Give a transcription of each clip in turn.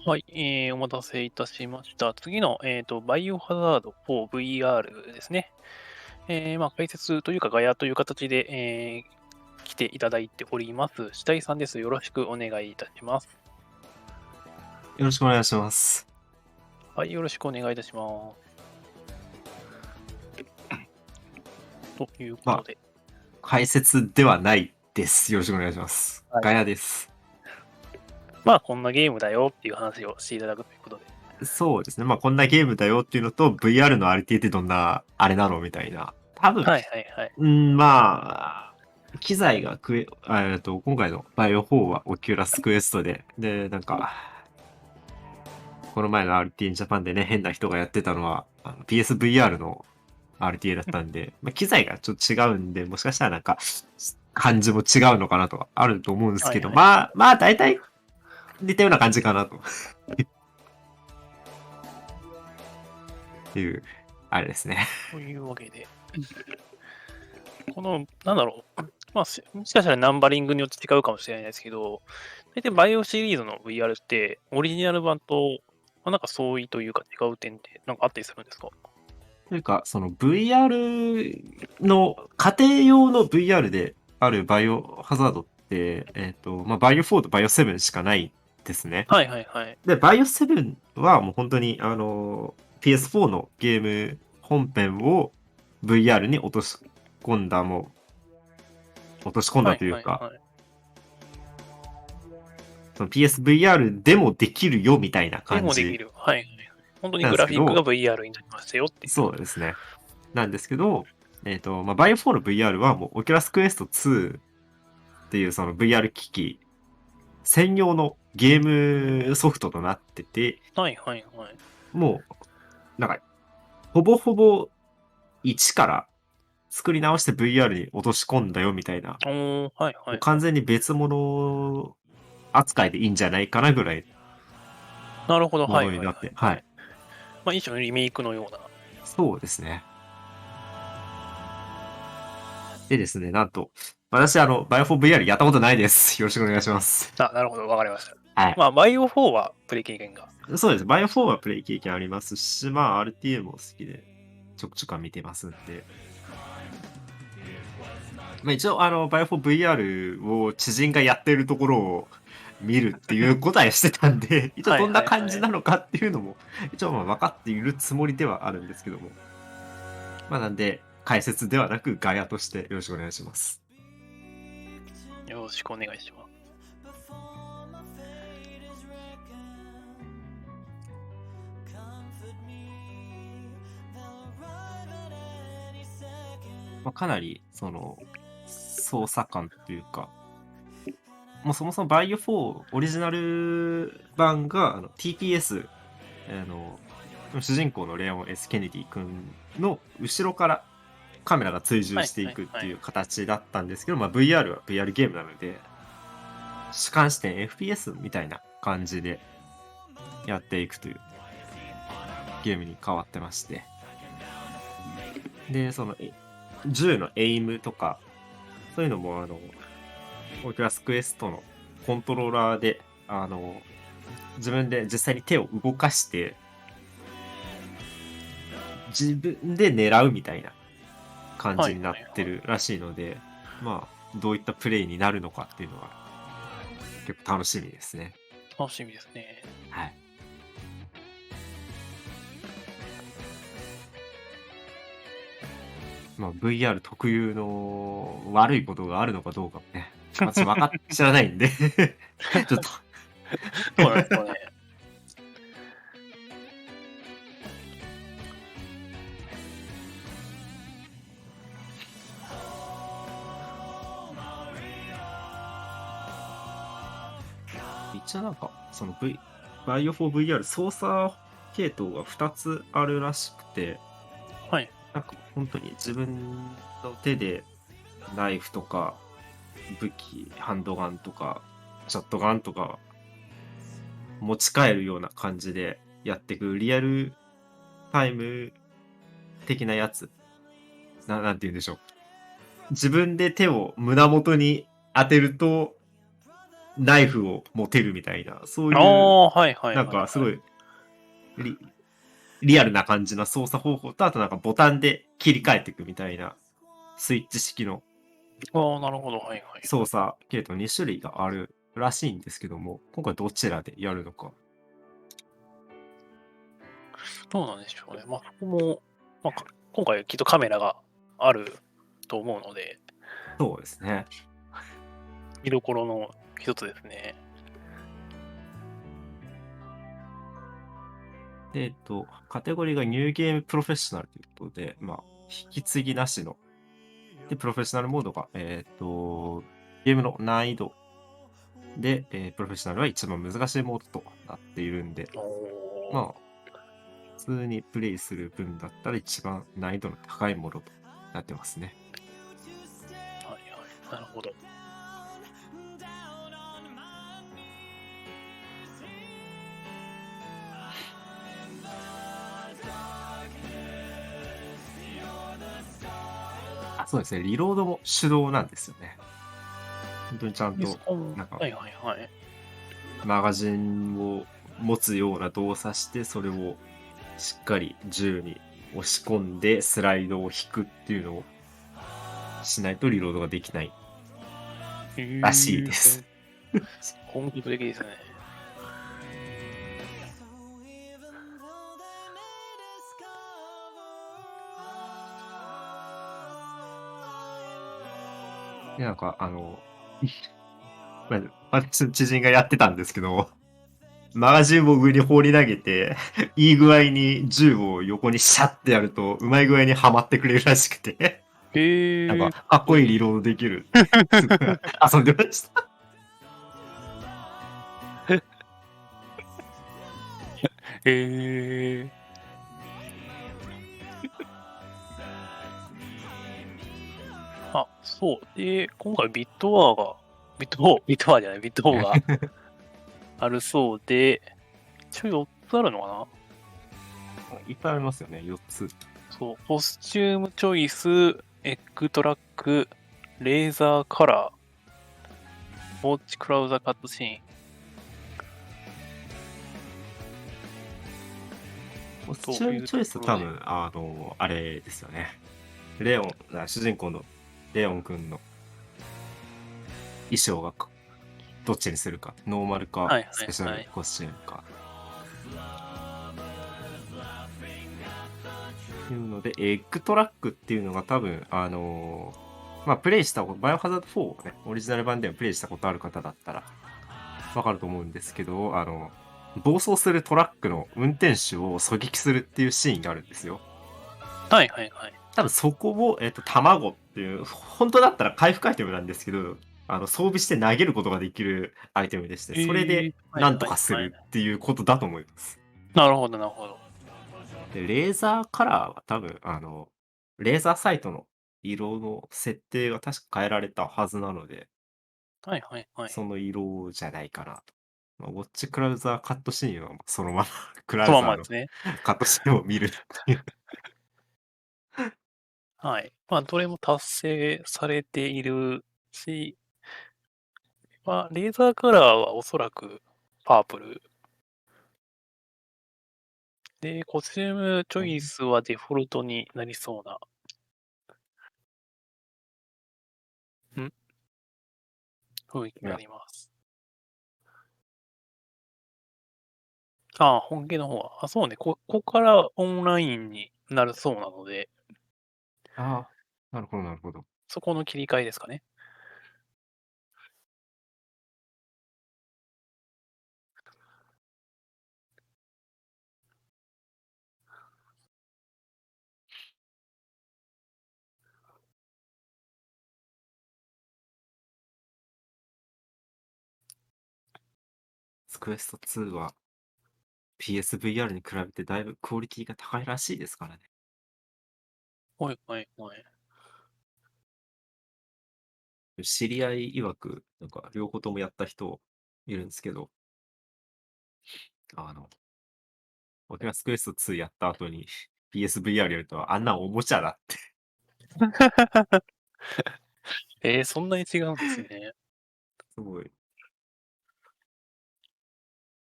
はい、お待たせいたしました。次の、バイオハザード 4VR ですね。解説というか、ガヤという形で、来ていただいております。下井さんです。よろしくお願いいたします。よろしくお願いします。はい、よろしくお願いいたします。というこまあ、とで、解説ではないです。よろしくお願いします。はい。ガヤです。こんなゲームだよっていう話をしていただくということで。そうですね。こんなゲームだよっていうのと、VR の RT ってどんな、あれなのみたいな。多分、はいはいはい。機材が今回のバイオ4はオキュラスクエストで、で、この前の RT ジャパンでね、変な人がやってたのは、PSVR の RTA だったんで、機材がちょっと違うんで、もしかしたら感じも違うのかなとかあると思うんですけど、はいはい。大体似たような感じかなという、あれですね。というわけで、この、なんだろう。もしかしたらナンバリングによって違うかもしれないですけど、大体バイオシリーズの VR って、オリジナル版と、なんか相違というか違う点ってなんかあったりするんですか？というか、その VR の、家庭用の VR であるバイオハザードって、バイオ4とバイオ7しかないですね。はいはいはい。で、バイオ7はもう本当に、PS4 のゲーム本編を VR に落とし込んだはいというか、はいはい。その PSVR でもできるよみたいなで感じもできる。はいはいはい。本当になんでグラフィックが すけど、VR になりましたよっていう。そうですね。なんですけど、バイオ4の VR はもう Oculus Quest 2っていうその VR 機器専用のゲームソフトとなってて、はいはいはい。もう、ほぼほぼ一から作り直して VR に落とし込んだよみたいな、おー、はいはもういはい。完全に別物扱いでいいんじゃないかなぐらいなるほど、もはいはいはいのになって、はい。はい。一種のリメイクのような。そうですね。でですね、なんと、私、バイオ4 VR やったことないです。よろしくお願いします。あ、なるほど、わかりました。はい。バイオ4はプレイ経験が。そうです。バイオ4はプレイ経験ありますし、RTA も好きで、ちょくちょくは見てますんで。一応、バイオ 4VR を知人がやってるところを見るっていうことはしてたんで、一応はいどんなはいはい。感じなのかっていうのも、一応分かっているつもりではあるんですけども。なんで、解説ではなくガヤとしてよろしくお願いします。よろしくお願いします。かなり、操作感というか、もうそもそもバイオ4オリジナル版がTPS、あの、主人公のレオン・ S・ ケネディ君の後ろからカメラが追従はいしていくってはいはい。いう形だったんですけど、VR は VR ゲームなので、主観視点 FPS みたいな感じでやっていくというゲームに変わってまして。で、銃のエイムとか、そういうのもオキュラスクエストのコントローラーで、自分で実際に手を動かして、自分で狙うみたいな感はいじになっはいはい。てるらしいので、どういったプレイになるのかっていうのは結構楽しみですね。楽しみですね。はい。VR 特有の悪いことがあるのかどうかもね、私知らないんでちょっとどうなんですかね。一応バイオ 4VR 操作系統が2つあるらしくて、はい。本当に自分の手でナイフとか武器、ハンドガンとか、ショットガンとか持ち帰るような感じでやっていくリアルタイム的なやつ。なんて言うんでしょう。自分で手を胸元に当てると、ナイフを持てるみたいな、そうあいう、あ、はいはいなんはいはい。かすごいリアルな感じな操作方法と、あとなんかボタンで切り替えていくみたいな、スイッチ式のああ、なるほど。はいはい。操作系統2種類があるらしいんですけども、今回どちらでやるのか。どうなんでしょうね。まあ、そこも、まあ、今回きっとカメラがあると思うので、そうですね。見どころの一つですね。で、カテゴリーがニューゲームプロフェッショナルということで、まあ、引き継ぎなしの。で、プロフェッショナルモードが、ゲームの難易度で、プロフェッショナルは一番難しいモードとなっているんで、まあ、普通にプレイする分だったら一番難易度の高いものとなってますね。はいはい。なるほど。そうですね。リロードも手動なんですよね。本当にちゃんと、なんか、はいはいはい。マガジンを持つような動作して、それをしっかり銃に押し込んでスライドを引くっていうのをしないとリロードができないらしいです。本格的ですね。で、なんか、私の知人がやってたんですけど、マガジンを上に放り投げて、いい具合に銃を横にシャッてやると、うまい具合にはまってくれるらしくて、なんか、かっこいいリロードできる。すごい遊んでました。あ、そう。で、今回ビットワーじゃない、ビットウォーがあるそうで、一応4つあるのかないっぱいありますよね、4つ。そう、コスチュームチョイス、エッグトラック、レーザーカラー、ウォッチクラウザカットシーン。コスチュームチョイス多分、あれですよね。レオン、主人公のレオン君の衣装がどっちにするか。ノーマルか、はいはいスペシャルはい。コスチュームか。いうので、エッグトラックっていうのが多分、まあ、プレイしたこと、バイオハザード4をね、オリジナル版ではプレイしたことある方だったら、わかると思うんですけど、暴走するトラックの運転手を狙撃するっていうシーンがあるんですよ。はいはいはい。多分そこを、卵っていう、本当だったら回復アイテムなんですけど、装備して投げることができるアイテムでして、それではいなんとはいはい。かするっていうことだと思います。なるほどなるほど。で、レーザーカラーは多分、レーザーサイトの色の設定が確か変えられたはずなので、はいはいはい。その色じゃないかなと。まあ、ウォッチクラウザーカットシーンはそのままクラそウザーののままですね。カットシーンを見るっていう。はい。まあ、どれも達成されているし、まあ、レーザーカラーはおそらくパープル。で、コスチュームチョイスはデフォルトになりそうな、雰囲気にないや、ります。ああ、本家の方は。あ、そうね。ここからオンラインになるそうなので、ああ、なるほど、なるほど。そこの切り替えですかね。クエスト2は PSVR に比べてだいぶクオリティが高いらしいですからね。はいはいはい。知り合い曰く、なんか両方ともやった人いるんですけど、あの、僕がクエスト2やった後に PSVR やるとあんなおもちゃだって。そんなに違うんですね。すごい。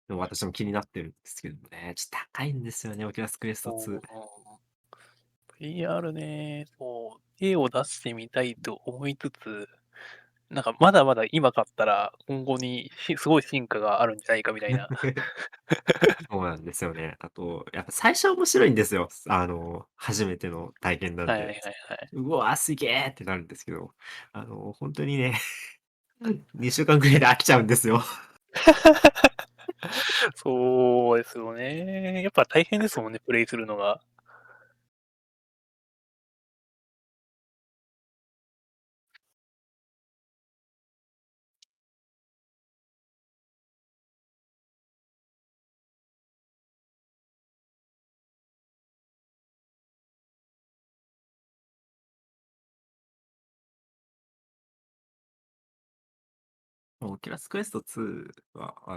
でも私も気になってるんですけどね。ちょっと高いんですよね、オキュラスクエスト2。VR ね、そう、手を出してみたいと思いつつ、なんかまだまだ今買ったら、今後にすごい進化があるんじゃないかみたいな。そうなんですよね。あと、やっぱ最初は面白いんですよ。初めての体験なんで。はいはいはいはい。うわ、すげえってなるんですけど、本当にね、2週間ぐらいで飽きちゃうんですよ。そうですよね。やっぱ大変ですもんね、プレイするのが。オキュラスクエスト2は、な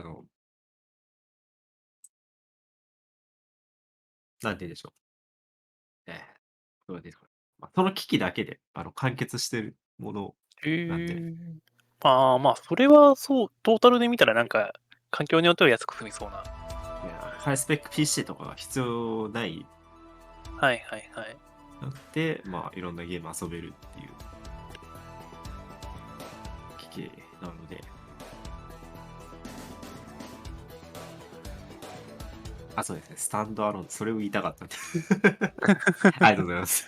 んて言うんでしょう。どうですかね。その機器だけで、完結してるものなんで、へえ。ああ、まあ、それはそう、トータルで見たらなんか、環境によっては安く済みそうな。ハイスペック PC とかが必要ないはいはいはい。なくて、いろんなゲーム遊べるっていう機器なので、そうですね、スタンドアローン、それを言いたかったんで。ありがとうございます。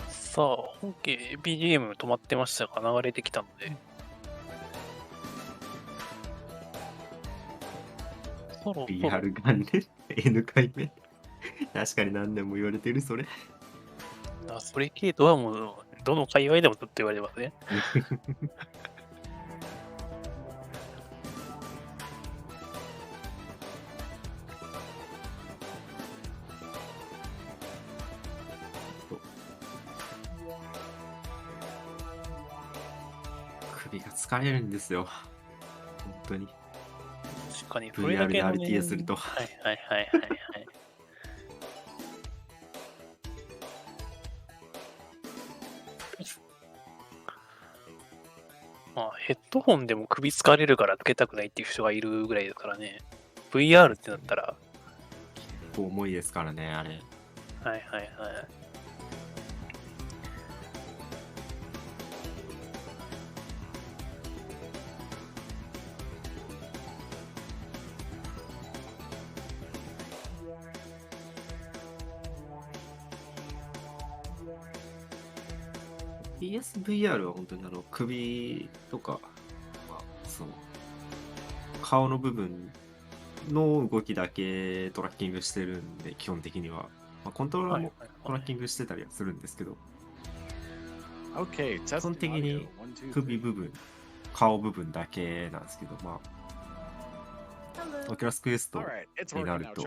さあ、本家 BGM 止まってましたが流れてきたので、そろそろ、VR 元年 N 回目。確かに何年も言われてる、それ。それ系とはもう、どの界隈でもずっと言われてますね。首が疲れるんですよ。本当に。確かに、それだ VR でけのね、 RTA すると。はいはいはいはいはい。まあ、ヘッドホンでも首疲れるからつけたくないっていう人がいるぐらいですからね。VR ってなったら、重いですからね、あれ。はいはいはい。PSVR は本当に首とか、そう、顔の部分の動きだけトラッキングしてるんで、基本的には。コントローラーもトラッキングしてたりはするんですけど、基本的に首部分、顔部分だけなんですけど、オキュラスクエストになると、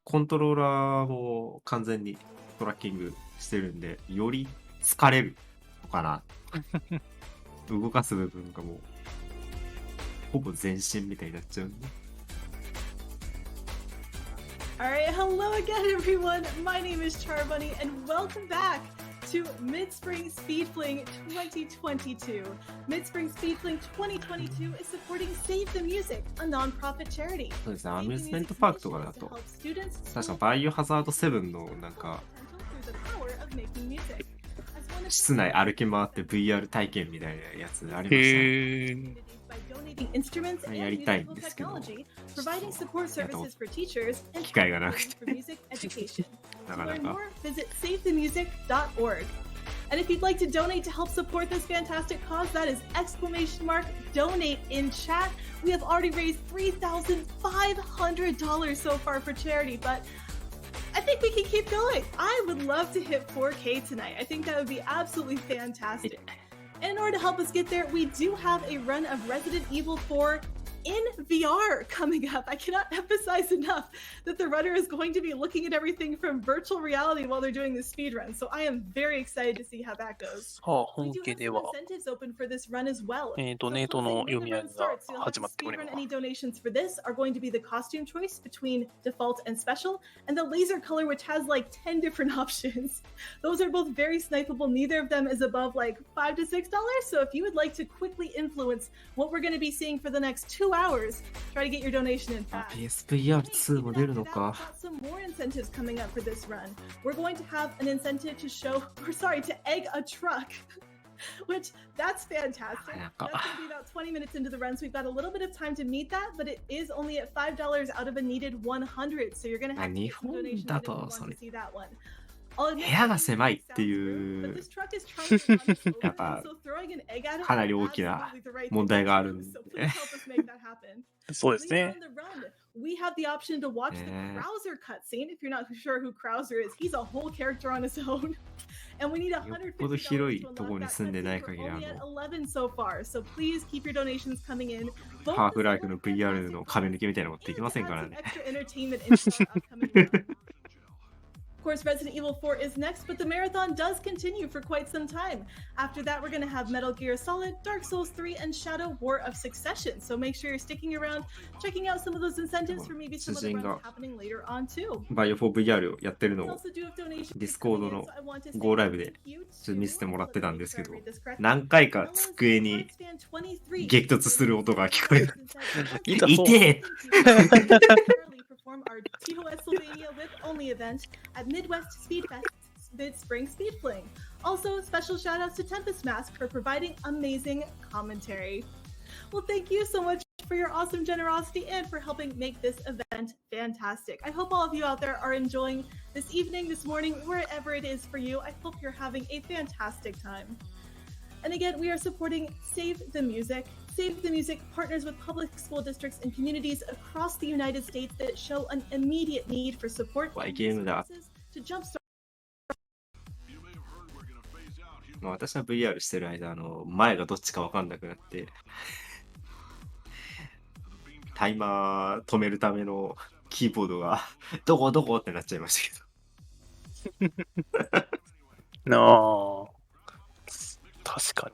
コントローラーも完全にトラッキングしてるんで、より疲れるのかな。動かす部分がもう、ほぼ全身みたいになっちゃうんで。Alright, hello again everyone! My name is Charbunny and welcome back to Mid-Spring Speedfling 2022. Mid-Spring Speedfling 2022 is supporting Save the Music, a non-profit charity. そうですね、アミューズメントパークとかだと、確かバイオハザード7のなんか、室内歩き回って VR 体験みたいなやつありましたね。へー。やりたいんですけど、機会がなくてなかなか。Visit savethemusic.org. And if you'd like to donate to help support this fantastic cause, that is !donate in chat. We have already raised $3,500 so far for charity, but I think we can keep going. I would love to hit 4K tonight. I think that would be absolutely fantastic. And in order to help us get there, we do have a run of Resident Evil 4 in VR coming up. I cannot emphasize enough that the runner is going to be looking at everything from virtual reality while they're doing the speed run. So I am very excited to see how that goes. 本 We do 家 have で some は、 incentives open for this run as well. ド So ネート closing の when 読 the み上 run げが starts, you'll have 始 to まっており speedrun ま any す。 donations for this are going to be the costume choice between default and special, and the laser color, which has like 10 different options. Those are both very snipeable. Neither of them is above like $5 to $6. So if you would like to quickly influence what we're going to be seeing for the next 2 hours, try to get your donation in あ、 fast. PSVR2 も Even 出る after の that, か。 we've got some more incentives coming up for this run. We're going to have an incentive to show, or sorry, to egg a truck. Which that's fantastic. That's going to be about 20 minutes into the run, so we've got a little bit of time to meet that, but it is only at $5 out of a needed 100, so you're going to have to make some donations in if you want to see that one. I'll admit, 部屋が狭いってい but う this truck is trying to run us over, やっぱ and so throwing an egg at it かな is り大きな absolutely the right 問 thing 題 to がある do, ん so で please help us make that happen. そうです Later ね on。the run, we have the option to watch the Krauser cutscene. If you're not sure who Krauser is, he's a whole character on his own. And we need よっぽど $150 広い to ところ unlock に that 住んでない cutscene. 限 We're り only at 11 so far, so please keep your donations coming in. ハーフライフの VR の壁抜けみたいなことできませんからね。 Extra entertainment into our upcoming run. Of course, Resident Evil 4 is next, but the marathon does continue for quite some time. After that, we're going to have Metal Gear Solid, Dark Souls 3, and Shadow War of Succession. So make sure you're sticking around, checking out some of those incentives for maybe some of the runs happening later on too. バイオ 4VR をやってるの We を also do have donations ディスコード coming in, の so I want to say ゴーライブで thank you ちょっと見せてもらってたんですけど to- 何回か机に激突する音が聞こえる。痛そう。痛え perform our TOS Sylvania with Only event at Midwest Speed Fest Mid-Spring Speed Fling. Also, special shout outs to Tempest Mask for providing amazing commentary. Well, thank you so much for your awesome generosity and for helping make this event fantastic. I hope all of you out there are enjoying this evening, this morning, wherever it is for you. I hope you're having a fantastic time. And again, we are supporting Save the Music. Save the Music partners with public school districts and communities across the United States that show an immediate need for support and resources to jumpstart. まあ私は VR してる間、前がどっちか分かんなくなって、タイマー止めるためのキーボードがどこどこってなっちゃいましたけど。なあ、確かに。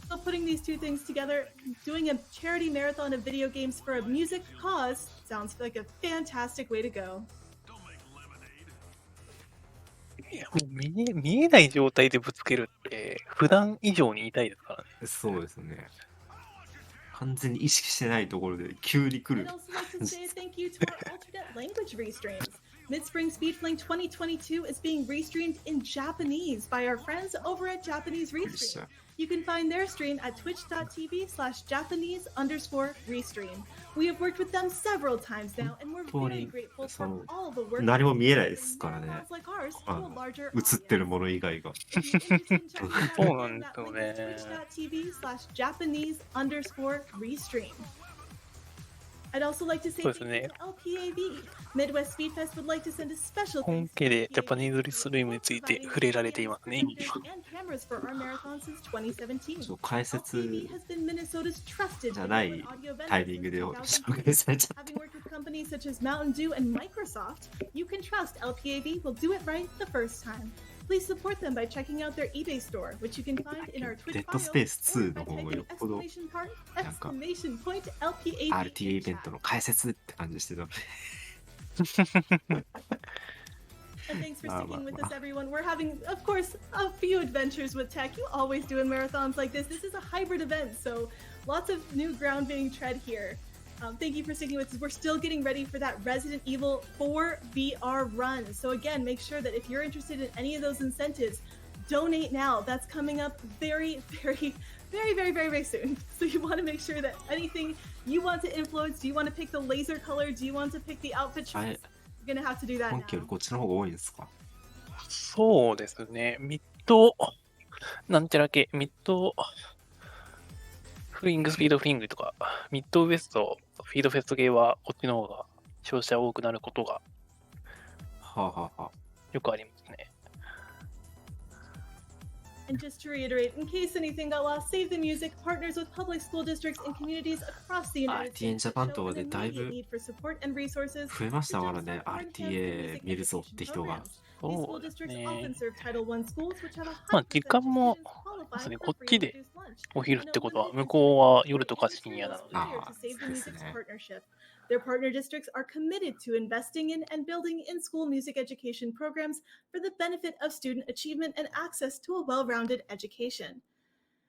So putting these two things together, doing a charity marathon of video games for a music cause sounds like a fantastic way to go. いやもう見えない状態でぶつけるって普段以上に痛いですからね。そうですね。完全に意識してないところで急に来る。 I'd also like to say thank you to our alternate language restreams. Mid-Spring Speedfling 2022 is being restreamed in Japanese by our friends over at Japanese Restream. You can find their stream at twitch.tv/Japanese_restream. We have worked with them several times now, and we're very grateful for all the work. 何も見えないですからね。 Like ours to a larger 映ってるもの以外が。そうなんですよね。 twitch.tv/Japanese_restream. I'd also like to say thank you to LPAV. Midwest Speed Fest would like to send a special 本 thanks 家 to でジャパニーズリストリームについて触れられていますね。 and cameras for our marathon since 2017. そう解説 LPAV has been Minnesota's trusted じゃない video and audio vendor タイミングで since 紹介されちゃっ Having worked with companies such as Mountain Dew and Microsoft, you can trust LPAV will do it right the first time. Please support them by checking out their eBay store, which you can find in our Twitch デッ bio ドスペース or 2 by の方がよ typing っぽど exclamation point LPAV RTA イ in ベン chat. トの解説って感じしてたので。 And thanks for sticking with us, everyone. We're having, of course, a few adventures with tech. You always do in marathons like this. This is a hybrid event, so lots of new ground being tread here. Thank you for sticking with us. We're still getting ready for that Resident Evil 4 VR run. So again, make sure that if you're interested in any of those incentives, donate now. That's coming up very soon. So you want to make sure that anything you want to influence, do you want to pick the laser color? Do you want to pick the outfit choice? はい。 You're going to have to do that 今期より now. こっちの方が多いんですか？そうですね。ミッド、なんちゃら系、ミッド、フリング、スピードフリングとか、ミッドウエスト、フィードフェスト系は、こっちの方が消費者多くなることがはあはあはあ。よくありますね。And just to reiterate, in case anything got lost, Save the Music partners with public school districts and communities across the United RTA States to Japan show と an でだい immediate ぶ need for support and resources 増えましたからね、 to jumpstart or enhance the RTA music 見るぞって education 人が。 programs. These そ school うです districts ね。 often serve Title I schools, which have a ま high あ、時 percentage 間 of も、 students そうですね、 qualifying こ for っ free ち and で reduced lunch. お昼っ You て know, こと when は、 they 向こうは consider 夜とか the 深夜な schools ので、 prior to Save the Music's partnership. Their partner districts are committed to investing in and building in-school music education programs for the benefit of student achievement and access to a well-rounded education.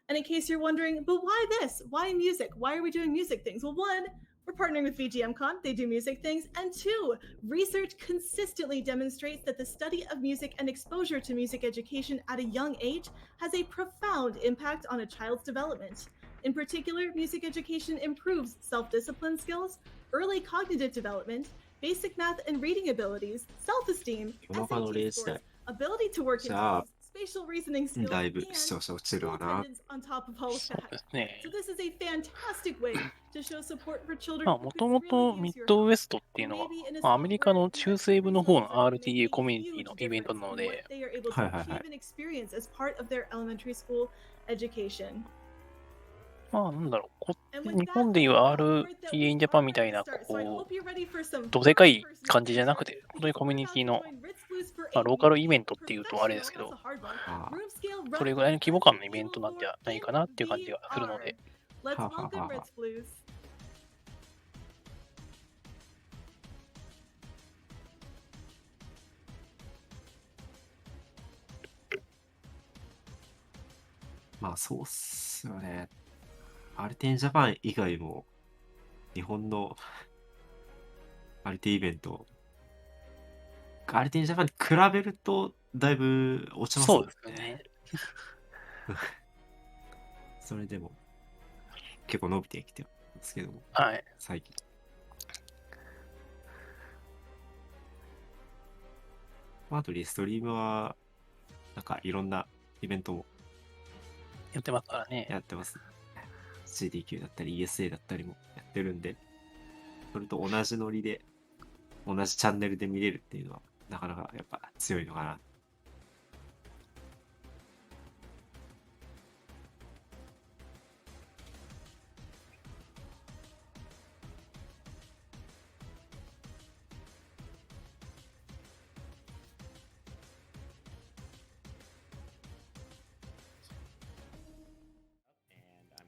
And in case you're wondering, but why this? Why music? Why are we doing music things? Well, one, we're partnering with VGMCon, they do music things. And two, research consistently demonstrates that the study of music and exposure to music education at a young age has a profound impact on a child's development. In particular, music education improves self-discipline skills, early cognitive development, basic math and reading abilities, self-esteem, 夜中の SAT 0時 scores, 台。 ability to work in じゃあ、 teams, spatial reasoning skills, だいぶ and 視聴者落ちる school わな。 attendance on top of all of そう that. ですね。 So this is a fantastic way to show support for children まあ、 who も could とも really と use ミッ your ドウ help. エストっていう They の may は、 be in a まあ、アメリカ spot の where 中 investing 西部の方の resources are going to make RTA a コミュニティ huge のイベント difference なの in で、 what they are able to はいはいはい。 achieve and experience as part of their elementary school education. まあ、なんだろう、こ And with 日 that, 本でいう a word that RTA in we Japan are みた ready い to な、start. So I こ hope you're ready for some う、どでかい first-person 感じじゃな start くて、本当に because コミュ we're ニテ about ィ to の、join Ritzblues for まあ、 a ローカルイベ weekly ントっていうとあれですけ professional, ど、 that's a hard one, あ Roomscale それ run ぐらい of の規模感のイ Resident ベント Evil なんじゃ 4ないかなっていう感じ in がするの VR. で、 Let's はは welcome はは。 Ritzblues. まあそうっすよね。RTAジャパン以外も、日本の RTA イベント、RTA ジャパンに比べると、だいぶ落ちますそうもんですね。それでも、結構伸びてきてますけども、はい。最近。あとリストリームは、なんかいろんなイベントもやってますからね。やってます。CDQ だったり ESA だったりもやってるんで、それと同じノリで、同じチャンネルで見れるっていうのは、なかなかやっぱ強いのかな。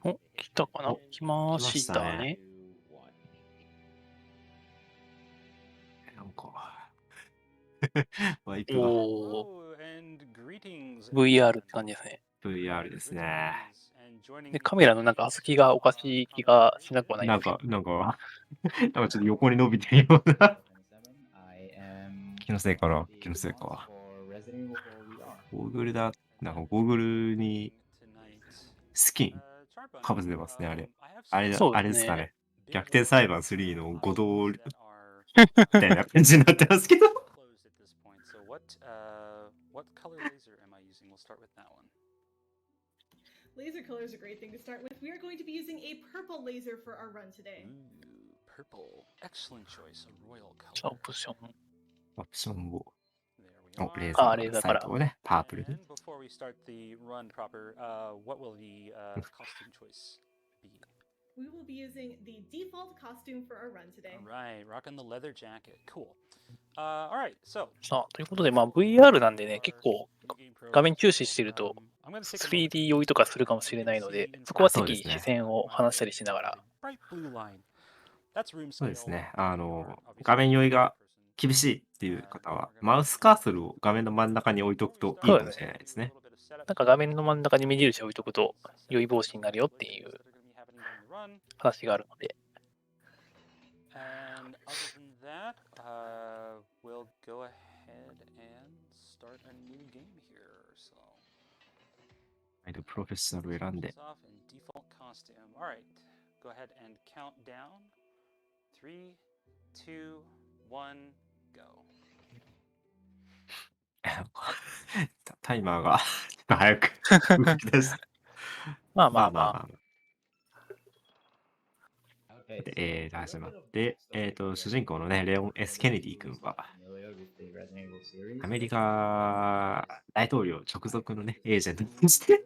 お、来たかな？お、来ま来まししたね。ね。なんか、ワイプがおー、VR って感じですね。 VR ですね。で、カメラのなんか、厚きがおかしい気がしなくはないですけど。なんかちょっと横に伸びてるような。気のせいかな、気のせいか。ゴーグルだ。なんかゴーグルにスキンかぶせてますね、あれ。そうであれですすかね。ね。逆転裁判3の5道みたいな感じになってますけど。Laser color is a great thing to start with. We are going to be using a purple laser for our run today. Purple. Excellent choice. A royal じゃあ、 color. オプション。オプションを、 There we お、レー are. ザあ、レーーザーから。サイトをね、パープルに。 And before we start the run proper, what will the costume choice be? We will be using the default costume for our run today. All right, rocking the leather jacket. Cool. All right, so さあ、ということで、まあ、VR なんでね、結構、画面注視してると、I'm going to take a moment 3D 酔いとかするかもしれないので、そこはあ、そうで適宜視すね。線を離したりしながら。 bright blue line. That's そうです Roomscale. ね。画面酔いが厳しいっていう方は、マウスカーソルを画面の真ん中に置いとくといいかもしれないですね。なんか画面の真ん中に目印を置いとくと、酔い防止になるよっていう話があるので。And other than that, we'll go ahead and start a new game here. So, プロフェッショナルを選んで off in default costume. All right, go ahead and count down. 3, 2, 1, go. タイマーがちょっと早く動き出した。まあまあまあ。で、始まって、主人公のね、レオン・ S ・ケネディ君は、アメリカ大統領直属のね、エージェントとして、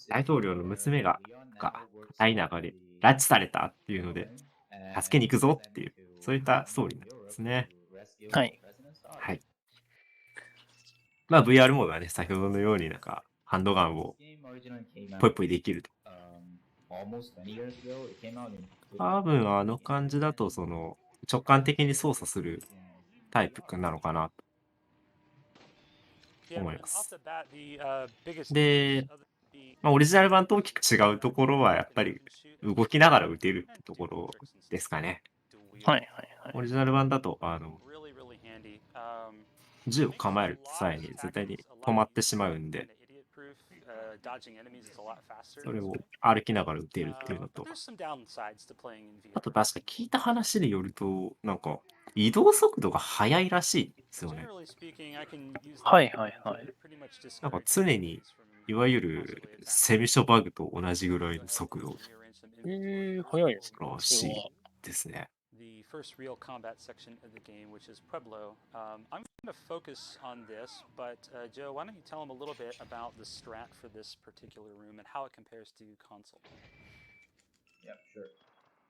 大統領の娘が、片田舎で拉致されたっていうので、助けに行くぞっていう、そういったストーリーになってますね。はい。はい。まあ VR モードはね、先ほどのようになんか、ハンドガンをポイポイできると。多分あの感じだと、その、直感的に操作するタイプなのかなと思います。で、まあ、オリジナル版と大きく違うところは、やっぱり動きながら撃てるってところですかね。はいはいはい。オリジナル版だと、銃を構える際に絶対に止まってしまうんで、それを歩きながら撃てるっていうのと、あと確か聞いた話によると、なんか移動速度が速いらしいですよね。はいはいはい。なんか常にいわゆるセミショバグと同じぐらいの速度早いですね。らしいですね。The first real combat section of the game, which is Pueblo. I'm going to focus on this, but Joe, why don't you tell him a little bit about the strat for this particular room and how it compares to console? Yeah, sure.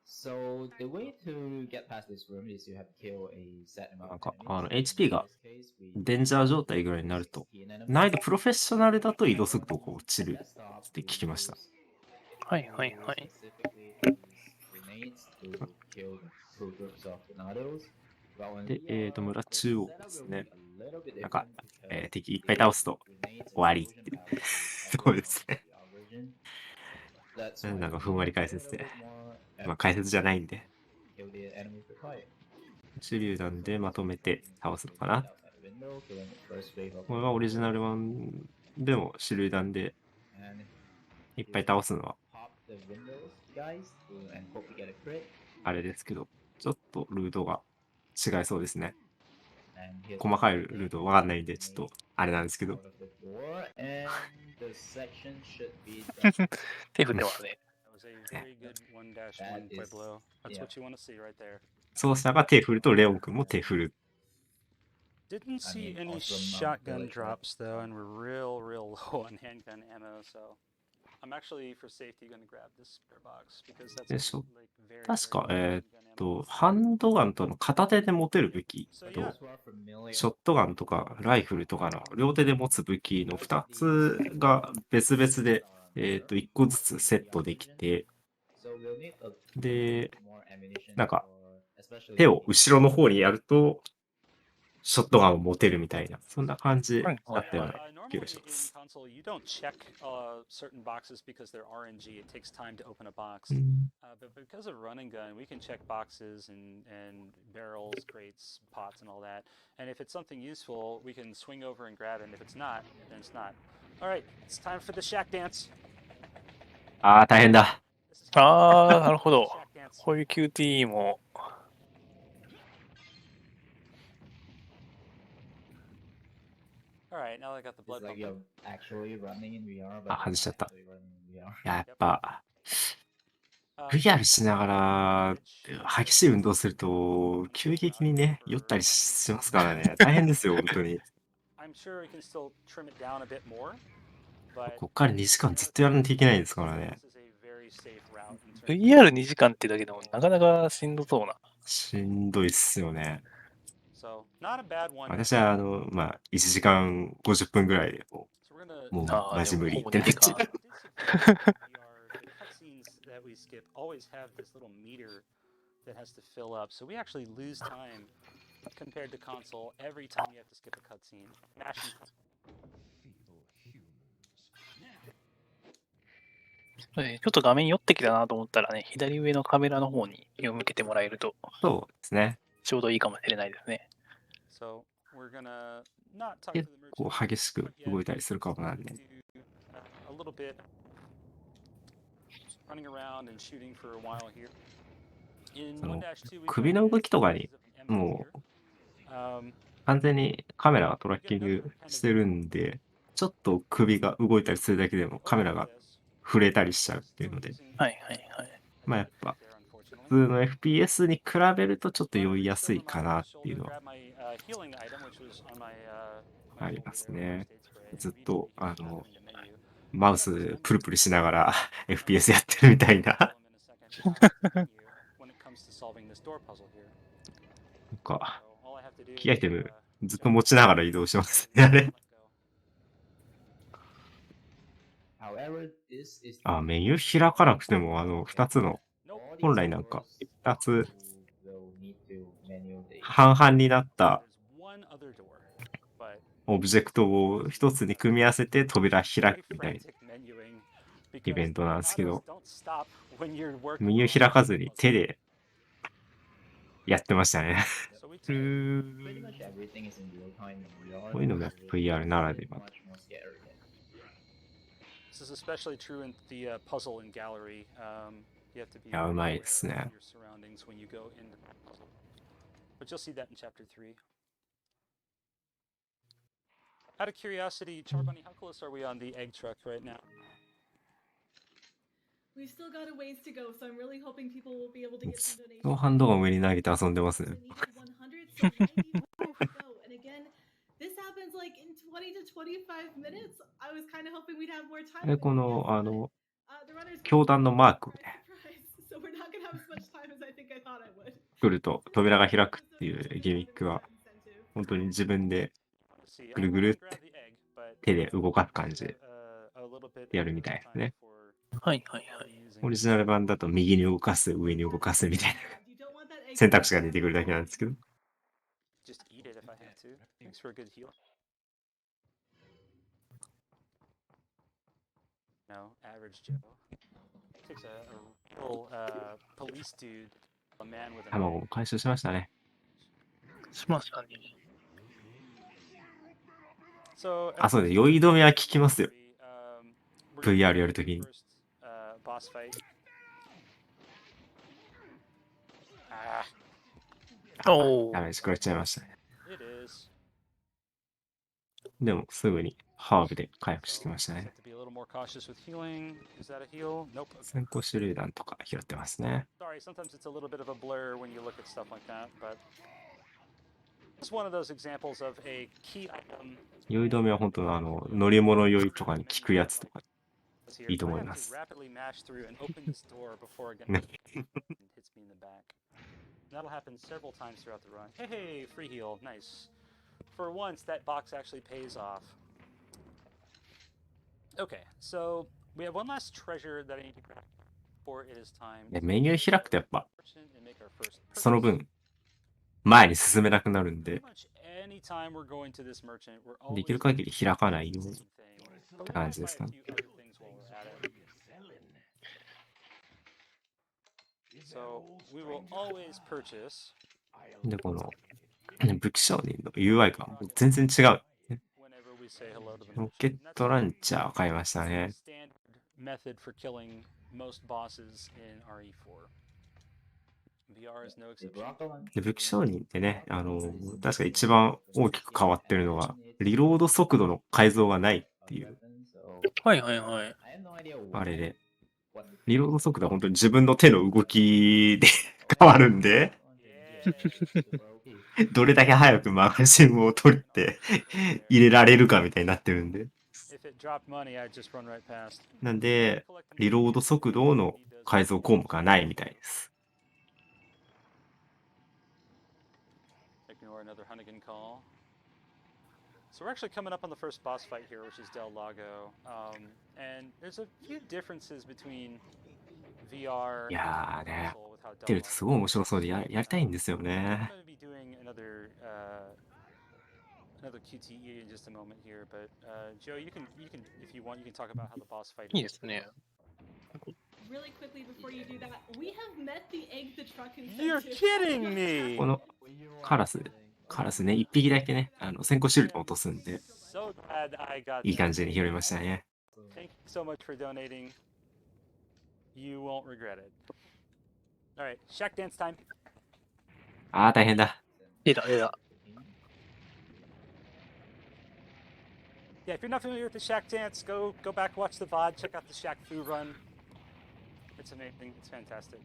So the way to get past this room is you have to kill a set amount なん of か enemies. HP がデンジャー状態ぐらいになると、難易度プロフェッショナルだと移動速度が落ちるって聞きました。はいはいはい。で、村中央ですね。なんか、敵いっぱい倒すと終わりっていう。そうですね。なんかふんわり解説で。まあ解説じゃないんで。手榴弾でまとめて倒すのかな。これはオリジナル版でも手榴弾でいっぱい倒すのはあれですけど、ちょっとルートが違いそうですね。細かいルートわかんないんで、ちょっとあれなんですけど。手振ってますね。操作が手振るとレオン君も手振る。Didn't see any shotgun drops though, and we're real low on handgun ammo, so I'm actually for safety going to grab this spare box because that's でしょ like very 確か、 very low on gun ammo. ハンドガンとの片手で持てる武器 So と yeah, ショットガンとかライフルとかの両手で持つ武器の2つが別々で、1個ずつセットできて、で、なんか手を後ろの方にやるとショットガンを持てるみたいな、そんな感じだったような気がします。 normally in console you don't check certain boxes because they're RNG. It takes time to open a box. But because of run and gun, we can check boxes and barrels, crates, pots, and all that. And if it's something useful, we can swing over and grab it. And if it's not, then it's not. All right, it's time for the shack dance. ああ、大変だ。ああ、なるほど。こういう QTE も。Alright, now I got the blood It's like pumping. you're actually running in VR, but あ、外しちゃった。 actually running in VR. やっぱ VR しながら激しい運動すると急激にね酔ったりしますからね。大変ですよ本当に。 I'm sure we can still trim it down a bit more, but こっから2時間ずっとやらなきゃいけないんですからね。 this is a very safe route in terms VR2 時間ってだけでもなかなかしんどそうな。しんどいっすよね。 So, not a bad one. 私はまあ1時間50分ぐらいでも So we're gonna うもうああ、マジ無理でもほぼ2ってなっちゃう。時間。the cutscenes that we skip always have this little meter that has to fill up. So we actually lose time compared to console every time you have to skip a cutscene. Mashing ちょっと画面寄ってきたなと思ったらね、左上のカメラの方に目を向けてもらえるとそうですね。ちょうどいいかもしれないですね。So we're gonna not talk to 結 the 構 merchant 激しく quite yet. 動いたりするかもなんで。 Do a little bit running around and shooting for a while here. In その 1-2, we've 首 got の動きとかに MSSF2022 here. もう Um, 完全にカメラがトラッキングしてるんで、ちょっと首が動いたりするだけでもカメラが this, 触れたりしちゃうっていうの still で、 using はいはいはい。 まあやっ a ぱ there, 普 unfortunately. 通の FPS に比べるとちょっと But 酔い I や reached すい over か my な left っていう shoulder, のは grabbed my healing item, which was on my あ mantle ります over there, ね。 first aid spray, and ずっ reached と over here, grabbing the menu. マウスプルプルしながら FPS やってるみたいな。 Tell him in a second, menu when it comes to solving this door puzzle here. なんか So all I have to do キーアイ is テムずっと持ちながら移動しますね、あれ。 let go. However, this is あ、メニュー開かなくても2つの Nope. 本来なんか2つ will need to manually 半々になった There's one other door, but オブジェクトを1つに組み合わせて扉開 very くみたいな frantic menuing イベ because ントなんですけ autos ど、 don't stop when you're working メニュ on ー開かずに手でやってましたね。 So we う took ー pretty much everything is in real time in VR. こういうのが VR ならでは。 Much more scary. This is especially true in the puzzle and gallery. You have to be いや、う very まい aware です of ね。 your surroundings when you go into the puzzle. But you'll see that in chapter 3. Out of curiosity, Charbunny, how close are we on the egg truck right now? We've still got a ways to go, so I'm really hoping people will be able to get some ノー donations. ハンドガン上に投げて遊んでますね。 We need to 100, so 90 more to go. And again, this happens like in 20 to 25 minutes. I was kind of hoping we'd have more time. で、この、 The runners 教団のマークをね、 surprise, so we're not gonna have as much time as I think I thought I would. 来ると扉が開くっていうギミックは、 本当に自分で See, ぐるぐるって grab the egg, but 手で動かす感じ have で a little bit やるみたいですね。 for はいはいはい。 using オリジナル版だと右に動かす、上に動かすみたいな You don't want that egg 選択肢が出てくるだけなんですけど。 just eat it if I have to. Thanks for a good heal. No, average Joe. Takes a real police dude, a man with an 卵 egg. も回収しましたね。しましたね。 So, あ、そうです。酔い止めは効きますよ。 we're gonna VR do やるときに。 first, boss fight. Ah, おー。ダメージ食らっちゃいましたね。 it is. でも、すぐにハーブで回復してました Just ね have。to be a little more cautious with healing. Is that a heal? Nope. Okay. 先行手榴弾とか拾ってますね。 Sorry, sometimes it's a little bit of a blur when you look at stuff like that, but it's one of those examples of a key item. 酔い止めは本当乗り物酔いとかに効くやつとか。 Here. いいと So 思 I い have ま to す。 rapidly mash through and open this door before it ね hits me in the back. That'll happen several times throughout the run. Hey, free heal, nice. For once, that box actually pays off. Okay, so we have one last treasure that I need to grab before it is time. でメニュー開くとやっぱ、 and make our first その purchase. 分、前に進めなくなるんで、 Pretty much anytime we're going to this merchant, we're で always きる限り開かないよう doing に the same thing. っ But て we 感 might じです buy か a ね。 few other things while we're at it. So we will always purchase で、この、武器商人の UI がもう全然違う。 whenever we say hello to the ロ merchant. ケッ And that's トランチャー買いました the ね。 standard method for killing most bosses in RE4. VR is no The exception. rocket launcher で、武器商人ってね、確か一番大きく変わってるのが、リロード速度の改造がないっていう、 はいはいはい。 I have no idea あれで、 what リロード速度は本当に自分の手の動きで変わるんで、 Yeah. どれだけ早くマガジンを取って入れられるかみたいになってるんで。 If it dropped money, I'd just run right past. なんで、リロード速度の改造項目がないみたいです。 Ignore another Hunnigan call. So we're actually coming up on the first boss fight here, which is Del Lago. And there's a few differences between VR いやー and ね、 console with how 出 Del るとすごい面白そうでやりたいんですよ I'm ね。 going to be doing another QTE in just a moment here, but Joe, you can if you want, you can talk about how the boss fight いいですね。really quickly before you do that, we have met the egg the truck You're incentive. kidding me! このカラスね、一匹だけね、先行シールド落とすんで、 So glad I got いい that. 感じに拾いましたね。Thank you so much for donating. You won't regret it. Alright, shack dance time. ああ、大変だ。出た。Yeah, if you're not familiar with the shack dance, go back, watch the VOD, check out the shack foo run. It's amazing. It's fantastic.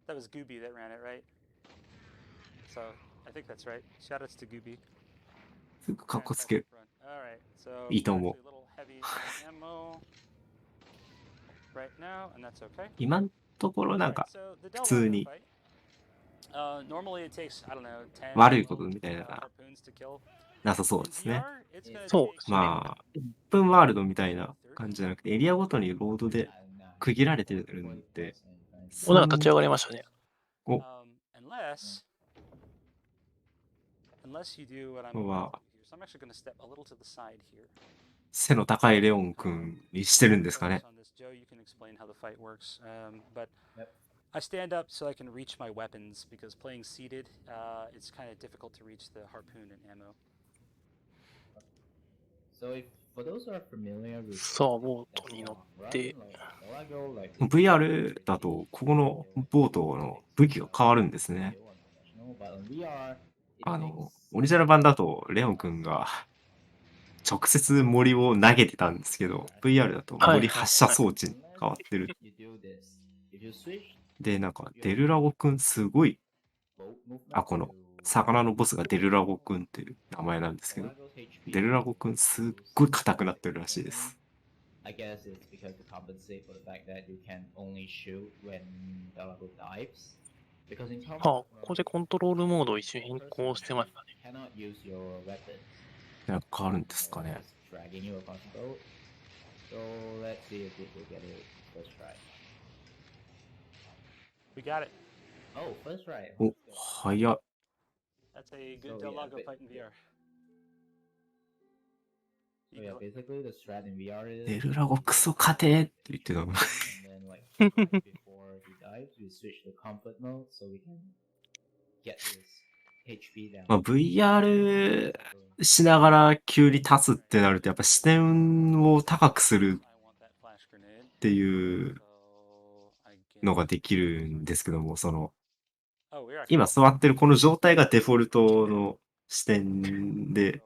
That was Gooby that ran it, right? So I think that's right. Shoutouts to Gooby. すぐカッコつける。 Alright, so いいと思う。 actually a little heavy ammo right now, and that's okay. 今のところなんか So the 普通に normally it takes, I don't know, 10悪いことみたいなのが harpoons to kill. なさそうですね。 VR, it's gonna そう take ですね。まあ、1分ワールドみたいな感じじゃなくて、エリアごとにロードで区切られてるんで、お、なんか立ち上がりましたね。お、 unless you do what I'm ここは So I'm actually going to step a little to the side here. 背の高いレオン君にしてるんですかね。 On this, Joe, you can explain how the fight works. But I stand up so I can reach my weapons because playing seated, it's kind of difficult to reach the harpoon and ammo. So if for those who are familiar with さあ、ボートに乗って、 VR だと、ここのボートの武器が変わるんですね。オリジナル版だと、レオン君が直接森を投げてたんですけど、VR だと森発射装置に変わってる。で、なんか、デルラゴ君すごい、この魚のボスがデルラゴ君っていう名前なんですけど、デルラゴ君すっごい硬くなってるらしいです。 I guess it's because to compensate for the fact that you can only shoot when Delago dives. Because in あ、 combat, ここでコントロールモードを一瞬変更してましたね。 cannot use your weapons. なんか変わるんですかね。 It's dragging you across the boat. So let's see if we will get it first try. We got it. Oh, first try. お、早っ。 That's a good So, Del yeah, Lago but- fight in VR. So yeah, basically the strat in VR is デルラゴクソ勝てって言ってたの。 and then like before he dives, we switch to comfort mode so we can get his HP down. まあ、VR しながら急に立つってなると、やっぱ視点を高くする I want that flash grenade. っていう So I get のができるんですけども、その、 Oh, we're actually 今座ってるこの状態がデフォルトの視点で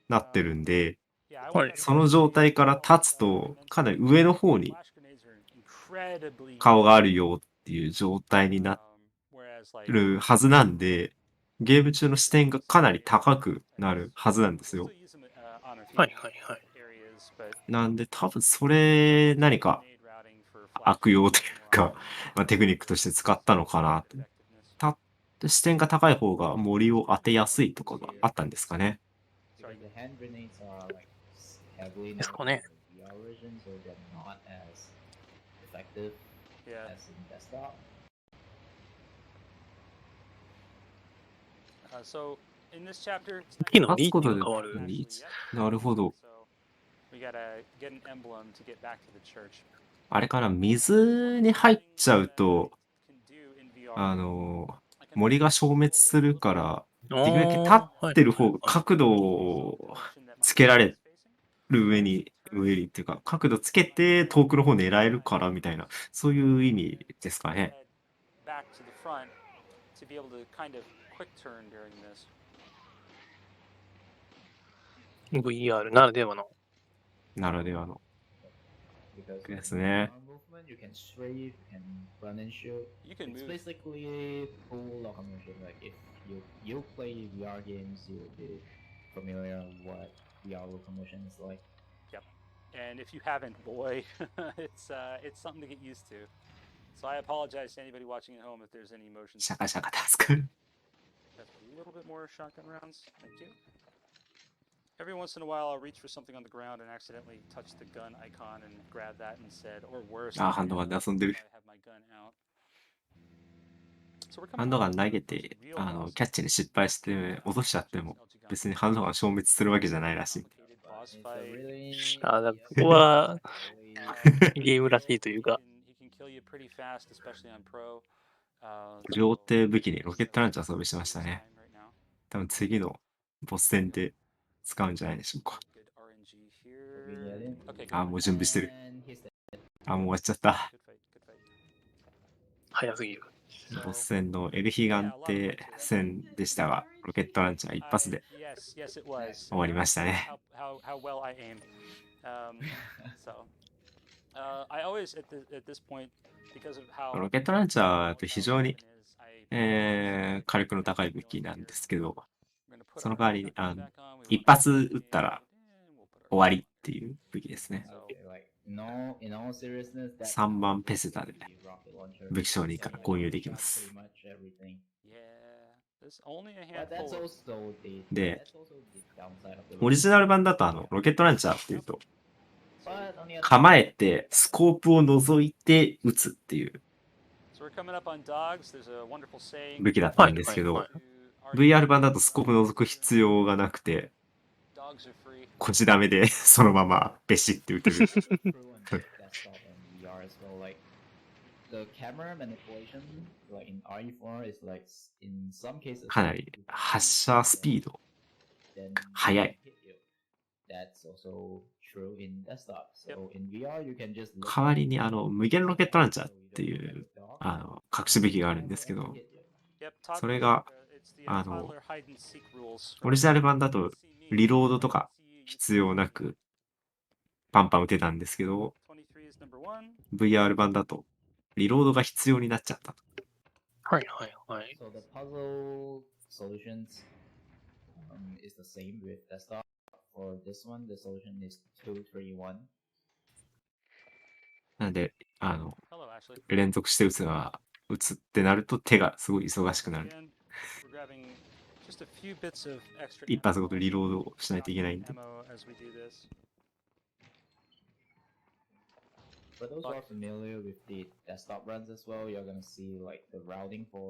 なってるんで、 Yeah, I は want い that その状態から立つと、かなり上の方に flash grenades are incredibly 顔があるよっていう状態にな whereas like るはずなんで、ゲーム中の視点がかなり高くなるはずなんですよ。 we'll use them, on our はい feet はいはい。 areas, but なんで多分それ何か grenade routing for 悪用というか、まあ、テクニックとして使ったのかなと。 effectiveness. 視点が高い方が森を当てやすいとかがあったんですかね。 Because the hand grenades are like heavily Yes, nerfed connect. in the VR version, so they're not as effective Yeah. as in desktop. So in this chapter, 木のリーチが変わる。 リーチ。なるほど。 So we gotta get an emblem to get back to the church. あれかな、水に入っちゃうと、 Can do in VR. 森が消滅するから、でできるだけ立ってる方が角度をつけられる上にっていうか、角度つけて遠くの方狙えるからみたいな、そういう意味ですかね。 Back to the front to be able to kind of quick turn during this. VR ならではの。ならではの。 Because Yes, in yeah. VR movement, you can strafe, you can run and shoot. You can It's move. basically full locomotion. Like if you play VR games, you'll be familiar with what VR locomotion is like. And if you haven't, boy, it's something to get used to. So I apologize to anybody watching at home if there's any motion. シャカシャカ助かる。 That's a little bit more shotgun rounds. Thank you. Every once in a while, I'll reach for something on the ground and accidentally touch the gun icon and grab that instead, or worse. ハンドガンで遊んでる。 I have my gun out. So we're ハン coming ドガ up ン with 投げて、 real boss. キャッチに失敗して落としちゃっても、別にハンドガン消滅するわけじゃないらしい。 Complicated boss It's a fight. really あ、だからここはゲームらしいというか。He can kill you pretty fast, especially on pro. 両手武器にロケットランチャー装備してましたね。多分次のボス戦で使うんじゃないでしょうか。あ、もう準備してる。あ、もう終わっちゃった。早すぎる。ボス戦のエルヒガンテ戦でしたが、ロケットランチャー一発で終わりましたね。ロケットランチャーって非常に、火力の高い武器なんですけど、その代わりに一発撃ったら終わりっていう武器ですね。3番ペセタで武器商人から購入できます。で、オリジナル版だとロケットランチャーっていうと、構えてスコープを覗いて撃つっていう武器だったんですけど、VR 版だとスコープ覗く必要がなくて、こちダメでそのままベシって撃てる。かなり発射スピード速い。代わりに無限ロケットランチャーっていう隠し武器があるんですけど、それがオリジナル版だとリロードとか必要なくパンパン撃てたんですけど、VR 版だとリロードが必要になっちゃった。はいはいはい。なんで、連続して撃つってなると手がすごい忙しくなる。一発ごとリロードをしないといけないんで。そう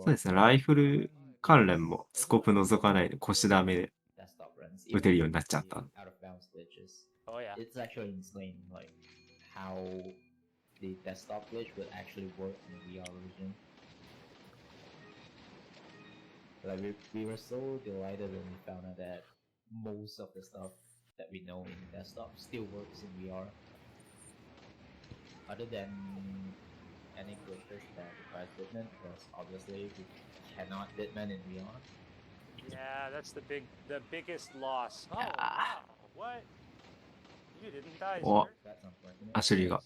ですね、ライフル関連もスコープ覗かないで腰ダメで撃てるようになっちゃった。The desktop glitch would actually work in the VR version. Like we were so delighted when we found out that most of the stuff that we know in desktop still works in VR. Other than any glitches that requires bitmap, because obviously we cannot bitmap in VR. Yeah, that's the biggest loss. Oh wow, what? お、アシュリーが。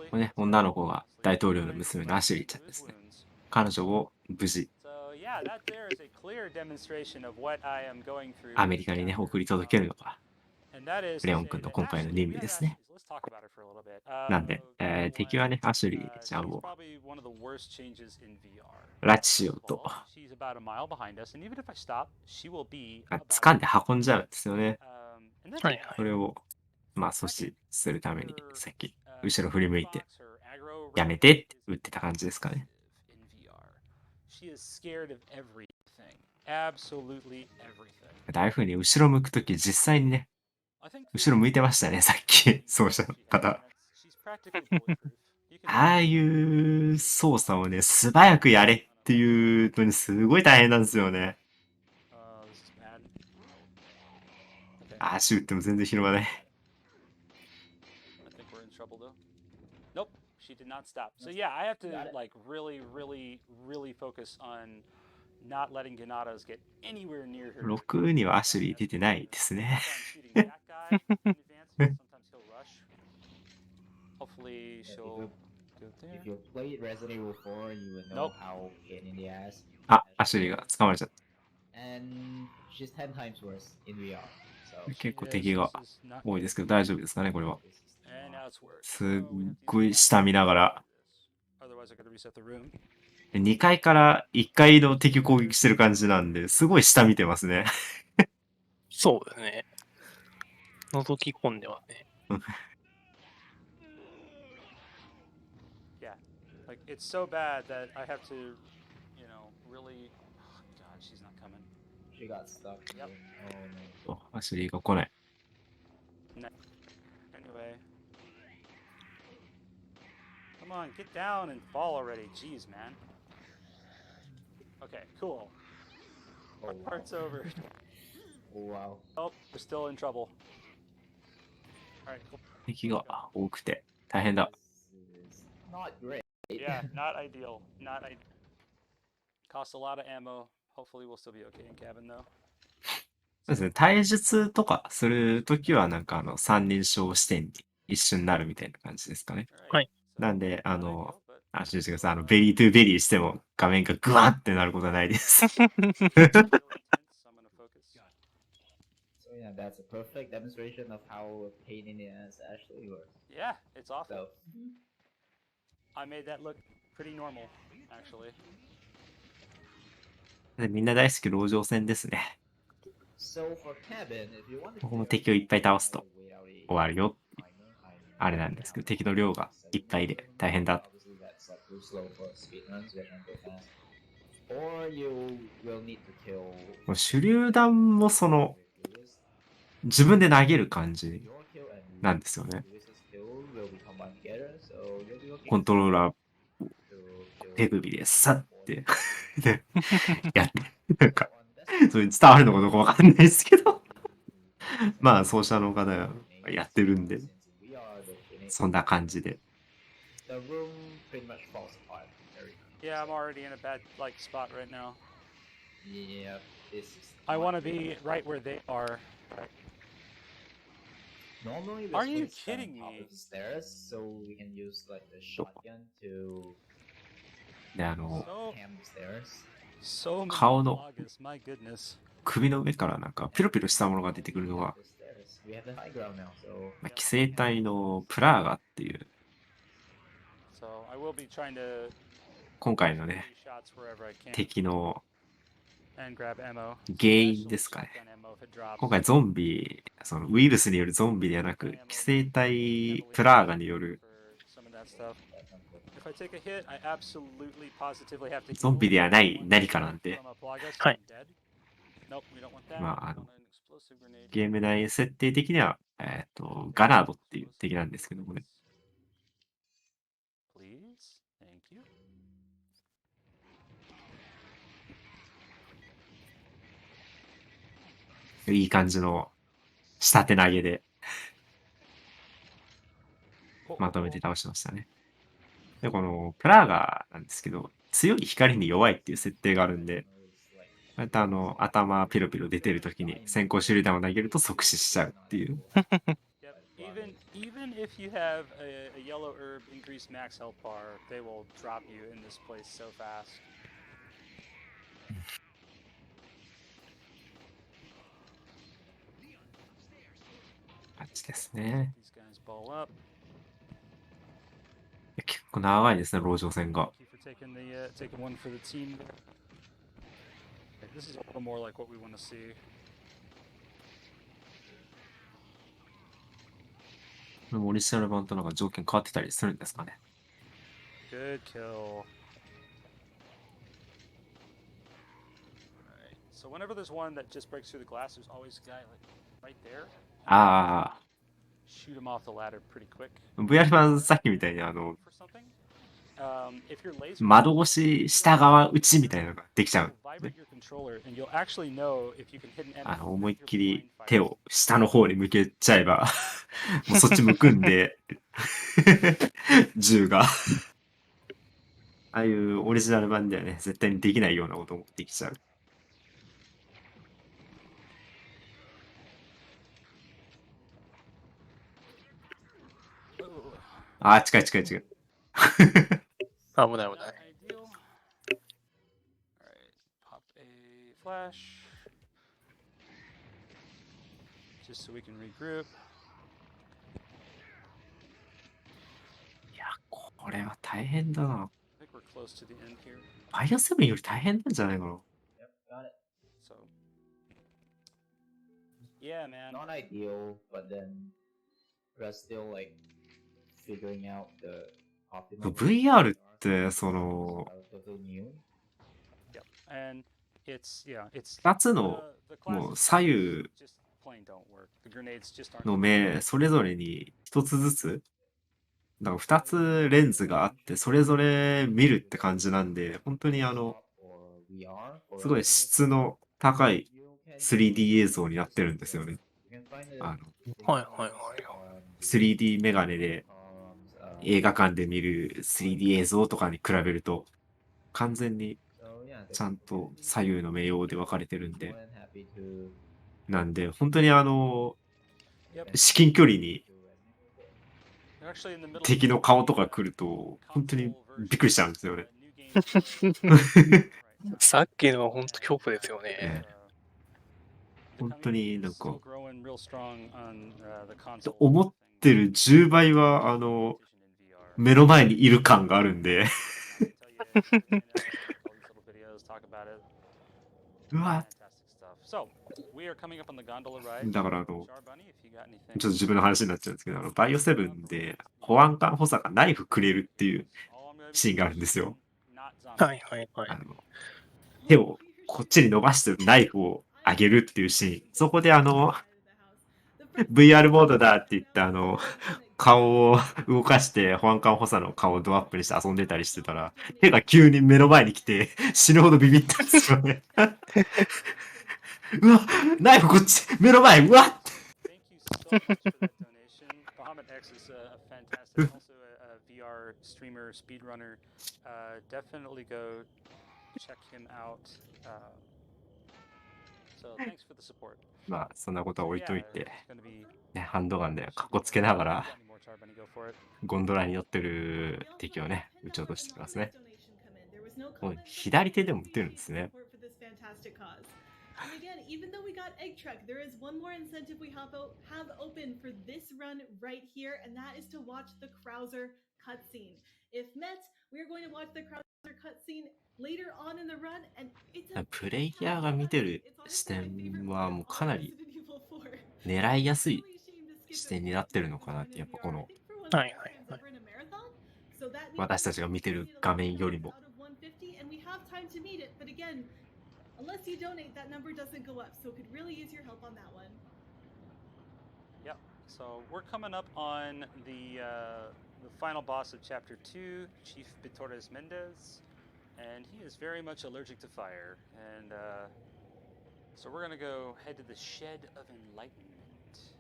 これね、女の子が大統領の娘のアシュリーちゃんですね。彼女を無事、アメリカにね、送り届けるのが、レオン君の今回の任務ですね。なんで、敵はね、アシュリーちゃんを拉致しようと、掴んで運んじゃうんですよね。それを、まあ、阻止するために、さっき、後ろ振り向いて、やめてって打ってた感じですかね。ああいう風に後ろ向くとき、実際にね、後ろ向いてましたね、さっき、奏者の方。ああいう操作をね、素早くやれっていうのにすごい大変なんですよね。足打っても全然広がない。She did not stop. So yeah, I have to like really focus on not letting Ganados get anywhere near her. 6にはアシュリー出てないですね。Hopefully she'll If you played Resident Evil 4, you would know how pain in the ass. あ、アシュリーが捕まれちゃった。And she's 10 times worse in VR. 結構敵が多いですけど大丈夫ですかね、これは。すっごい下見ながら。2階から1階の敵攻撃してる感じなんで、すごい下見てますね。そうですね。覗き込んでますね。Yeah, like it's so bad that I have to, you know, really. Oh, God, she's not coming. She got stuck. Yep. Oh, アシュリーが来ない。Anyway. Come on, get down and fall already. Jeez, man. Okay, cool. Oh, Our wow. part's over. Oh, wow. Oh, we're still in trouble. Alright, cool. 敵が多くて大変だ。 This is not great. Yeah, not ideal. Not ideal. Costs a lot of ammo. Hopefully we'll still be okay in cabin though. そうですね。体術とかするときはなんか三人称視点に一瞬なるみたいな感じですかね。 Alright, so なんで、 not ideal, but 安心してください。ベリートゥーベリーしても画面がグワンってなることはないです。 it's still intense, so I'm gonna focus. So yeah, that's a perfect demonstration of how a pain in the ass actually works. Yeah, it's awful. So, I made that look pretty normal, actually. みんな大好き籠城戦ですね。 so for cabin, if you want to ここも clear 敵をいっぱい倒すと without a 終わるよ。 timer, あれなんですけど、敵の量がいっぱいで大変だ。 obviously that's like too slow for speedruns, which can go fast. Or you will need to kill もう手榴弾もその Ritzblues. 自分で投げる感じ Your kill and なんですよね。 Lewis's kill will be combined together, so you'll be looking コントローラー to kill 手首でさってでやって、 So なんか on this それ伝わるのかどうかわかんないですけど、まあ奏者の方がやってるんで、 since we are the Phoenix, そんな感じで。 the room pretty much falls apart very Yeah, I'm already in a bad spot right now. Yeah, this is I not want to good. be right where they are. Normally, Are this you would stand on kidding top me? of the stairs, so we can use like the shotgun to で、 So, cam the stairs. so many 顔の bloggers, my goodness. 首の上からなんかピロピロしたものが出てくるの We が have the stairs. We have the high ground now, so まあ寄生体のプラーガっていう So I will be trying to 今回のね do shots wherever I can 敵の and grab ammo. 原因ですかね。 Shotgun ammo if it drops. 今回ゾンビ、そのウイルスによるゾンビではなく寄生体プラーガによる For some of that stuff. If I take a hit, I absolutely positively have to ゾンビではない heal 何かなんで、 from a plaga, so はい I'm dead. Nope, we don't want that. まあ We want an explosive grenade. ゲーム内設定的には、ガナードっていう敵なんですけどもね。 Please, thank you. いい感じの下手投げでまとめて倒しましたね。で、このプラーガなんですけど、強い光に弱いっていう設定があるんで、こうやって頭ピロピロ出てる時に先行手榴弾を投げると即死しちゃうっていう。 Yep. Even if you have a yellow herb increased max health bar, they will drop you in this place so fast. 感じですね。 These guys ball up. 結構長いですね、籠城戦が。 Thank you for taking one for the team there. Okay, this is a little more like what we want to see. これもオリジナル版となんか条件変わってたりするんですかね。 Good kill. Alright, so whenever there's one that just breaks through the glass, there's always a guy like right there. ああ、 Shoot him off the ladder pretty quick. VR 版さっきみたいにFor something. If your laser 窓越し下側打ちみたいなのができちゃう。 will vibrate your controller, and you'll actually know if you can hit an enemy. 思いっきり手を下の方に向けちゃえばもうそっち向くんで銃がああいうオリジナル版ではね絶対にできないようなこともできちゃう。あー近い近い近い。危ない危ない。 Not ideal. Alright, pop a flash. Just so we can regroup. いやこれは大変だな。 I think we're close to the end here. バイオ7より大変なんじゃないかな。 Yep, got it. So, yeah, man. Not ideal, but then we're still like figuring out the optimal. VR ってその relatively new. Yep. And it's it's 2つの the もう classes 左右 just plain don't work. The grenades just aren't. の目それぞれに一つずつだから2つレンズがあって、それぞれ見るって感じなんで、本当にすごい質の高い 3D 映像になってるんですよね。はいはいはい。3D メガネで映画館で見る 3D 映像とかに比べると、完全にちゃんと左右の目用で分かれてるんで、なんで、本当に至近距離に They're actually in the middle 敵の of 顔とか来ると、本当に console びっくりしちゃうんですよね。 version of a new game right now. さっきのは本当恐怖ですよえね。The 本当になん community is か still growing real strong on the console 思ってる10倍はcompetition in VR. 目の前にいる感があるんで I can tell you, check all these little videos, talk about it. うわ Fantastic stuff. So, we are coming up on the gondola ride. だから Char Bunny, if you got ちょ anything. っと自分の話になっちゃうんですけど、バイオセブンで保安官補佐がナイフくれるっていう All I'm gonna be シーンがあるんですよ。 not zombie. はいはいはい。手をこっちに伸ばしてナイフをあげるっていうシーン。そこでVR モードだって言って顔を動かして保安官補佐の顔をドアップにして遊んでたりしてたら、手が急に目の前に来て死ぬほどビビったんですよね。うわ、ナイフこっち、目の前、うわっ Thank you so much for that donation. Bahamut X is a fantastic, also a VR streamer, speedrunner. Definitely go check him out. So thanks for the support. まあ、そんなことは置い Yeah, といて、 it's gonna be ね、ハンドガンでカッコつけながら any more Char Bunny, go for it. ゴンドラに乗ってる敵をね、撃ち落としてきますね。もう左手でも撃てるんですね。 And again, even though we got Egg Truck, there is one more incentive we have open for this run right here, and that is to watch the Krauser cutscene. If met, we are going to watch the Krauser cutscene later on in the run, and it's a プレイヤーが見てる視点はもうかなり狙いやすい視点になってるのかなって、やっぱこのはいはいはい。私たちが見てる画面よりも。 Unless you donate, that number doesn't go up, so could really use your help on that one. Yep. So we're coming up on the final boss of Chapter 2, Chief Bitores Mendez, and he is very much allergic to fire. And so we're gonna go head to the Shed of Enlightenment,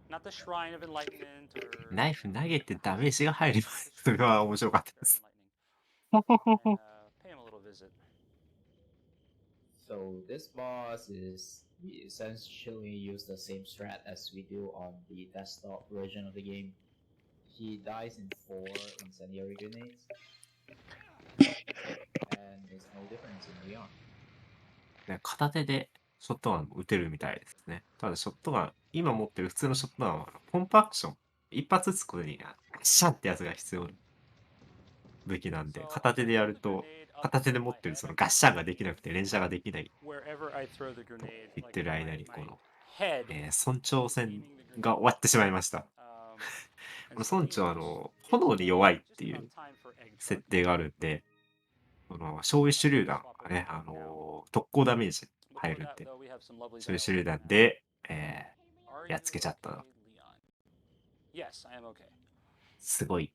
not the Shrine of Enlightenment or ナイフ投げてダメージが入ります。それは面白かったです。 and, pay him a little visit. So this boss is we essentially use the same strat as we do on the desktop version of the game. He dies in 4 incendiary grenades, and there's no difference in VR. ね、片手でショットガン撃てるみたいですね。ただショットガン、今持ってる普通のショットガンはポンプアクション、一発撃つことにシャンってやつが必要な武器なんで、片手でやると片手で持ってるそのガッシャンができなくて連射ができないと言ってる間にこの、村長戦が終わってしまいました。この村長炎に弱いっていう設定があるんで、この焼夷手榴弾がね、特攻ダメージ入るんで、焼夷手榴弾で、やっつけちゃった。すごい。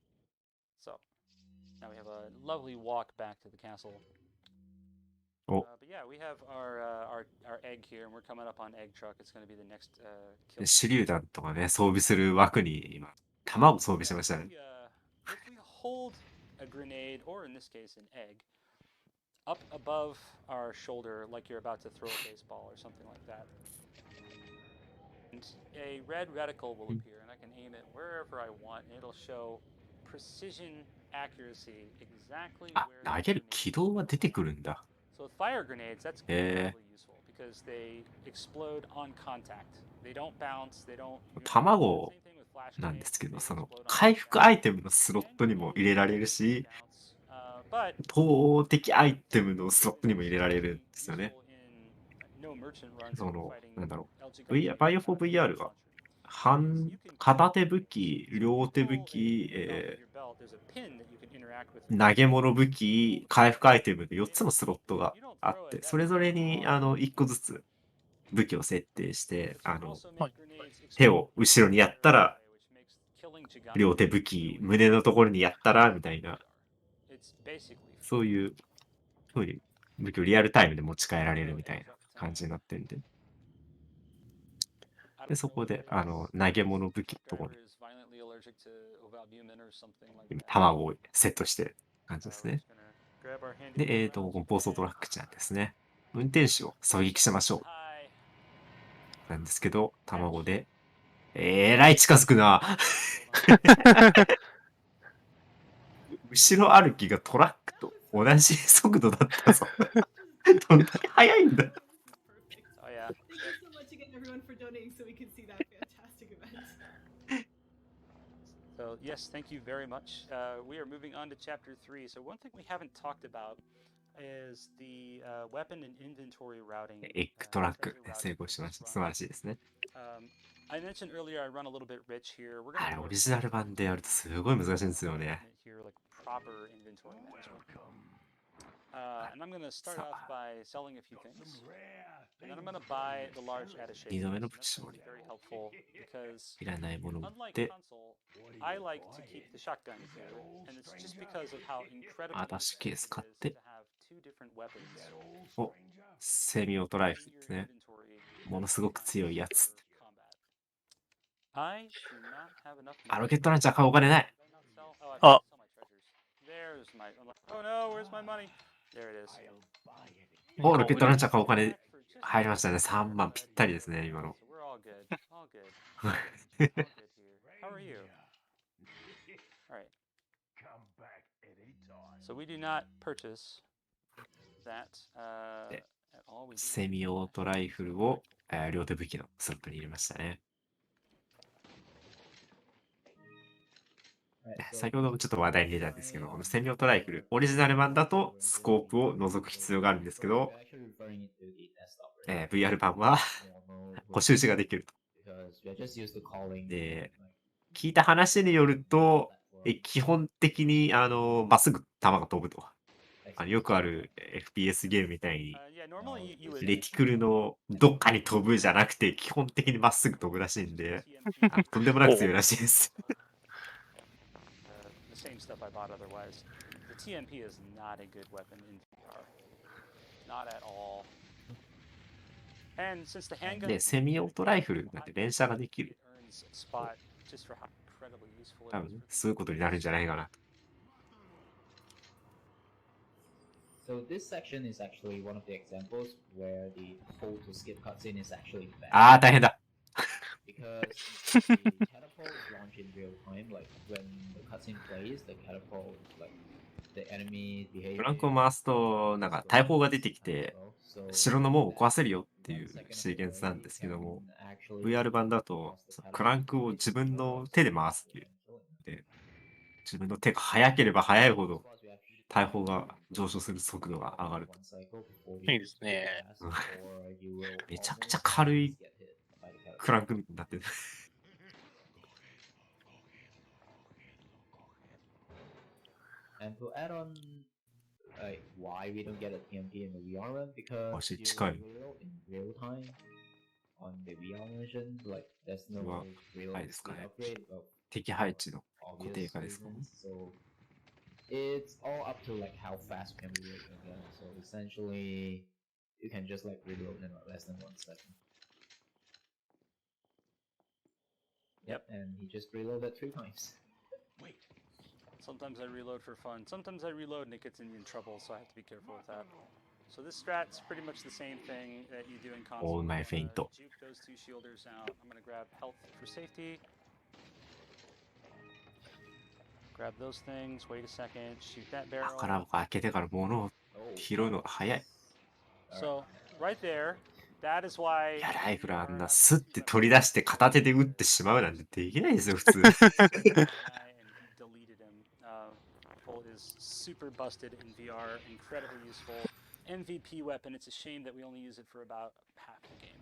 Now we have a lovely walk back to the castle. Oh. But yeah, we have our egg here, and we're coming up on Egg Truck. It's going to be the next kill. 手榴弾とかね、装備する枠に今、弾を装備しましたね。If we hold a grenade, or in this case an egg, up above our shoulder, like you're about to throw a baseball or something like that, and a red reticle will appear, and I can aim it wherever I want, and it'll show precision accuracy exactly あ、 where 投げる軌道は出てくるんだ。 So with fire grenades, that's incredibly useful because they explode on contact. They don't bounce, they don't 卵なんですけど、その回復アイテムのスロットにも入れられるし、投擲アイテムのスロットにも入れられるんですよね。その、なんだろう、バイオ4 VR が片手武器、両手武器、投げ物武器、回復アイテムで4つのスロットがあって、それぞれに1個ずつ武器を設定して、手を後ろにやったら両手武器、胸のところにやったら、みたいな、そういう風に武器をリアルタイムで持ち帰られるみたいな感じになってるんで。で、そこで、投げ物武器のところに卵をセットしてる感じですね。で、この暴走トラックちゃんですね。運転手を狙撃しましょう。なんですけど、卵で、らい近づくな。後ろ歩きがトラックと同じ速度だったぞ。どんだけ速いんだ。Oh yeah. Thank you so much again, everyone, for donating so we can see that fantastic event. So yes, thank you very much. We are moving on to chapter 3. So one thing we haven't talked about is the weapon and inventory routing. エッグトラック成功しました。素晴らしいですね。I mentioned earlier I run a little bit rich here. We're あ going れ、 to オリジナル版でやるとすごい難しいんですよね。 here like proper inventory management. And I'm going to start off by selling a few things. And then I'm going to buy the large attaché. 二度目の That's プ going to チ be very helpful because いらないものを売っ unlike て、 console, I like to keep the shotgun here, and it's just because of how incredibly アタッシュケース it 買っ is て、 to have two different weapons お、セミオートライフ in です your ね。 inventory ものすごく強いやつ。 for combat. I do not have enough あ、 money. ロケットランチャー買うお金ない。 Did I not sell? Oh, I Oh. forgot to sell my treasures. There's my. I'm like, oh no, where's my money? There it is. お、ロケットランチャー買うお金入りましたね。3万ぴったりですね、今の。 So we're all good. All good. All good here. How are you? All right. So we do not purchase that at all. We do セミオートライフルを、両手武器のスロットに入れましたね。 Right, so 先ほどちょっと話題に出たんですけど、このセミオートライフル、オリジナル版だとスコープを除く必要があるんですけど、 we're actually referring it to the desktop version. VR 版は Normal 補習字ができると。 because we are just used to calling で、 like 聞いた話によると、基本的にまっすぐ弾が飛ぶと。よくある FPS ゲームみたいに、 yeah, normally you would レティクルのどっかに飛ぶじゃなくて、基本的にまっすぐ飛ぶらしいんで、 とんでもなく強いらしいです。 the same stuff I bought otherwise. The TMP is not a good weapon in VR. Not at all. And since the handgun で、セミオートライフルなんて連射ができる。 earns spot just for how incredibly useful 多 it is 分 for そういうことになるんじゃないかなと。 So this section is actually one of the examples where the pull to skip cutscene is actually bad. あー、大変だ。 Because the catapult launch in real time, like when the cutscene plays, the catapult, like the enemy ブ behavior. ランクを回すと、なんか大砲が出てきて、城の門を壊せるよっていうシーケンスなんですけども、 VR 版だと、クランクを自分の手で回すっていう。で、自分の手が速ければ速いほど、大砲が上昇する速度が上がると。いいですね。めちゃくちゃ軽いクランクになってる。 And to add on, like why we don't get a TMP in the VR run, because マジ you 近い。 reload in real time on the VR version, like there's no うわ、 real ないですか speed ね。 upgrade of 敵配置の固定 obvious 化ですかね。 reasons. So it's all up to like how fast you can reload again. So essentially, you can just like reload in less than 1 second. Yep, and he just reloaded 3 times. Sometimes I reload for fun. Sometimes I reload and it gets me in trouble, so I have to be careful with that. So this strat's pretty much the same thing that you do in console. Oh, my feint. Juke those 2 shielders out. I'm gonna grab health for safety. Grab those things. Wait a second. Shoot that barrel. 宝箱開けてから物を Oh, 拾うのが早い。 So right there, that is why. いや、ライフルあんなスッて取り出して片手で撃ってしまうなんてできないですよ、普通。 and he deleted him. Pull is super busted in VR, incredibly useful. MVP weapon. It's a shame that we only use it for about half the game.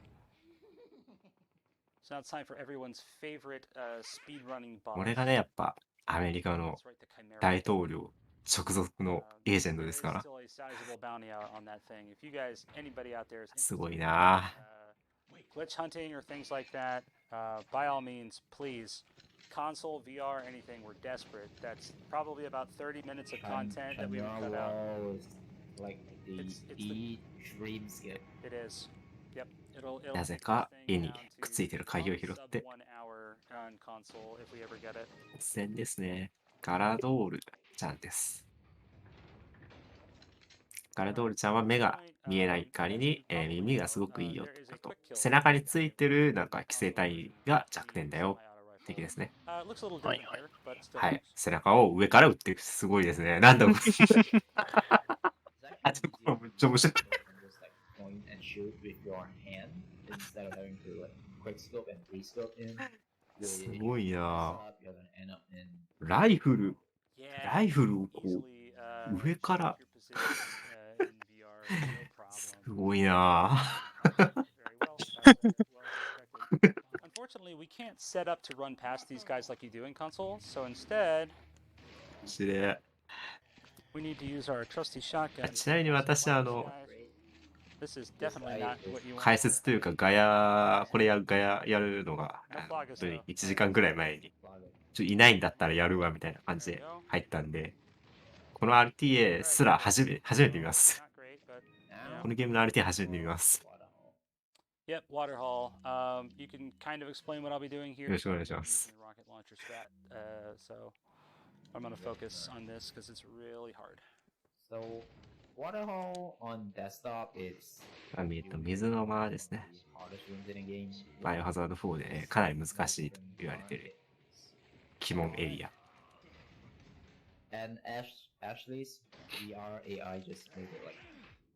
So now it's time for everyone's favorite speedrunning boss. これがね、やっぱアメリカの That's right, the Chimera. 大統領直属のエージェント There で is すから。 still a sizable bounty out on that thing. If you guys, anybody out there is すごい interested in なぁ。 glitch hunting or things like that, by all means, please console, VR, anything, we're desperate. That's probably about 30 minutes of content that we would Chimera cut out. Wall is like the It's the- dream skill. It is. Yep. It'll なぜ take か this 絵 thing に down くっ to ついてる鍵を拾っ sub て 1 hour on console if we ever get it. 突然ですね。ガラドールちゃんです。ガラドールちゃんは目が見えない代わりに、耳がすごくいいよあと背中についてるなんか寄生体が弱点だよ的ですね。It looks a little Hi, different hi. here, but still はい works. 背中を上から撃ってるすごいですね。なんだこれ It's actually I don't easier know, to jump shot. just like point and shoot with your hand instead of having to like quick scope and re-scope in. すごいな Up, you're gonna end up in ライフル Yeah, ライフルをこ easily, う上から shift your position, in VR, no problem. すごいな Very well. Well expected. Unfortunately, we can't set up to run past these guys like you do in console, so instead, 知れ we need to use our trusty shotgun. ちなみに私 This is definitely not what you want. 解説というかガヤこれやガヤやるのが No flag is though. 1時間ぐらい前にいないんだったらやるわみたいな感じで入ったんでこの RTA すら初めて見ます Not great, but このゲームの RTA 初めて見ます yep, Waterhall. You can kind of explain what I'll be doing here. よろしくお願いします Using the rocket launcher strat. So I'm gonna focus on this because it's really hard. So Waterhole on desktop is 水の間ですね hardest rooms in the game. バイオハザード4でかなり難しいと言われてる鬼門エリア And Ashley's VR AI just made it like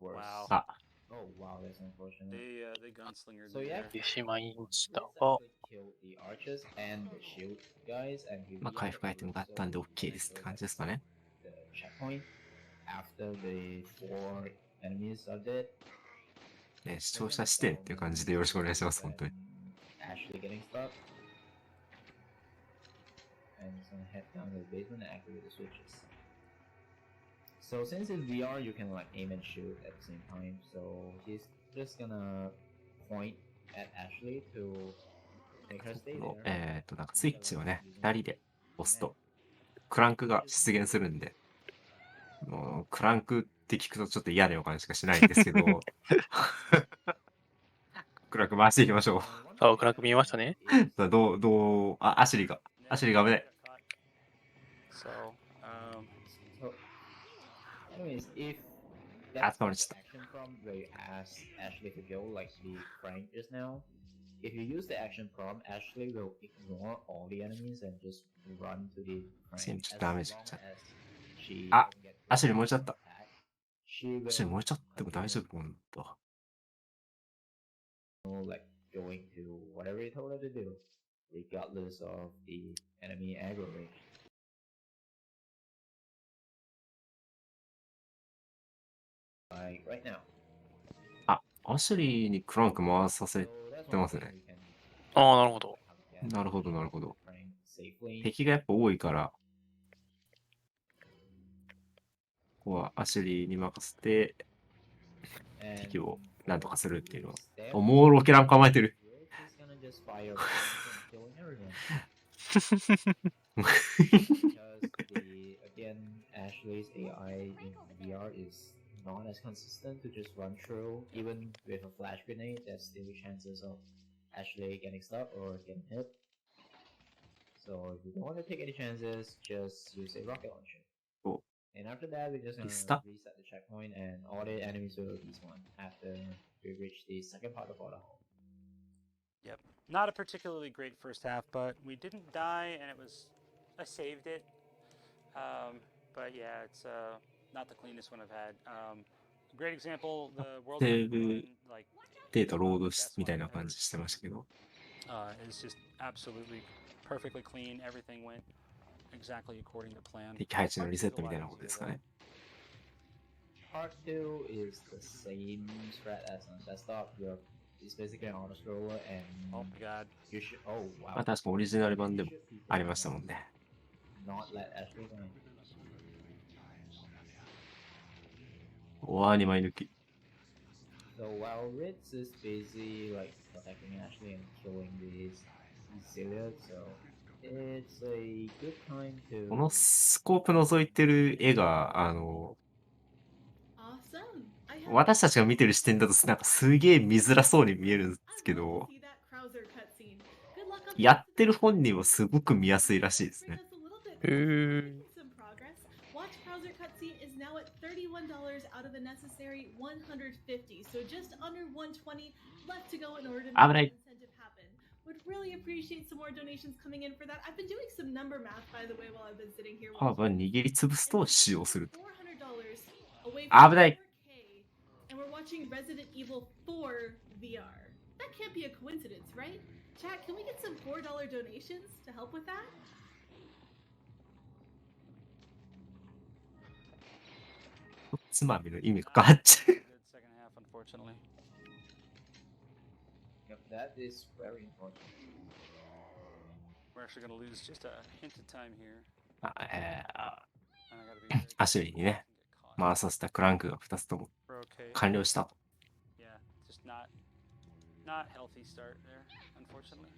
worse. Wow. あ Oh wow, that's unfortunate. They gunslingered So me yeah, there. てしまいましたが This actually killed the archers and the shield guys, and he まあ回復アイテムがあったんで OK ですって感じですかね the checkpoint after the 4 enemies are dead. ね視聴者視点っていう感じでよろしくお願いします本当に Ashley getting stuck. And he's gonna head down to the basement and activate the switches. So since in VR you can like aim and shoot at the same time, so he's just gonna point at Ashley to make her stay の there. なんかスイッチをね2人で押すとクランクが出現するんでもうクランクって聞くとちょっと嫌な予感しかしないんですけどクランク回していきましょうさあ暗く見えましたねさあどうあアシュリーが危ない So, So, anyways, if That's that's the not just- action prompt where you ask Ashley to go like the Frank just now, if you use the action prompt, Ashley will ignore all the enemies and just run to the Frank. Seems As damage. long as she Ah, doesn't get Ashley燃えちゃった attacked, she アシュリー will 燃えちゃっても大丈夫なんだ like going to whatever you told her to do, regardless of the enemy aggro range. Like right now. あアシュリーにクランク回させ So that's て one ますね thing we can ああなるほどなるほどなるほど Frank safely. 敵がやっぱ多いからここはアシュリーに任せて And 敵をなんとかするっていうのは step おもうロケラン構えてる he's gonna just fire killing everyone. Because again, Ashley's AI in VR is not as consistent to just run through. Even with a flash grenade, there's still chances of Ashley getting stuck or getting hit. So if you don't want to take any chances, just use a rocket launcher. Cool. And after that, we're just gonna Stuck. reset the checkpoint, and all the enemies will despawn after we reach the second part of the hole. yep. Not a particularly great first half, but we didn't die, and I saved it. But yeah, it's not the cleanest one I've had. Great example, the world Save run, like データロードみたいな感じしてましたけど is just absolutely perfectly clean. Everything went exactly according to plan. 敵配置のリセットみたいなことですかね Part 2 is the same strat as on desktop. It's basically an auto scroller, and Oh my god. you should. Oh ま wow. あ確かオリジナル版でもありましたもんね Not let Ashley win. おわ2枚抜き So while Ritz is busy like protecting Ashley and killing these Celia, so It's a good time to. このスコープ覗いてる絵が、Awesome. I have 私たちが見てる視点だとなんかすげえ見づらそうに見えるんですけ I'd love ど to、see that Krauser cutscene. Good luck on the や rest っ of てる the 本人はすごく見やすいらしいですね。 Bring us a little bit へ closer. ー Making some progress. Watch Krauser cutscene is now at $31 out of the necessary 150, so just under 120 left to go in order to make 危ない。 the incentive happen. Would really appreciate some more donations coming in for that. I've been doing some number math, by the way, while I've been sitting here ハーブは watching. 握りつぶす And と we're 使 just 用すると。 $400 away 危 from ない。 4K, and we're watching Resident Evil 4 VR. That can't be a coincidence, right? Chat, can we get some $4 donations to help with that? つまみの意味が変わっちゃう。 Good second half, unfortunately. Yep, that is very important. We're actually going to lose just a hint of time here. あ And I got to be very アシュリーにね、 careful not to get caught. 回させたクランクが2つとも We're okay. 完了したと。 Yeah, just not healthy start there, unfortunately.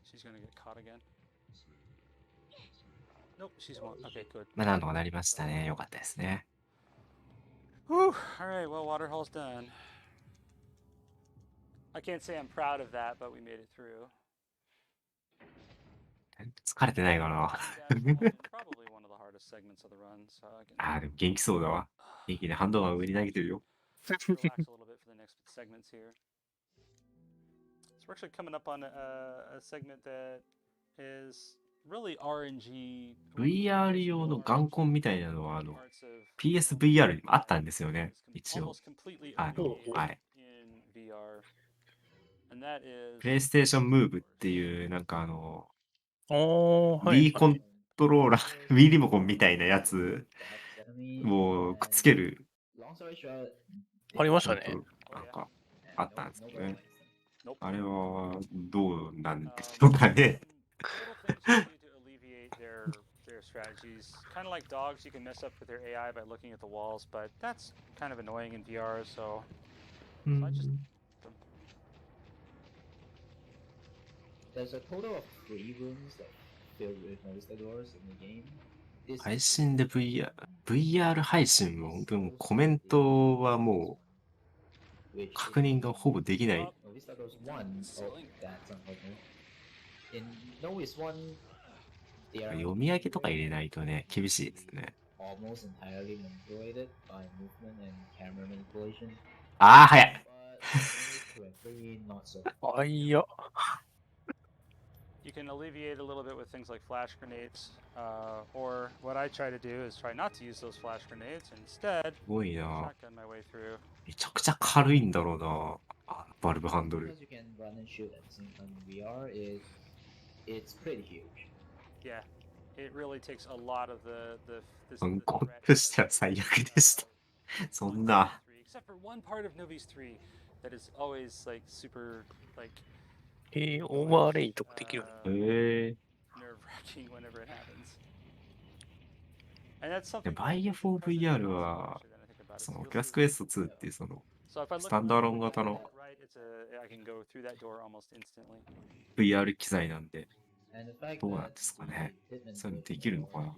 She's gonna get caught again. Nope, she's won. Okay, good. まあ、なんとかなりましたね。よかったですね。 Whew. All right, well, Waterhall's done. I can't say I'm proud of that, but we made it through. 疲れてないかな。 That's probably one of the hardest segments of the run, so I can ああ、でも元気そうだわ。元気でハンドガン上に投げてるよ。 relax a little bit for the next segments here. So we're actually coming up on a segment that is really RNG. VR 用のガンコンみたいなのは、parts of PSVR にもあったんですよね。 一応。 almost completely はい。 eliminated in VR. And that is プレイステーションムーブっていう、なんかおー、はい。 Wii コントローラー、Wii リモコンみたいなやつをくっつける Long story short, ありましたね。コントローラーなんかあったんですけどね。 nope. あれはどうなんでしょうかね。 Little things you can do to alleviate their strategies. Kind of like dogs, you can mess up with their AI by looking at the walls, but that's kind of annoying in VR, so I just there's a total of 3 rooms that filled with noticeadors in the game. This 配信で VR 配信も本当にもうコメントはもう which 確認がほぼできない。 Noticeadors 1, oh, that's unfortunate. In Notice 1, they are 読み上げとか入れないとね、厳しいですね。 almost entirely manipulated by movement and camera manipulation. ああ、早い。 But Notice 2 and 3, not so. あいや。 you can alleviate a little bit with things like flash grenades, or what I try to do is try not to use those flash grenades. Instead, すごいな。 shotgun my way through. めちゃくちゃ軽いんだろうな。あのバルブハンドル。 Because you can run and shoot at the same time in VR, it's pretty huge. Yeah, it really takes a lot of the 反抗としては最悪でした。そんな。 except for one part of Novi's 3 that is always like super like オーバーレイとかできる。へえ。 nerve-wracking whenever it happens. And that's something バイオ 4VR は、そのオキュラスクエスト2っていうそのスタンダーロン型の I can go through that door almost instantly. VR 機材なんで、 And the fact どうなん that ですかね。 Hitman そういうのできるのかな。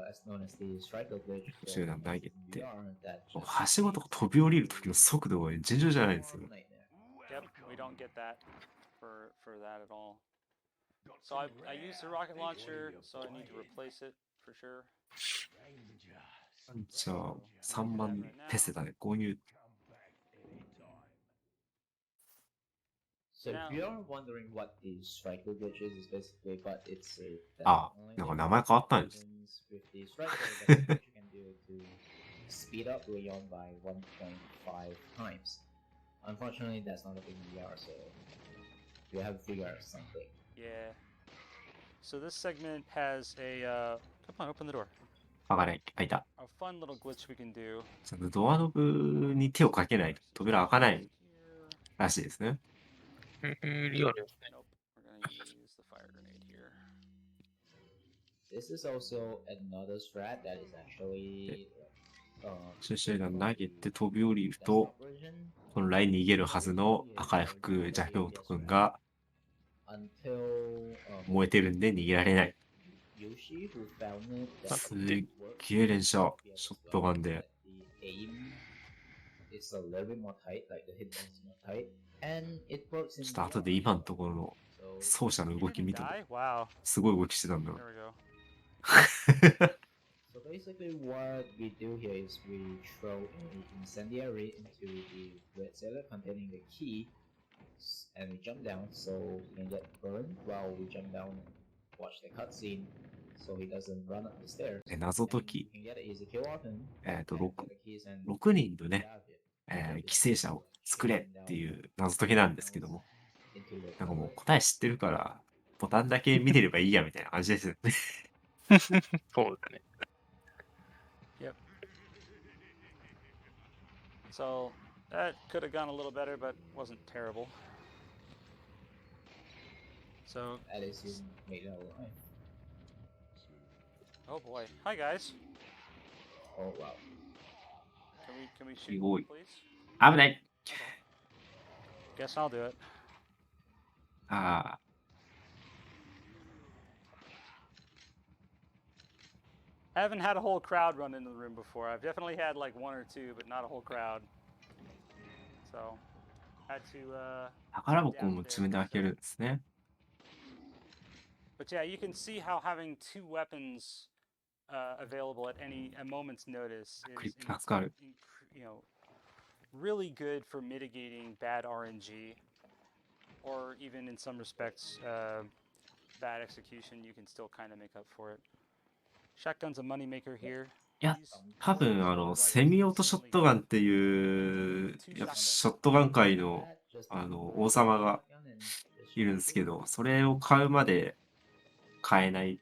as known as the striker glitch 集団投げて、 VR, that はしごとか飛び降りる時の速度が尋常じゃないんですよ。 nightmare. Yep, we don't get that for that at all. So I used the rocket launcher, so I need to replace it for sure. じゃあ、3万ペセタで購入。 So if you're wondering what the striker glitch is basically, but it's a あ、なんか名前変わったんです。 with the striker that's what you can do to speed up Leon by 1.5 times. Unfortunately, that's not a big VR, so you have to figure out something. Yeah. So this segment has a come on, open the door. 開いた。 A fun little glitch we can do. そのドアノブに手をかけないと扉開かない Here. らしいですね。リアルですね。 Nope. We're gonna use the fire grenade here. This is also another strat that is actually シュシュが投げて飛び降りると、 desktop version. 本来逃げるはずの赤い服ジャヒョウト君が until 燃えてるんで逃げられない。 Yoshi who found it す that っげえ連射。ショットガンで。 the aim is a little bit more tight, like the hitbox is more tight, and it works ちょ in っと後で今のところの so 走者の動き見たの。 Die? Wow. すごい動きしてたんだ There な。 we go. So basically what we do here is we throw an incendiary into the red cellar containing the key and we jump down so we can get burned while we jump down and watch the cutscene so he doesn't run up the stairs. 謎解 And き。 we can get an easy kill off him 6 and get the keys and 6人の get ね、 out of here. 犠牲者を作れっていう謎解きなんですけども、 Into the なんかもう tunnel. 答え知ってるからボタンだけ見てればいいやみたいな感じですよね。そうですね。 Yep. So that could have gone a little better, but wasn't terrible. So, At least you made it alive. oh boy. Hi guys. Oh wow. Can we shoot, Oi. please? 危ない。 Guess I'll do it. ああ、 I haven't had a whole crowd run into the room before. I've definitely had like one or two, but not a whole crowd. So, had to 宝箱も自分で開けるんですね。 But yeah, you can see how having two weapons available at a moment's notice is, Got it. you know, really good for mitigating bad RNG, or even in some respects, bad execution. You can still kind of make up for it. Shotgun's a moneymaker here. いや、多分セミオートショットガンっていう、やっぱショットガン界の王様がいるんですけど、それを買うまで買えないっ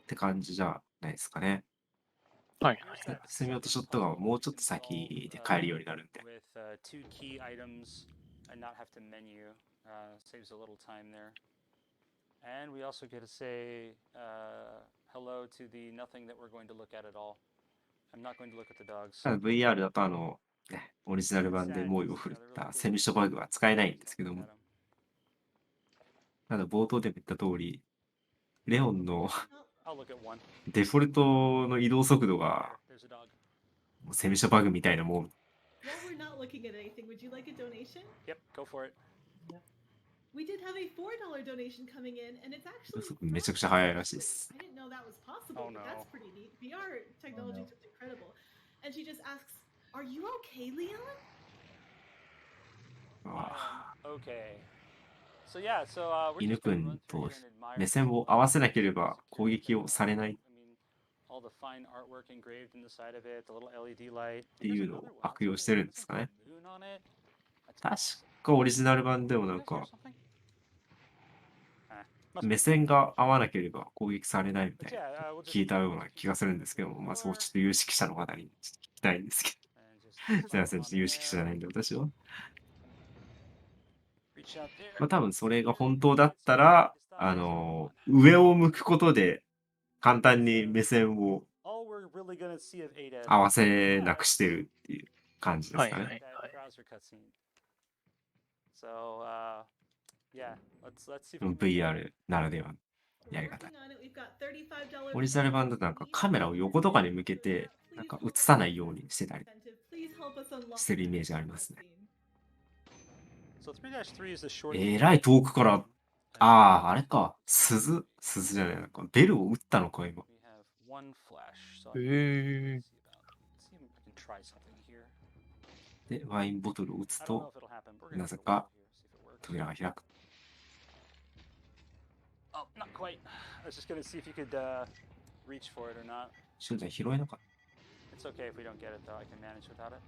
て感じじゃないですかね。はい。セミオートショットガンはもうちょっと先で買えるようになるんで。 With two key items and not have to menu saves a little time there. And we also get to say hello to the nothing that we're going to look at all. I'm not going to look at the dogs. ただ VR だとね、オリジナル版で猛威を振るったセミショバグは使えないんですけども、ただ冒頭でも言った通り、レオンの I'll look at one. デフォルトの移動速度が There's a dog. もうセミショバグみたいなもん。 While we're not looking at anything, would you like a donation? Yep, go for it. We did have a $4 donation coming in, and it's actually 速度めちゃくちゃ速いらしいです。 I didn't know that was possible, Oh, but no. that's pretty neat. VR technology no. is just incredible. And she just asks, "Are you okay, Leon?" あ Okay. So yeah, so we're 犬 just く gonna ん run と through here and admire 目線を合わせなければ攻撃をされないっ I mean, all the fine artwork engraved in the side of it, the little LED light. ていうのを悪用してるんですかね。 Moon on it. 確かオリジナル版でもなん Did I か hear something? Must be. 目線が合わなければ攻撃されないみ But たいな yeah, we'll just 聞いたような気がするんですけども、まあそうちょっと有識者の方にちょっと聞きたいんですけ and ど、 just すいません、ちょっと有識者じゃないんで私は。 reach out there. まあ多分それが本当だったら、上を向くことで簡単に目線を All we're really gonna see of Ada 合わせなくしてるっていう感じですかね。はいはい that browser cutscene. So yeah, let's see if we can make that. VR ならではの We're やり方。 working on it. We've got $35オリジナル版だとなんかカメラを横とかに向けてなんか映さないようにしてたり Please help us unlock してるイメージありますね。 So 3-3 is the short. えらい遠くから、ああ、あれか、鈴じゃない、なんかベルを打ったのか今。 We have one flash. So へ see ー if I can try something here. で、ワインボトルを打つ I don't know と if it'll happen. We're gonna なぜ go か here, see if it works. 扉が開く。 Oh, not quite. I was just gonna see if you could reach for it or not. しゅんちゃん拾えなかっ It's okay if we don't get it though. I can manage without it. た。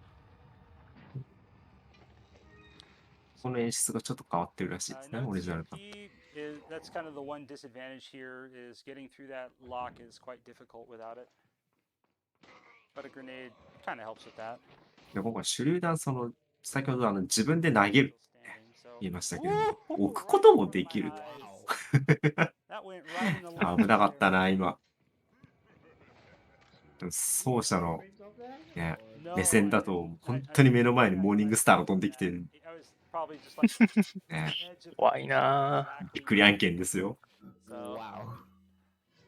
この演出がちょっと変わってるらしいですね、オリジナル版。 That's kind of the one disadvantage here is getting through that lock is quite difficult without it. But a grenade kind of helps with that. で今回手榴弾先ほど自分で投げる Still standing, so 言いましたけど、置くこともできる。 that went right in the left 危なかった there. な、今。でも走者のね、目線だと、本当に目の前にモーニングスターが飛んできてる。ね、怖いなびっくり案件ですよ。Wow.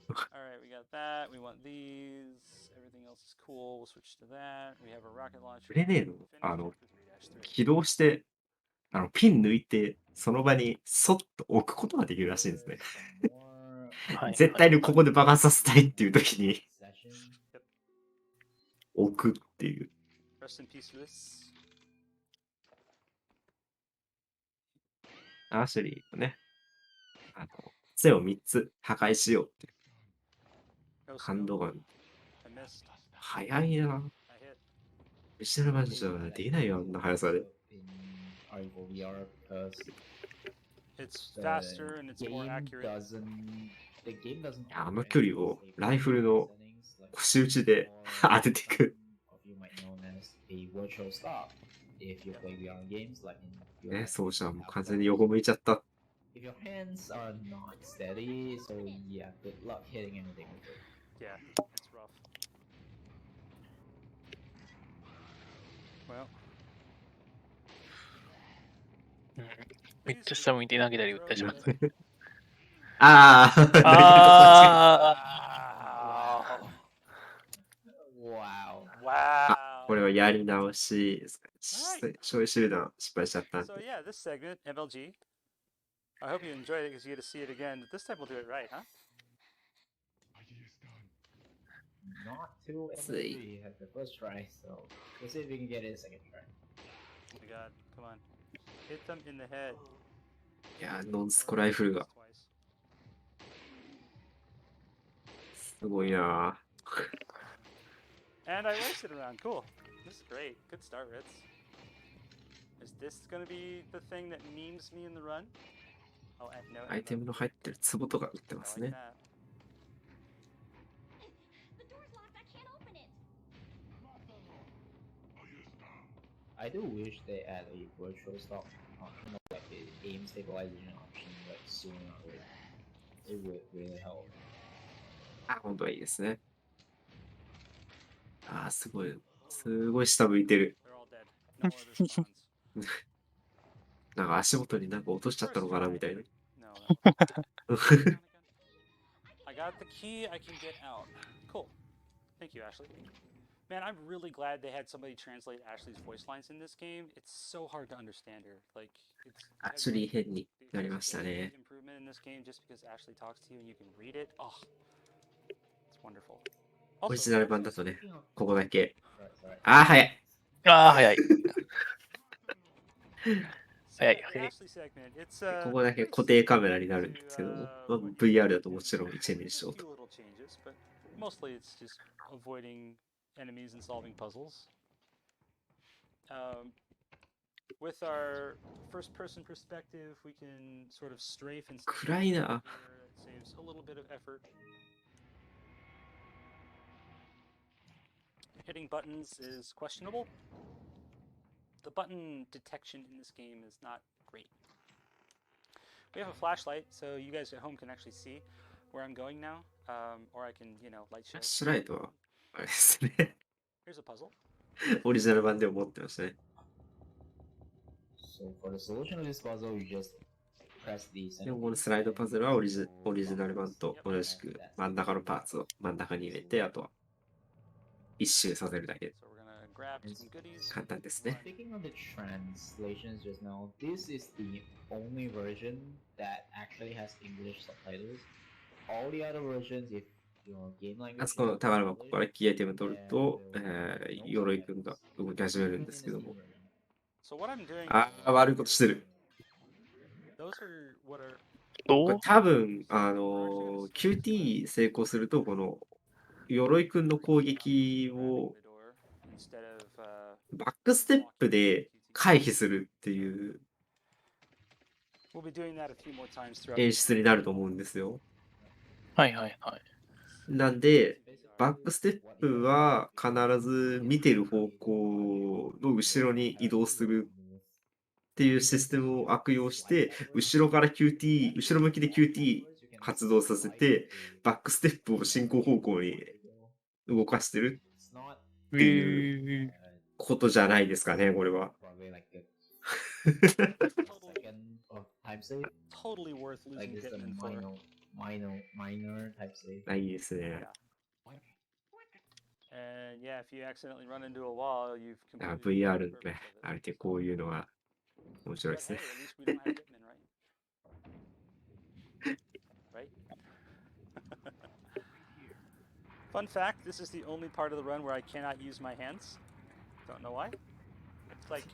Alright, we got that. We want these. Everything else is cool. We'll switch to that. We have a rocket launcher. グレネード、起動して、ピン抜いて、その場にそっと置くことができるらしいんですね。はい絶対にここで爆発させたいっていう時に置くっていう。Rest in peace for this. アーシュリーのね、杖を3つ破壊しようっていう。 No ハン scope. ドガン。 I missed. 早いな。 I hit. 後ろのマジじゃできないよ、あんな速さで。In Rival VR because It's the faster and it's more game accurate. the game doesn't あの距離をライフルの腰打ちで当てていく。You might know as a virtual stop if you play VR games like in ね、そうじゃん、もう完全に横向いちゃった。 If your hands are not steady, so yeah, good luck hitting anything with it. Yeah, it's rough. Well, めっちゃ下向いて投げたり打ったりします。ああ、あ Wow. wow. これはやり直しですか。消費集団失敗しちゃったんで。 So yeah, this segment, MLG. I hope you enjoyed it because you get to see it again. But this time we'll do it right, huh? Not too MLG at the first try, so we'll see if we can get it a second try. Oh my god, come on. Hit them in the head. いや、ノンスコライフルが Twice. すごいな。 And I wasted a round. Cool. This is great. Good start, Ritz. Is this gonna be the thing that memes me in the run? Oh, and no アイテムの入ってる壺とか売ってま I す like ね。 that. The door's locked. I can't open it. I do wish they add a virtual stop option, or like the aim stabilization option, like sooner or later. It would really help. あ、本当はいいですね。あー、すごい。すごい下向いてる。 They're all dead. No more response. なんか足元になんか落としちゃったのかなみたいな。 No. I got the key. I can get out. Cool. Thank you, Ashley. Man, I'm really glad they had somebody translate Ashley's voice lines in this game. It's so hard to understand her. Like, it's アシュリー編になりましたね。 improvement in this game just because Ashley talks to you and you can read it. Oh, it's wonderful. オリジナル版だとね、ここだけ。 Sorry. あー、早い。あ、早い。 So, Hey, the hey. Ashley segment, it's ここだけ固定カメラになるんですけども、まあ、VR だともちろん1円にしよう few と。 little changes, but mostly it's just avoiding enemies and solving puzzles. With our first-person perspective, we can sort of strafe and 暗いな。 it saves a little bit of effort. Hitting buttons is questionable. The button detection in this game is not great. We have a flashlight, so you guys at home can actually see where I'm going now, or I can, light フラ show. ッシュライトは、あれですね。 Here's a puzzle. オリジナル版でも持ってましたね。 So for the solution of this puzzle, you just press the で center もこのスライドパズルはオリジナル版と同じく真ん中のパーツを真ん中に入れて、あとは一周させるだけで So we're gonna grab some goodies. 簡単ですね。 Speaking of the translations just now, this is the only version that actually has English subtitles. All the other versions, if your game language あそこの宝箱からキーアイテム取ると、鎧くんが動き始めるんですけども。 So what I'm doing, あー、悪いことしてる。 those are what are どうこれ多分、QT 成功すると、この鎧くんの攻撃を the door instead of バックステップで回避するっていう we'll be doing that a few more times throughout. 演出になると思うんですよ。はいはいはい。なんで、バックステップは必ず見てる方向の後ろに移動するっていうシステムを悪用して、後ろから QT、後ろ向きで QT 発動させて、バックステップを進行方向に動かしてるっていうことじゃないですかね、これは。 probably like a Totally, second of time save. totally worth Like losing just a Gitman for. minor type save. ないですね。 Yeah. And yeah, if you accidentally run into a wall, you've あ completely defeated VR the ね、 purpose of it. あれでこういうのが面白い But です hey, ね。 at least we don't have Gitman, right? Right? Fun fact, this is the only part of the run where I cannot use my hands. Don't know why. It's like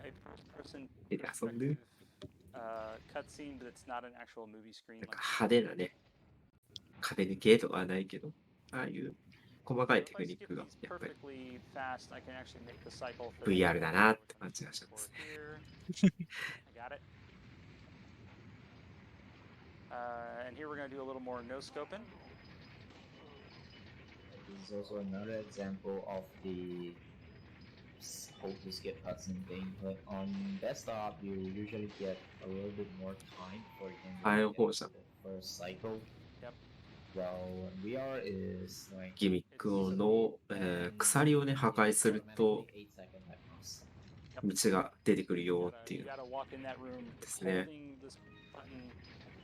a first-person で遊んでる cutscene, but it's not an actual movie screen. なんか like 派手なね、壁抜けとかはないけど、ああいう細かい So テ if ク I ニッ skip クが these やっぱり perfectly fast, I can actually make the cycle for the VR だなって感じがしますね。 here. I got it. And here we're going to do a little more no scoping. This is also another example of the hope to skip cutscene thing. But on desktop, you usually get a little bit more time for File the version. first cycle. Yep. Well, VR is like ギミックの、鎖をね、破壊すると automatically 8 second at most. 道が出てくるよってい You う。 gotta walk in that roomですね。 holding this button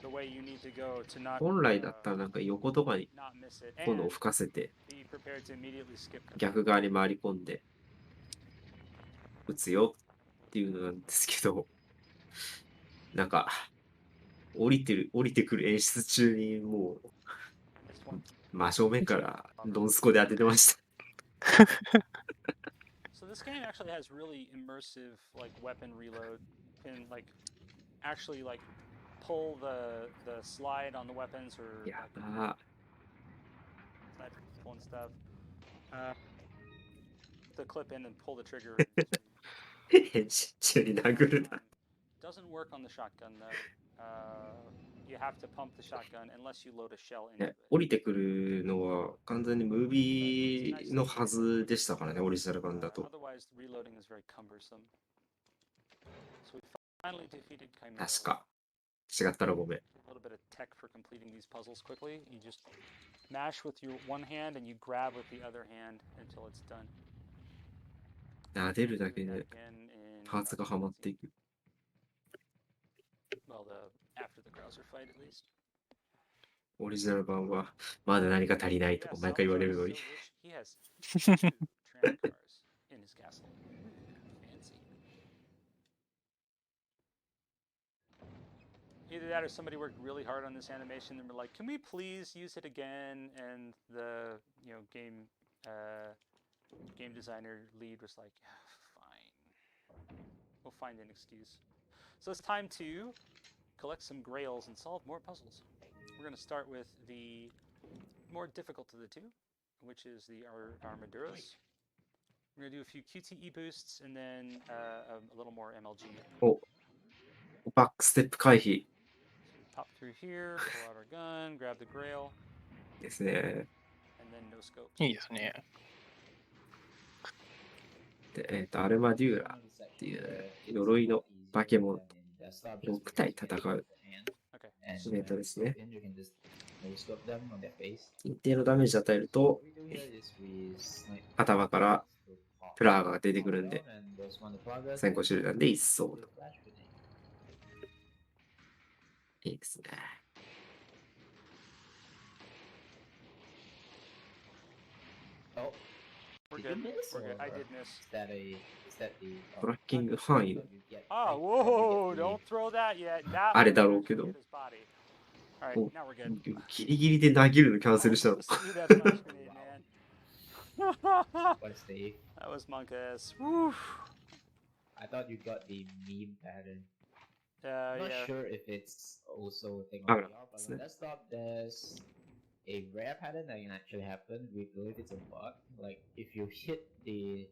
the way you need to go to not, 本来だったらなんか横とかに not miss it. 炎を And 吹かせて be prepared to immediately skip cutscene. 逆側に回り込んで撃つよっていうのなんですけど、なんか降りてくる演出中にもう This one. 真正面からドンスコで当ててました。 So this game actually has really immersive like weapon reload. You can like actually like pull the slide on the weapons or や like, だ slide pull and stuff. The clip in and pull the trigger. ー、変身中に殴るな。 Doesn't work on the shotgun though. You have to pump the shotgun unless you load a shell い into や it. 降りてくるのは完全にムービーのはずでしたからね、オリジナル版だと。 Otherwise, reloading is very cumbersome. So we finally defeated Chimera. 確か。違ったらごめん。 A little bit of tech for completing these puzzles quickly. You just mash with your one hand and you grab with the other hand until it's done. 撫でるだ Doing け that で again in パーツがはまっていく。 well, after the Krauser fight at least. オリジナル版はまだ何か足りないと Yeah, か毎回言われるの Salazar に is。so rich. He has 2 tram cars in his castle. Fancy. Either that or somebody worked really hard on this animation and were like, "Can we please use it again?" And the game designer lead was like, "Fine, we'll find an excuse." So it's time to collect some grails and solve more puzzles. We're going to start with the more difficult of the two, which is the Armaduros. We're going to do a few QTE boosts and then a little more MLG. お、バックステップ回避 Pop through here, pull out our gun, grab the grail, ですね。 and then no scope. いいですね。で、アルマデューラっていう鎧の化け物6体戦う Okay. イベントですね。 You can just no scope them on their face. 一定のダメージ与えると What we do here is we snipe 頭からプラーガが出てくるんで and those one the progress 先行手段で一掃と flash grenade. いいですね。 Oh, We're did you good. miss? We're good. I Or did miss. Is that theトラッキング範囲 you get- Oh, you whoa! get the- Don't throw that yet. That あれ one だろう actually けど hit his body. All right, お now we're good. ギリギリで投げるのキャンセルしたの See that flash grenade, man. What a save. That was monk-ass. Woo. I thought you got the meme pattern. Uh, I'm not yeah. sure if it's also a thing Ah, on VR, but it's on not. desktop there's a rare pattern that can actually happen. We believe it's a bug. Like if you hit the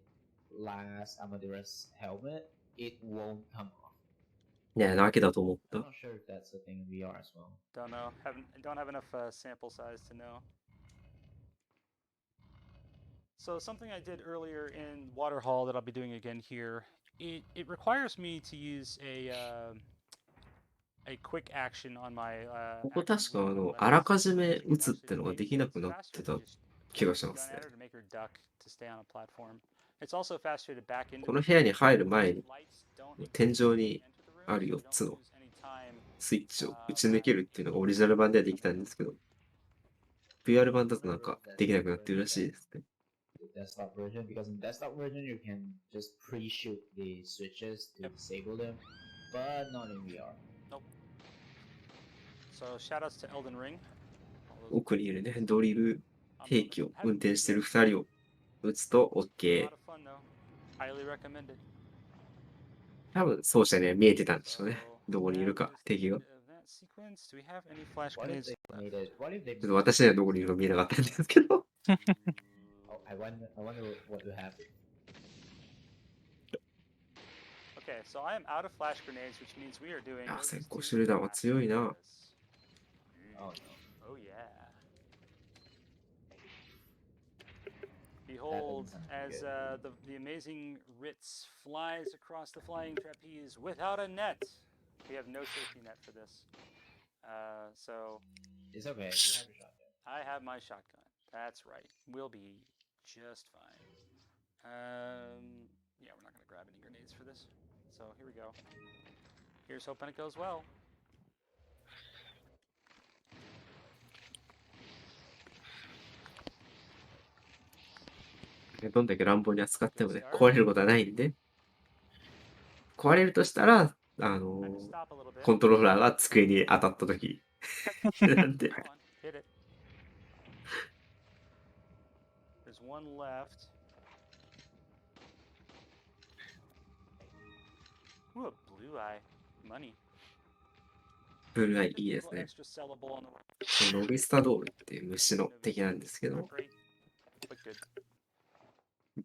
last Amadeus helmet, it won't come off. ねえ、なわけだと思っ I'm た。 not sure if that's a thing in VR as well. Don't know. Don't have enough sample size to know. So something I did earlier in Waterhall that I'll be doing again here. It requires me to use a quick action on my. ここ action 確か window あら lens. かじめ You 撃 can つっ actually てのが just で make きな it くなっ faster てた to just 気が point し the ます gun ね at her to make her duck to stay on a platform. It's also faster to back into この部屋に入る前に lights don't 天井に enter the room, ある so 4 don't つの lose any time. スイッチを打ち抜けるっていうのがオリジナル版ではできたんですけど、VR 版だとなんかできなくなってるらしいですね。The desktop version, because in desktop version you can just pre-shoot the switches to disable them, but not in VR. So shoutouts to Elden Ring. 奥にいるね、ドリル I'm 兵器を having 運 a 転 good してる game. 2人を撃つと A OK。 lot of fun though. Highly recommended. 多分奏者には見えてたんでしょうね。 So どこにいる that か is 敵 the が。 end of that sequence. Do we have any flash What if grenades they left? made it? What if they ちょっと私にはどこにいるか見えなかったんですけど。Oh, I wonder what would happen. Okay, so I am out of flash grenades, which means we are doing. あ、 at 先 least 行 two 手榴弾は flash 強いな。 Oh no. Oh yeah. Behold, sound as good. the amazing Ritz flies across the flying trapeze without a net. We have no safety net for this. So It's okay. You have your shotgun. I have my shotgun. That's right. We'll be just fine. Yeah, we're not gonna grab any grenades for this. So here we go. Here's hoping it goes well. どんだけ乱暴に扱ってもね、壊れることはないんで。壊れるとしたら、Kind of stop a little bit. コントローラーが机に当たったとき。なんで。 Come on, hit it. There's one left. Ooh, a blue eye. Money. ブルーアイいいで Little すね。 extra sellable on the way. ノビスタドールっていう虫の敵なんですけ Not ど、 great, but good.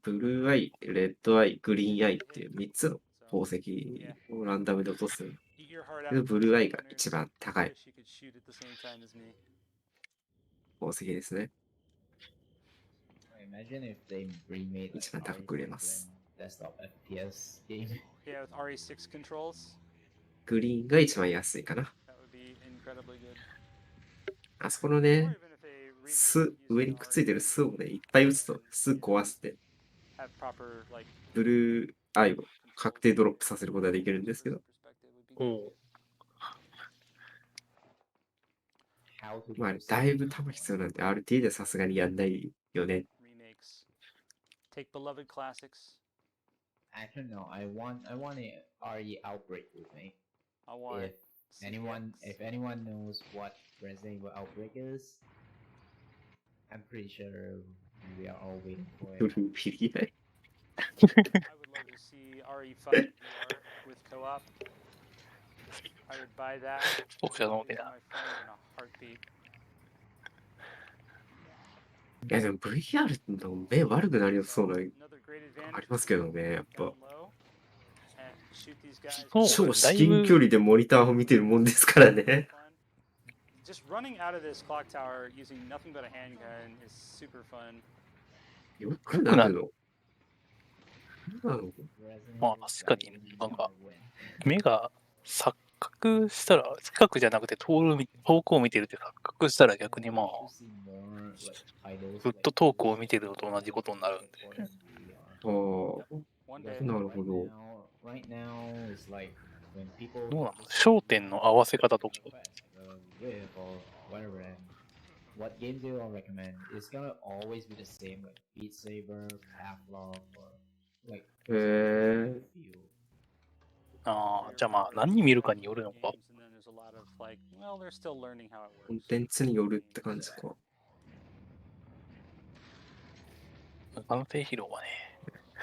ブルーアイ、レッドアイ、グリーンアイっていう3つの So, 宝石をランダムで落とす。 eat your heart けど out. ブルーアイが一番高い Wish you could shoot at the same time as me. 宝石ですね。 Imagine if they remade like 一番高く売れます。 desktop FPS game. Yeah, with RE6 controls, グリーンが一番安いかな。 that would be incredibly good. あそこの Or ね、 even if they 巣、 remade 上 using にくっついてる RE6 巣をね、いっぱい打つと巣壊して have proper like ブルーアイを確定ドロップさせることができるんですけど、 perspective would be お good. う How to まあ do だいぶ something 弾必要なんで RT でさすがにやんないよね。 Remakes. Take beloved classics. Actually, no. I want a RE Outbreak with me. I want If anyone knows what Resident Evil Outbreak is, I'm pretty sure we are all waiting for ブ it. ルービリアイ。 I would love to see RE5 VR with co-op. I would buy that. そうじゃの Give ね my friend in a heartbeat. いやでも VR の目悪くなりそうな Another great あ advantage りますけどね、やっ down ぱ。 low and shoot these guys. そう超至近距離でモニターを見てるもんですからね。 Fun. Just running out of this clock tower using nothing but a handgun is super fun. よくなるの。なんなの Resident まあ Evil 確かに Silent なんか Win. 目が錯覚したら、近くじゃなくて遠くを見てるって錯覚したら逆にまあ、 To see more, like, titles ずっ like と遠くを見てるのと同じことになるんで。 in VR. ああ、 One Because day. なるほど。 Right now is like when people どうなの焦点の合わせ方とか。 with or whatever, and what games do I recommend? It's gonna always be the same, like Beat Saber, Pavlov, or like へえ。 few. ああ、じゃあまあ何見るかによるのか。 Games, and then there's a lot of like, well, they're still learning how it コン works. テンツによるって感じか。完成披露はね。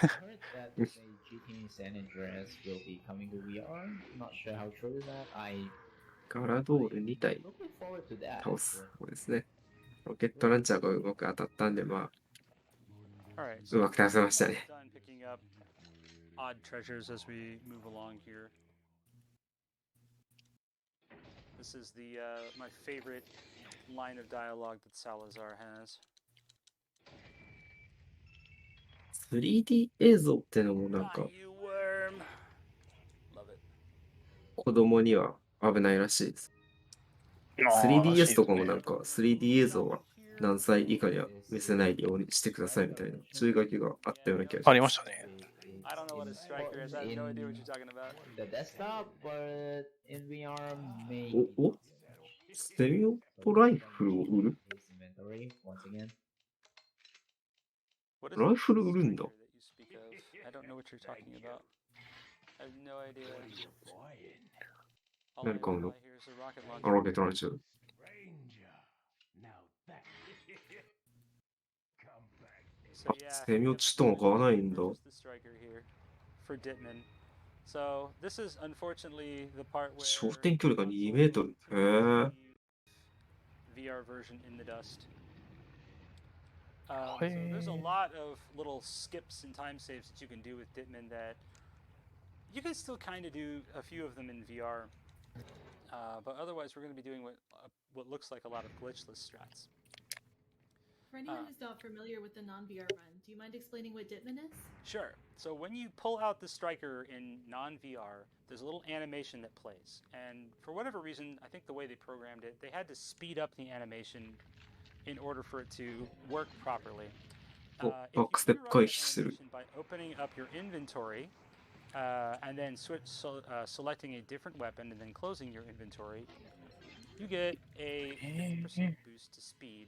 I heard that the GTA San Andreas will be coming to VR. Not sure how true is that. I ガラドール2体 looking forward to that. 倒す。そうですね。ロケットランチャーがうまく当たったんで、まあ、 All right. うまく倒せましたね。 Done picking up odd treasures as we move along here. This is the my favorite line of dialogue that Salazar has. 3D 映像ってのもなん Die, か you worm. Love it. 子供には危ないらしいです。あーらしい 3DS ですねとかもなんか 3D 映像は何歳以下には見せないようにしてくださいみたいな注意書きがあったような気がします。ありましたね。I don't know what a striker is. I have no idea what you're talking about. The desktop, but in VR, maybe お not so much. セミオットライフルを売る His inventory once again. What is ライ the フル売るんだ。 striker that you speak of? I don't know what you're talking about. I have no idea. All I, 何買う all の I hear is a rocket あ、 launcher. ロケットランチャー。 So yeah, セミオちっとも買わないんだ。 purchased the striker here for Ditman. So this is unfortunately the part where 焦点距離が2メートル。へー。 VR version in the dust. So there's a lot of little skips and time saves that you can do with Ditman that you can still kind of do a few of them in VR. But otherwise, we're going to be doing what looks like a lot of glitchless strats. For anyone who's not familiar with the non-VR run, do you mind explaining what Ditman is? Sure. So when you pull out the striker in non-VR, there's a little animation that plays. And for whatever reason, I think the way they programmed it, they had to speed up the animation in order for it to work properly. Oh, If you box step interrupt that 回避する。 animation by opening up your inventory, and then selecting a different weapon and then closing your inventory, you get a 50% boost to speed.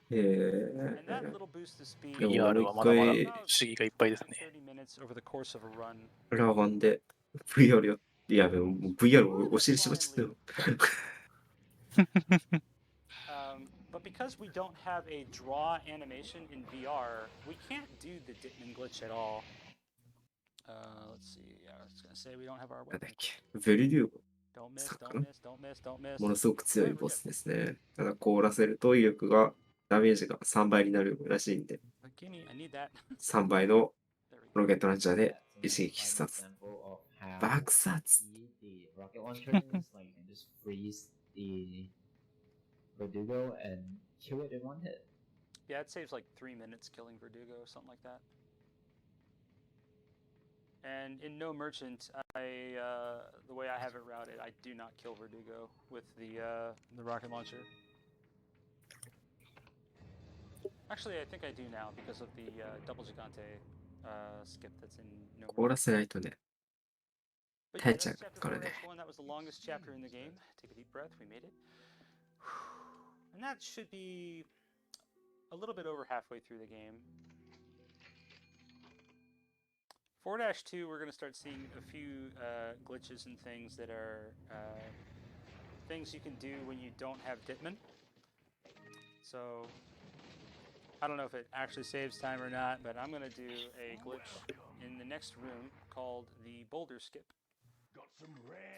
へ And that ー。 little boost to speed でも VR 俺はまだまだ不一回思議がいっぱいですね。 30 minutes over the course of a run. ラワンで VR やいや、でも VR をお尻しまっちゃったよ。 But because we don't have a draw animation in VR, we can't do the Ditman glitch at all. Let's see. Yeah, I was gonna say we don't have our なんだ weapon. っけ、ベルデューゴ。 Don't miss, Suck. don't miss, don't miss, don't miss. ものすごく強いボスですね。ただ凍らせると威力が、ダメージが3倍になるらしいんで、 But Gimme, I need that. 3倍の There we go. ロケットランチャーで That's 一 a 撃必 fine 殺。 example of how 爆殺 the rocket launcher is. Like you can just freeze the Verdugo and kill it in one hit. Yeah, it saves like 3 minutes killing Verdugo or something like that. And in No Merchant, the way I have it routed, I do not kill Verdugo with the rocket launcher. Actually, I think I do now because of the double gigante skip that's in No 凍 Merchant. らせないとね、 But 耐 yeah, えちゃ that's う chapter から 4, ね。 X1. That was the longest chapter in the game. Take a deep breath. We made it. And that should be a little bit over halfway through the game. 4-2, we're going to start seeing a few glitches and things that are things you can do when you don't have Ditman. So I don't know if it actually saves time or not, but I'm going to do a glitch in the next room called the boulder skip.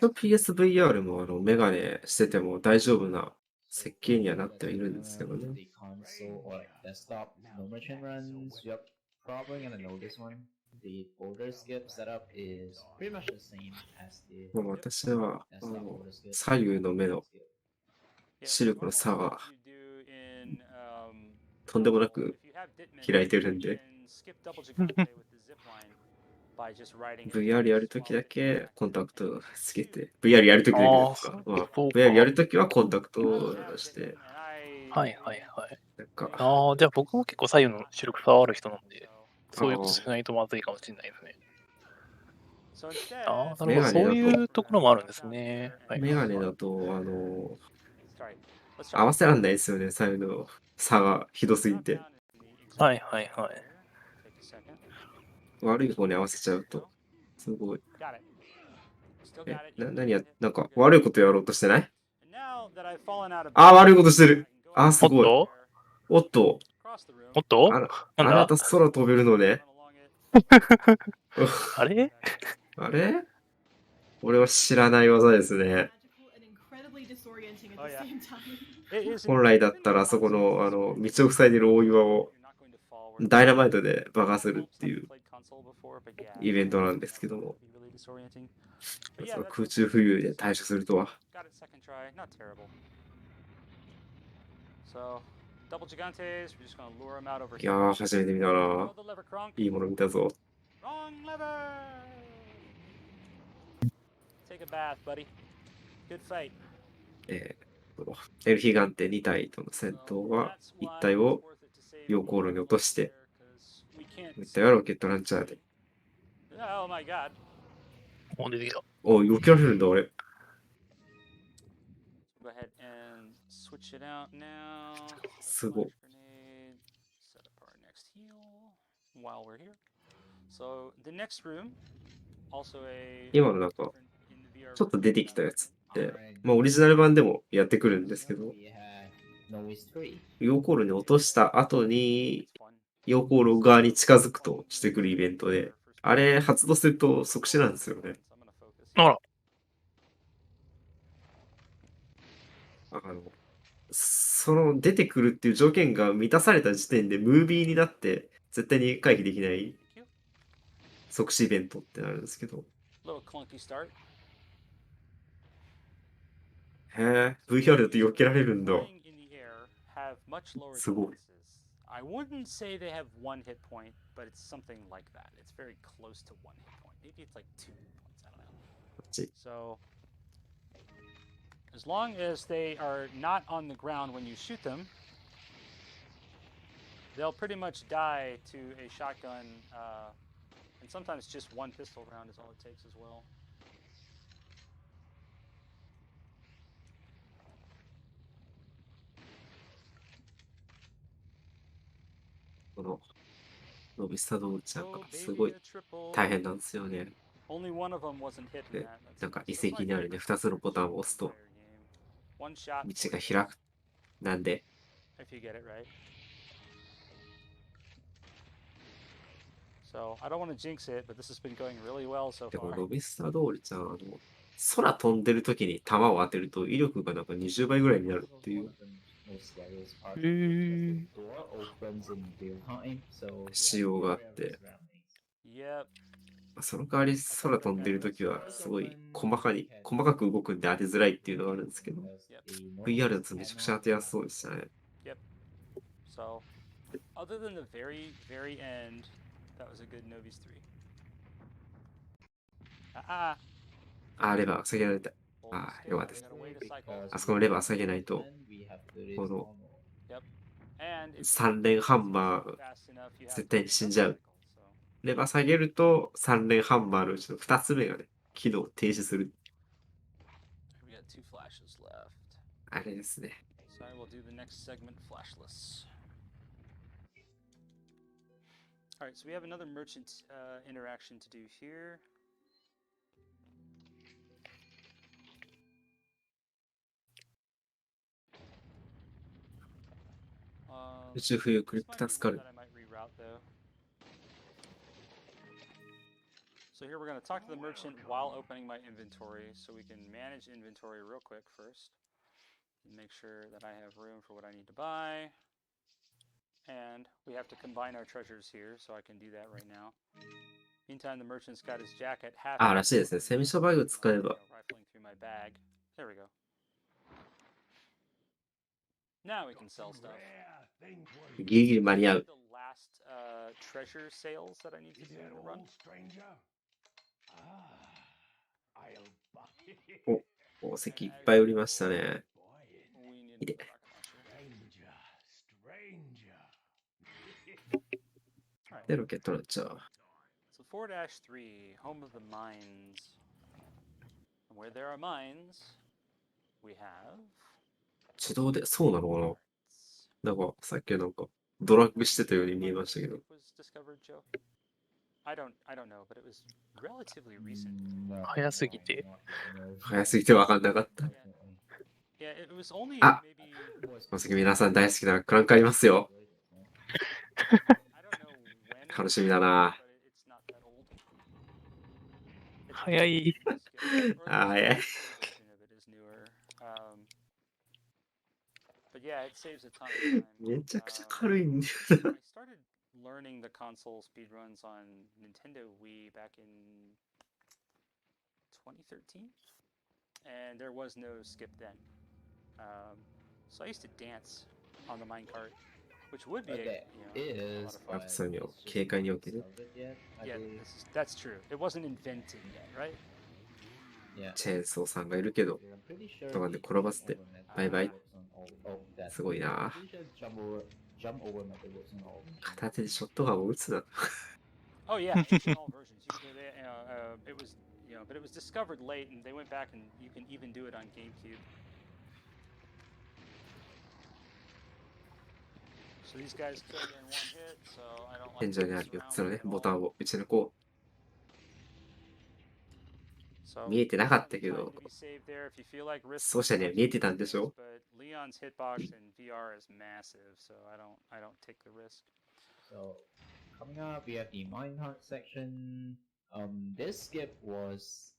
PSVR もメガネしてても大丈夫な設計にはなってはいるんですけどね。 The console or desktop no merchant runs, you're probably gonna know this one. The boulder skip setup is pretty much the same as the もう私は desktop boulder skip. 左右の目の Yeah, 視 so 力の normal 差 skip が you do in, とんでもな normal, く if you have Ditman, 開いてるん you で can skip double gigante with the zip line by just riding it. VR やるときだけコンタクトをつけて VR やるときだけですか、まあ、そうか。 VR やるときはコンタクトをしてはいはいはい。なんかああ、じゃあ僕も結構左右の視力差ある人なんで、そういうことしないとまずいかもしれないですね。ああ、なるほど。そういうところもあるんですね。はい、メガネだと合わせらんないですよね、左右の差がひどすぎて。はいはいはい。悪い方に合わせちゃうとすごい。何や、なんか悪いことやろうとしてない？あ、悪いことしてる。あ、すごい。おっと。おっとあなた空飛べるのね。あれあれ俺は知らない技ですね。本来だったらそこの道を塞いでる大岩をダイナマイトで爆破するっていうイベントなんですけども、空中浮遊で対処するとは。いやー、初めて見たな。いいもの見たぞ。エルヒガンテ2体との戦闘は、1体を溶鉱炉に落として、もう1体はロケットランチャーで。Oh my god. お、出てきた。お、避けられるんだ、俺。 Go ahead and switch it out now. すごい。 Flash grenade. Set up our next heal while we're here. So the next room, also a 今のなんか、 in the VR ちょっと出てきたやつって、 Alright. まあオリジナル版でもやってくるんですけ Next ど、 up we have Noise 3. 溶鉱炉に落とした後に、溶鉱炉側に近づくとしてくるイベントで、あれ発動すると即死なんですよね。あら。その出てくるっていう条件が満たされた時点でムービーになって絶対に回避できない即死イベントってなるんですけど、 Little clunky start. へえ、VR だと避けられるんだ。 Flying in the air have much lower すごい。 defenses. I wouldn't say they have one hit point, but it's something like that. It's very close to one hit point. Maybe it's like 2 hit points. I don't know. こっち So, as long as they are not on the ground when you shoot them, they'll pretty much die to a shotgun, and sometimes just one pistol round is all it takes as well. このノビスタドールちゃん Oh, がす baby, ごい a triple. 大変なんですよね。 Only one of them wasn't hit in で that. That's なんか that's 遺跡にあるね、 my 2つのボタンを押す entire と game. One shot 道 for が you, 開く。なんで if you get it right. So I don't want to jinx it, but this has been going really well so でも far. ノビスタドールちゃん、空飛んでる時に弾を当てると威力がなんか20倍ぐらいになるっていう No scariest part う is ーん。 the door opens in real time, so 仕様があっ beware of て、 the surroundings. Yep. その代わり空飛んでる時はすごい細かく動くんで当てづらいっていうのがあるんですけど、 VR だとめちゃくちゃ当てやすそうでしたね。 So, other than the very, very end, that was a good Novi's 3. Ah, あ、レバー下げられた。 hold Ah, still. よかったです。 We gotta wait a cycle. あそこのレバー下げないと、 We have to do this この normal. And if 3連ハンマー fast enough, you have 絶 to 対 wait に死ん another じゃう。 cycle. So, レバー下げると3連ハンマーのうちの2つ目がね、機能停止する。 we got 2 flashes left. あれですね。 So I will do the next segment flashless. Alright, so we have another merchant interaction to do here. Um, 宇宙冬クリ this ッ might プ be 助か one る。 that I might reroute though. So here we're going to talk to the merchant while opening my inventory so we can manage inventory real quick first. And make sure that I have room for what I need to buy. And we have to combine our treasures here, so I can do that right now. Meantime, the merchant's got his jacket half あ、らしいですね。セミショバグ使えば。 rifling through my bag. There we go. Now we can sell stuff. ギリギリ間に合う。 The last treasure sales that I need to do in the run. お、宝石いっぱい売りましたね。 We need Eat a it. rocket launcher. で、ロケットランチャー。 So 4-3, home of the mines. And where there are mines, we have 自動で、そうなのかな。なんか、さっきなんか、ドラッグしてたように見えましたけど。 was discovered, Joe? I don't know, but it was relatively recent. No, 早すぎて。 早すぎて分かんなかった。 Yeah, it was only Ah. maybe この先皆さん大好きなクランクありますよ。 I don't know when it 楽しみだな。 but it's not that old. It's 早い。 あ、早い。 version of it is newer. But yeah, it saves a ton of time. めちゃくちゃ軽いんだよ I な。 started learning the console speedruns on Nintendo Wii back in 2013, and there was no skip then. So I used to dance on the minecart, which would be Okay, a it lot is, of Yeah, fun. but so, you know, it's just 警戒に not おける。 discovered yet, I Yeah, believe. that's true. It wasn't invented yet, right? Yeah. チェーンソーさんがいるけど、 I'm pretty sure とかで the 転ばせて jump over method バイバイ。 works on all that. すごいな。 I'm pretty sure jump over method works on all of them. 片手でショットガンを撃つな。 Oh yeah, it's in all versions. It was, but it was discovered late, and they went back and you can even do it on GameCube. So these guys kill you in one hit, so I don't like 天井 to にあ mess る4 around つの with ね、 it ボ at タ all. ンを撃ち抜こ So う。見えてなかった plenty け of time ど、 to be saved there. If you feel like risk 奏者には見えてたんでしょ？ but Leon's hitbox in VR is massive, so I don't take the risk. So coming up, we have the minecart section. This skip was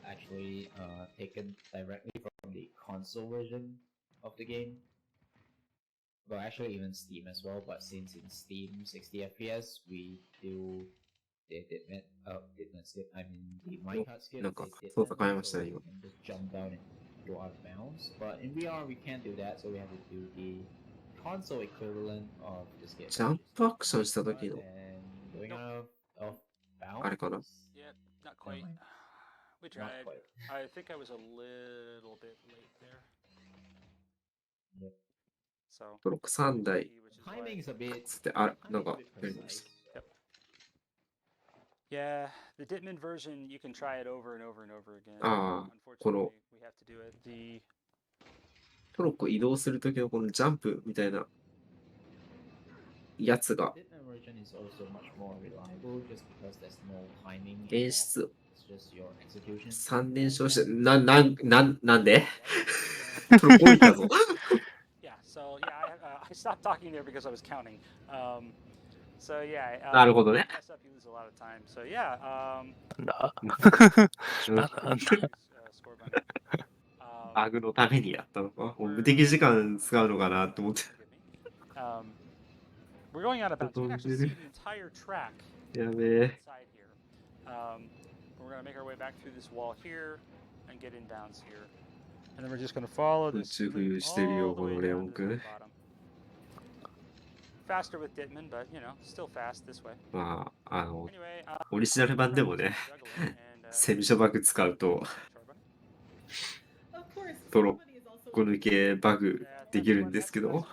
actually taken directly from the console version of the game. Well, actually even Steam as well. But since in Steam 60 FPS, we do did not skip. I mean the minecart skip. なんか they did 操 that, 作変えました so ね、 we 今。 can just jump down and go out of bounds. But in VR, we can't do that, so we have to do the console equivalent of the skip. ジャンプアクションした時の And going out of bounds. あれかな？ Yeah, not Never quite. mind. We Not tried. quite. I think I was a little bit late there. Yep. So トロック3台 which is why- Timing is a bit. つってある、なん timing is a か bit やりまし precise. Yeah, the Ditman version, you can try it over and over and over again. た。ああ、こ Unfortunately, の we have to do it. The トロッコ移動する時のこのジャンプみたいなやつが Ditman version is also much more reliable just because there's no timing 演 involved. 出 It's just your execution. 3連勝して、なんでトロッコ降りたぞ。 yeah, so yeah, I stopped talking there because I was counting. So yeah, なるほどね。 mess up, you lose a lot of time. So yeah, なんだうん なんだ score by me. バグのためにやったのか。もう無敵時間使うのかなって思って。 We're going out of bounds. You can actually see the entire track やべえ。 inside here. We're going to make our way back through this wall here and get in bounds here. And then we're just going to follow 宇 this 宙浮遊 loop してるよ、 all the こ way のレ down オ to ン the 君。 bottom. Faster with Ditman, but still fast this way. まあ、Anyway, オリジナル版でもね、セミショバグ使うと、 Of course, トロ somebody is also ッコ抜けバグできるんですけど、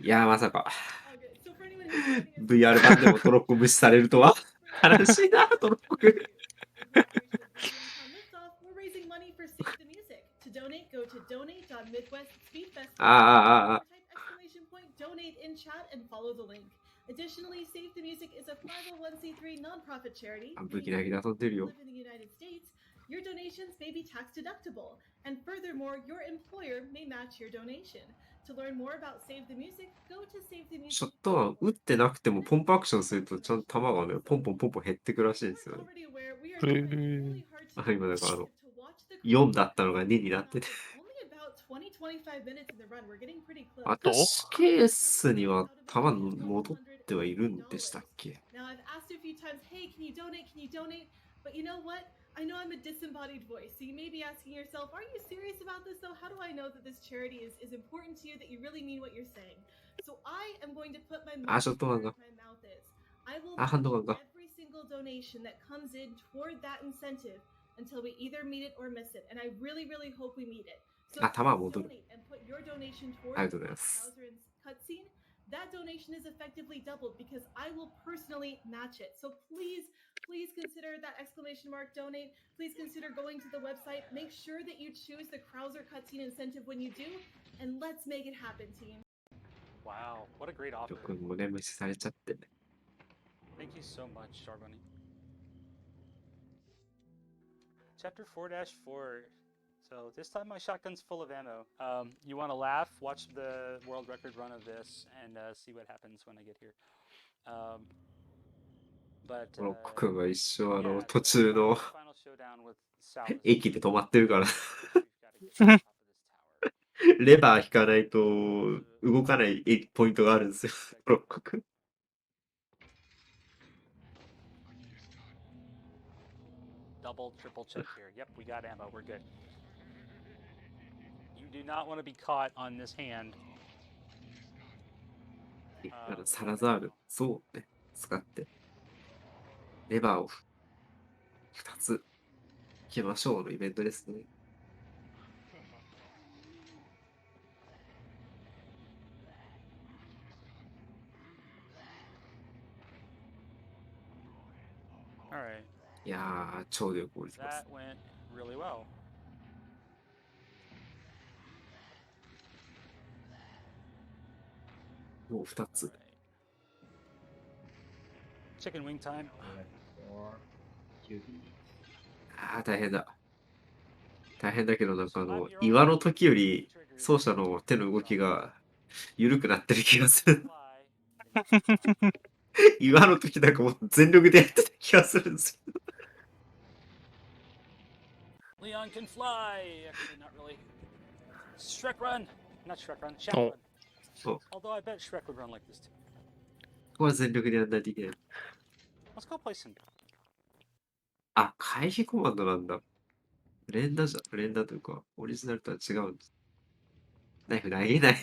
いや、まさか、 Oh, good. So for anyone who's joining us, VR 版でもトロッコ無視されるとは。悲しいな、トロッコ君。 We're raising money for Save the Music. To donate, go to donate.midwestspeedfest.com. ああ、 Type exclamation point donate in chat and follow the link. Additionally, Save the Music is a 501c3 nonprofit charity. 武器投げで遊んでる If you よ。 live in the United States, your donations may be tax deductible, and furthermore, your employer may match your donation. To learn more about Save the Music, go to Save the Music. ショットは打ってなくてもポンプアクションするとちゃんと弾がね、ポンポンポンポン減ってくらしいんですよね。 Already aware, we are trying really hard to あ、今だからto watch the 4だったのが2になってて。 only about 20-25 minutes in the run. We're getting pretty close. あと私ケースには弾戻ってはいるんでしたっけ？ Now I've asked a few times, hey, can you donate? Can you donate? But you know what? I know I'm a disembodied voice, so you may be asking yourself, are you serious about this though? How do I know that this charity is important to you, that you really mean what you're saying? So I am going to put my money ショットガン where が。 my mouth is. I will ハンドガン match が。 every single donation that comes in toward that incentive until we either meet it or miss it. And I really, really hope we meet it. So あ、弾は please 戻る。 donate and put your donation toward ありがとうござい the ます。 Krauser cutscene. That donation is effectively doubled because I will personally match it. So please consider that exclamation mark donate. Please consider going to the website. Make sure that you choose the Krauser cutscene incentive when you do, and let's make it happen, team. Wow, what a great offer. 君もね、無視されちゃって。 Thank you so much, Charbonny. Chapter 4-4. So this time my shotgun's full of ammo. You want to laugh? Watch the world record run of this and see what happens when I get here. But トロッコ君は一生 yeah, 途 so 中の final showdown with Salas. 駅で止まってるから。 We've got to get to the top of this tower. レバー引かないと動かないポイントがあるんですよ、トロッコ君。 Double, triple check here. Yep, we got ammo. We're good. You do not want to be caught on this hand. サラザール、そうね、使って。レバーを2つきましょうのイベントですね。Alright, いやー、超良好です。 that went really well. もう2つ。 Chicken wing time. We have 4 QBs. あー、大変だ。大変だけど、なんか岩の時より奏者の手の動きが緩くなってる気がする。 Fly. 岩の時なんかもう全力でやってた気がするんですけど。 Leon can fly. Actually, not really. Shrek run. Not Shrek run. Shaq Oh. run. Oh. Although I bet Shrek would run like this too. ここは全力でやんないといけない。 Let's go play some. あ、回避コマンドなんだ。連打というか、オリジナルとは違うんです。ナイフ投げない。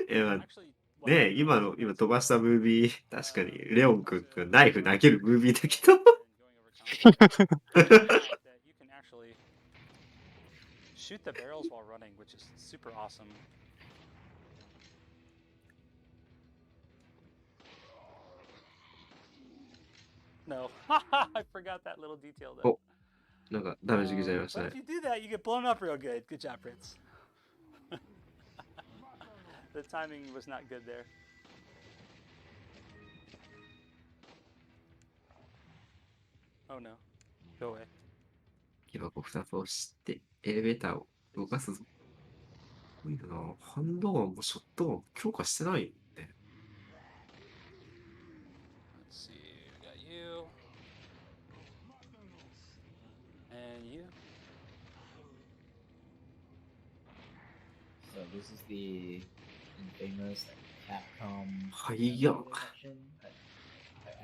Actually, ねえ、今飛ばしたムービー、確かにレオン君がナイフ投げるムービーだけど。 you can actually shoot the barrels while running, which is super awesome. No, I forgot that little detail though. Oh, なんかダメージ受けちゃいました But ね if。you do that, you get blown up real good. Good job, Prince. The timing was not good there. Oh no. Go away. 木箱2つ押して、エレベーターを動かすぞ。すごいな。ハンドガンもショットガンも強化してないね。 Let's see. We got you. And you. So this is the famous Capcom はいや。 section.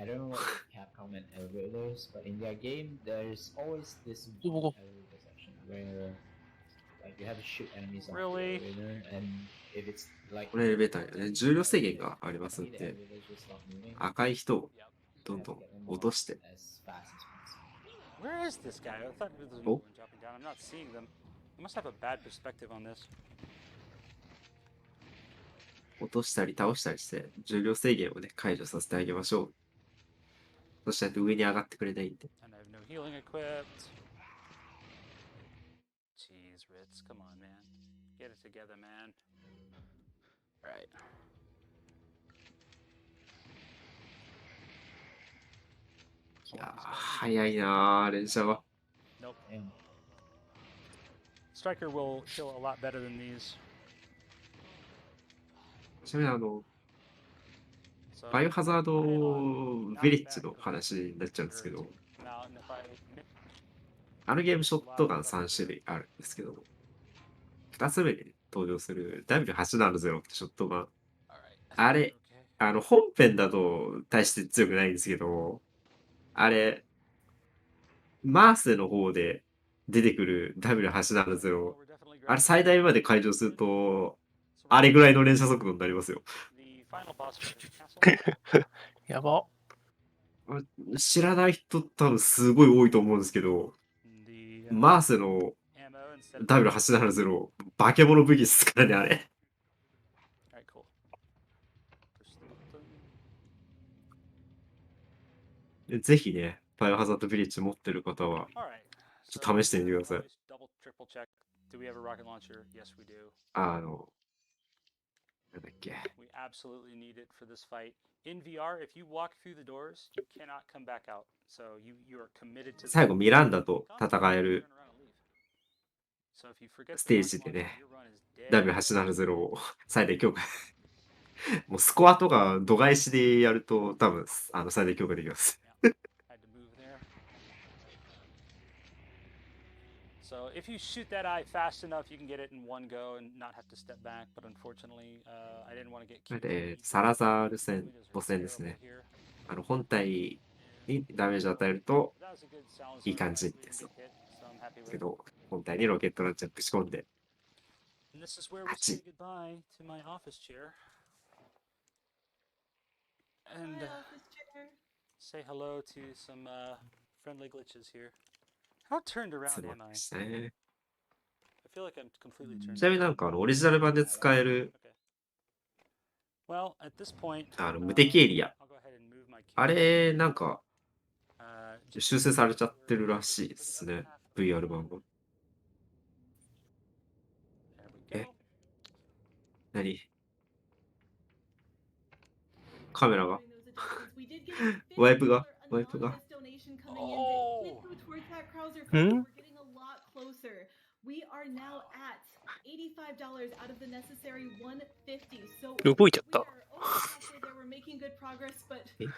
I don't know what is Capcom and elevators, but in their game, there's always this one Oh. elevator section where like you have to shoot enemies off Really? the elevator, and if it's like これエレベーターね、重量制限がありますん the で、 elevator just stop moving, 赤い人を Yep. どんどん落として、 as fast as possible. Where is this guy? I thought there was Oh. one dropping down. I'm not seeing them. I must have a bad perspective on this. 落としたり倒したりして、重量制限をね、解除させてあげましょう。そしたら上に上がってくれないんで。 And I have no healing equipped. Jeez, Ritz, come on, man. Get it together, man. Right. いやー、早いなー、連射は。 Nope. And Striker will kill a lot better than these. ちなみにSo, バイオハザード Not ヴィレッジ back の to 話になっちゃうんですけど、 Now, and if I あのゲームショットガン3種類あるんですけど、2つ目に登場する W870 ってショットガン、 Alright. あれ、 Okay. 本編だと大して強くないんですけど、あれ、マースの方で出てくる W870、 We're definitely あれ最大まで解除すると、あれぐらいの連射速度になりますよ。 The final boss fight is castle. やば。知らない人多分すごい多いと思うんですけど、 The マースの ammo instead of W870、化け物武器ですからね、あれ。 Alright, cool. Push the button. ぜひね、バイオハザードヴィレッジ持ってる方は、 Alright. ちょっと試してみてください。 always double, triple check. Do we have a rocket launcher? Yes, we do. なんだっけ。 We absolutely need it for this fight. In VR, if you walk through the doors, you cannot come back out. So you are committed to. 最後、ミランダと戦える So if you forget ス the テー rocket ジで launcher, ね、 your run is dead. W870 を最大強化。もうスコアとか度外視でやると多分最大強化できます。 Had to move there. So if you shoot that eye fast enough, you can get it in one go and not have to step back. But unfortunately, I didn't want to get killed. で、サラザール戦、ボス戦ですね。本体にダメージを与えるといい感じですよ。けど、本体にロケットランチャーぶち込んで、 And this is where we say goodbye to my office chair. And Hi, office chair. say hello to some Friendly glitches here. How turned around そう am I? でしたね。 I feel like I'm completely turned ちなみになんかオリジナル版で使える Okay. Well, at this point, 無敵エリア。 I'll go ahead and move my あ camera. れ、なんか Just 修正されちゃってるらしいですね。VR 版が。 there we go. 何カメラが We did get a ワイプが $50 ワイプが anonymous donation coming in that Oh. did go towards that Krauser Hmm? fund. We're getting a lot closer. We are now at $85 out of the necessary $150. So 動いちゃっ we た。 are almost halfway there. We're making good progress, but え you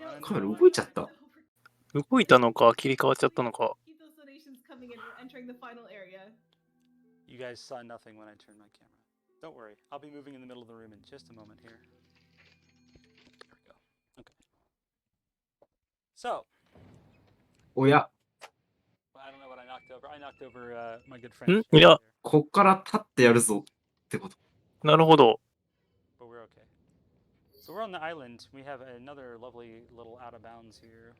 know, カメラ動いちゃった 動いたのか切り替わっちゃったのか。 keep those donations coming in. We're entering the final area. You guys saw nothing when I turned my camera. Don't worry, I'll be moving in the middle of the room in just a moment here. There we go. Okay. So, おや、 well, I don't know what I knocked over. I knocked over my good ん friend. いや、 こっから立ってやるぞってこと。なるほど。 But we're okay. So we're on the island. We have another lovely little out of bounds here.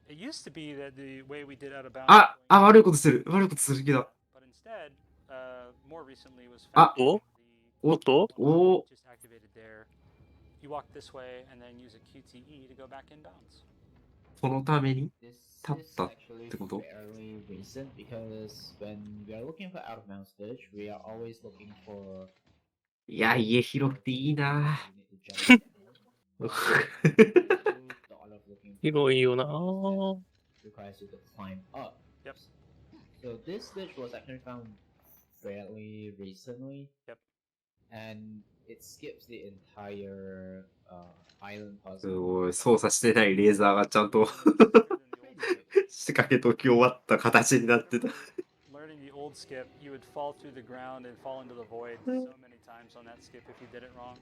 It used to be that the way we did out of bounds. あ、悪いことする。悪いことする気だ。 But instead, more recently was Ah. found Oh. おっと お just activated there. You walk this way and then use a QTE to go back inbounds. そのために This Tap is that actually ってこと fairly recent because when we are looking for out of bounds glitch, we are always looking for いや、家広くていいな。 we need to jump down. The thought of looking for 広いよな。 requires you to climb up. Yep. So this glitch was actually found fairly recently. Yep. And it skips the entire island す puzzle. ごい、操作してないレーザーがちゃんと Learning the old skip. 仕掛け解き終わった形になってた。 Learning the old skip, you would fall through the ground and fall into the void so many times on that skip if you did it wrong.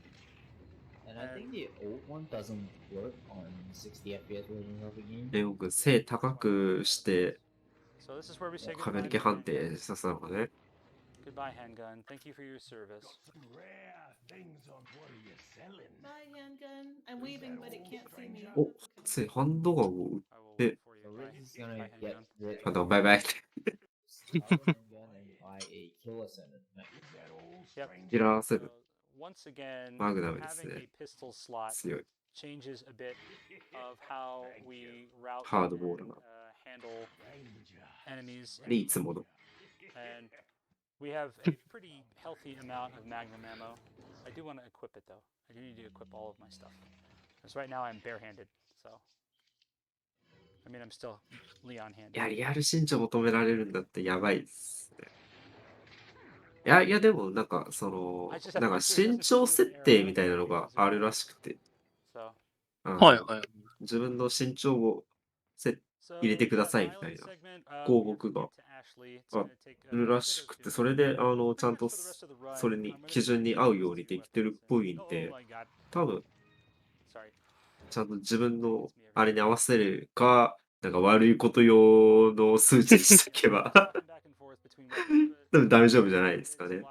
And I think the old one doesn't work on 60 FPS version of the game. レオン君、背高くして So this is where we say 壁 goodbye. 抜け判定させたのかね。 Goodbye, handgun. Thank you for your service. Bye, handgun. I'm waving, but it can't see me. お、ついハンドガンを撃っ I will Eh. wait for you. So Bye, Riz is gonna bye, get handgun. rid た。 of だ、バイバイ。 the handgun and buy a killer center. Yep. キラーセ So ブン once again, Magnum です having ね。 a pistol slot 強い。 changes a bit of how we route Hard and, border. handle enemies. で、いつもの。 And we have a pretty healthy amount of magnum ammo. I do want to equip it though. I do need to equip all of my stuff. Because right now I'm barehanded, so. I mean, I'm still Leon いや、 handed. リアル身長求められるんだってやばいですね。いや、でも、なんか、なんか身長設定みたいなのがあるらしくて。 So, はいはい。自分の身長を入れてくださいみたいな segment, 項目が Ashley. あるらしくて、それで、ちゃんとそれに、基準に合うようにできてるっぽいんで、多分、 Sorry. ちゃんと自分のあれに合わせるか、なんか悪いこと用の数値にしておけば、多分大丈夫じゃないですかね。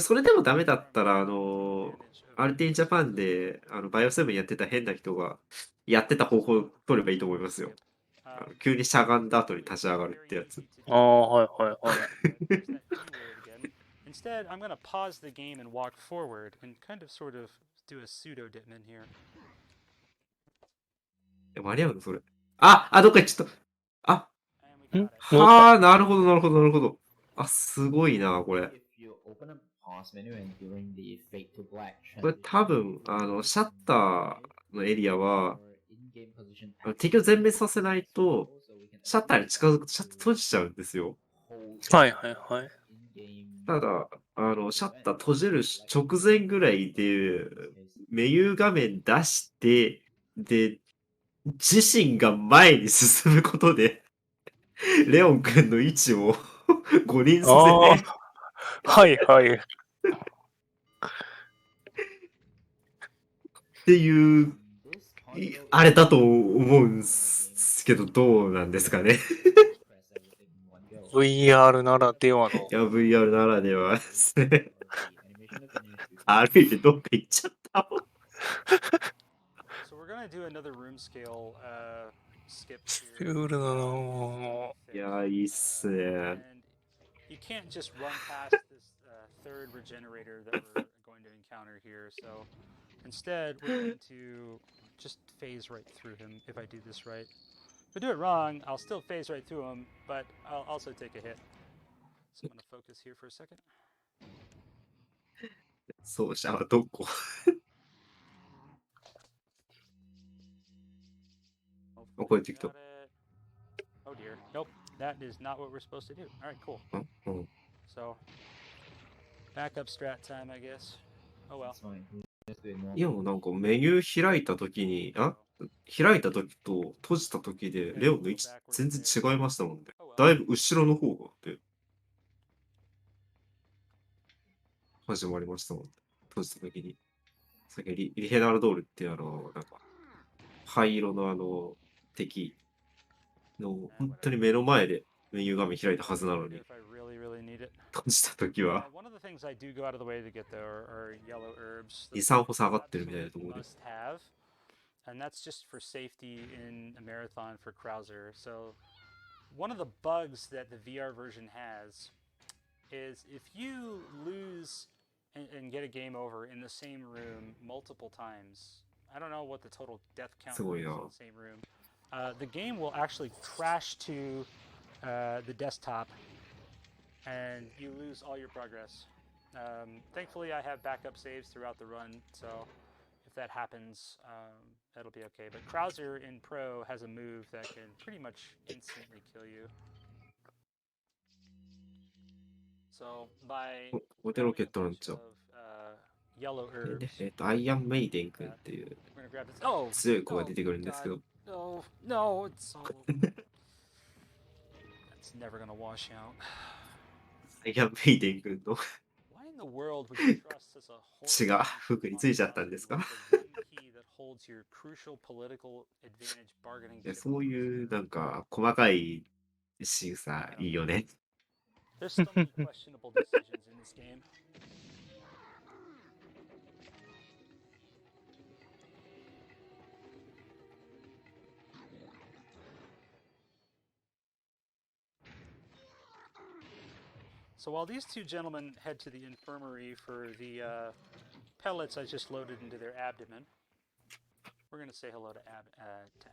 それでもダメだったら、アルティンジャパンで、バイオセブンやってた変な人が、やってた方法を取ればいいと思いますよ。急にしゃがんだ後に立ち上がるってやつ。ああ、はいはいはい。 Instead, I'm going to pause the game and walk forward and kind of sort of do a pseudo Ditman here. 間に合うのそれ。あ、どっか行っちゃった。あ、 And we got it. はあ、なるほど、なるほど、なるほど。あ、すごいな、これ。 If you open a pause menu and during the fade to black これ多分、シャッターのエリアは、 in-game position 敵を全滅させないと、シャッターに近づくとシャッター閉じちゃうんですよ。はいはいはい。ただ、シャッター閉じる直前ぐらいで、メニュー画面出して、で、自身が前に進むことで、レオン君の位置を誤認させて、はいはい。っていう、あれだと思うんですけど、どうなんですかね。VR ならではの。いや、VR ならではですね。歩いてどっか行っちゃったもん。So Roomscale skip ス here. クールの いや、いいっすね。 And you can't just run past this third regenerator that we're going to encounter here. So instead, we're going to just phase right through him if I do this right. If I do it wrong, I'll still phase right through him, but I'll also take a hit. So I'm going to focus here for a second. 奏者はどこ？ Hopefully Okay, I TikTok. got it. Oh dear. Nope. That is not what we're supposed to do. All right, cool. うん。 So, backup strat time, I guess. Oh well. That's fine. Just do it normal. いや、なんかメニュー開いたときに、開いたときと閉じたときで、レオンの位置全然違いましたもんね。だいぶ後ろの方がで始まりましたもんね。閉じたときに。さっきリヘナルドールってなんか、灰色の敵の本当に目の前でメニュー画面開いたはずなのに、 If I really need it. 閉じたときは One of the things I do go out of the way to get though are yellow herbs. 2、3歩下がってるみたいなところで。 Must have, and that's just for safety in a marathon for Krauser. So one of the bugs that the VR version has is if you lose and get a game over in the same room multiple times. I don't know what the total death count is in the same room. The game will actually crash to the desktop and you lose all your progress. Thankfully, I have backup saves throughout the run, so if that happens, it'll be okay. But Krauser in Pro has a move that can pretty much instantly kill you. So by ここでロケットランチャー。 yellow herbs, アイアンメイデン君っていう we're gonna grab this. Oh, 強い子が出てくるんですけど、 no, no, it's so. That's never gonna wash out. アイアンメイデン君の Why in the world would you trust as a 血が服についちゃったんですか？ key that holds your crucial political advantage bargaining いや、 chip? そういうなんか細かい仕草いいよね。 There's so many questionable decisions in this game. So while these two gentlemen head to the infirmary for the pellets I just loaded into their abdomen, we're going to say hello to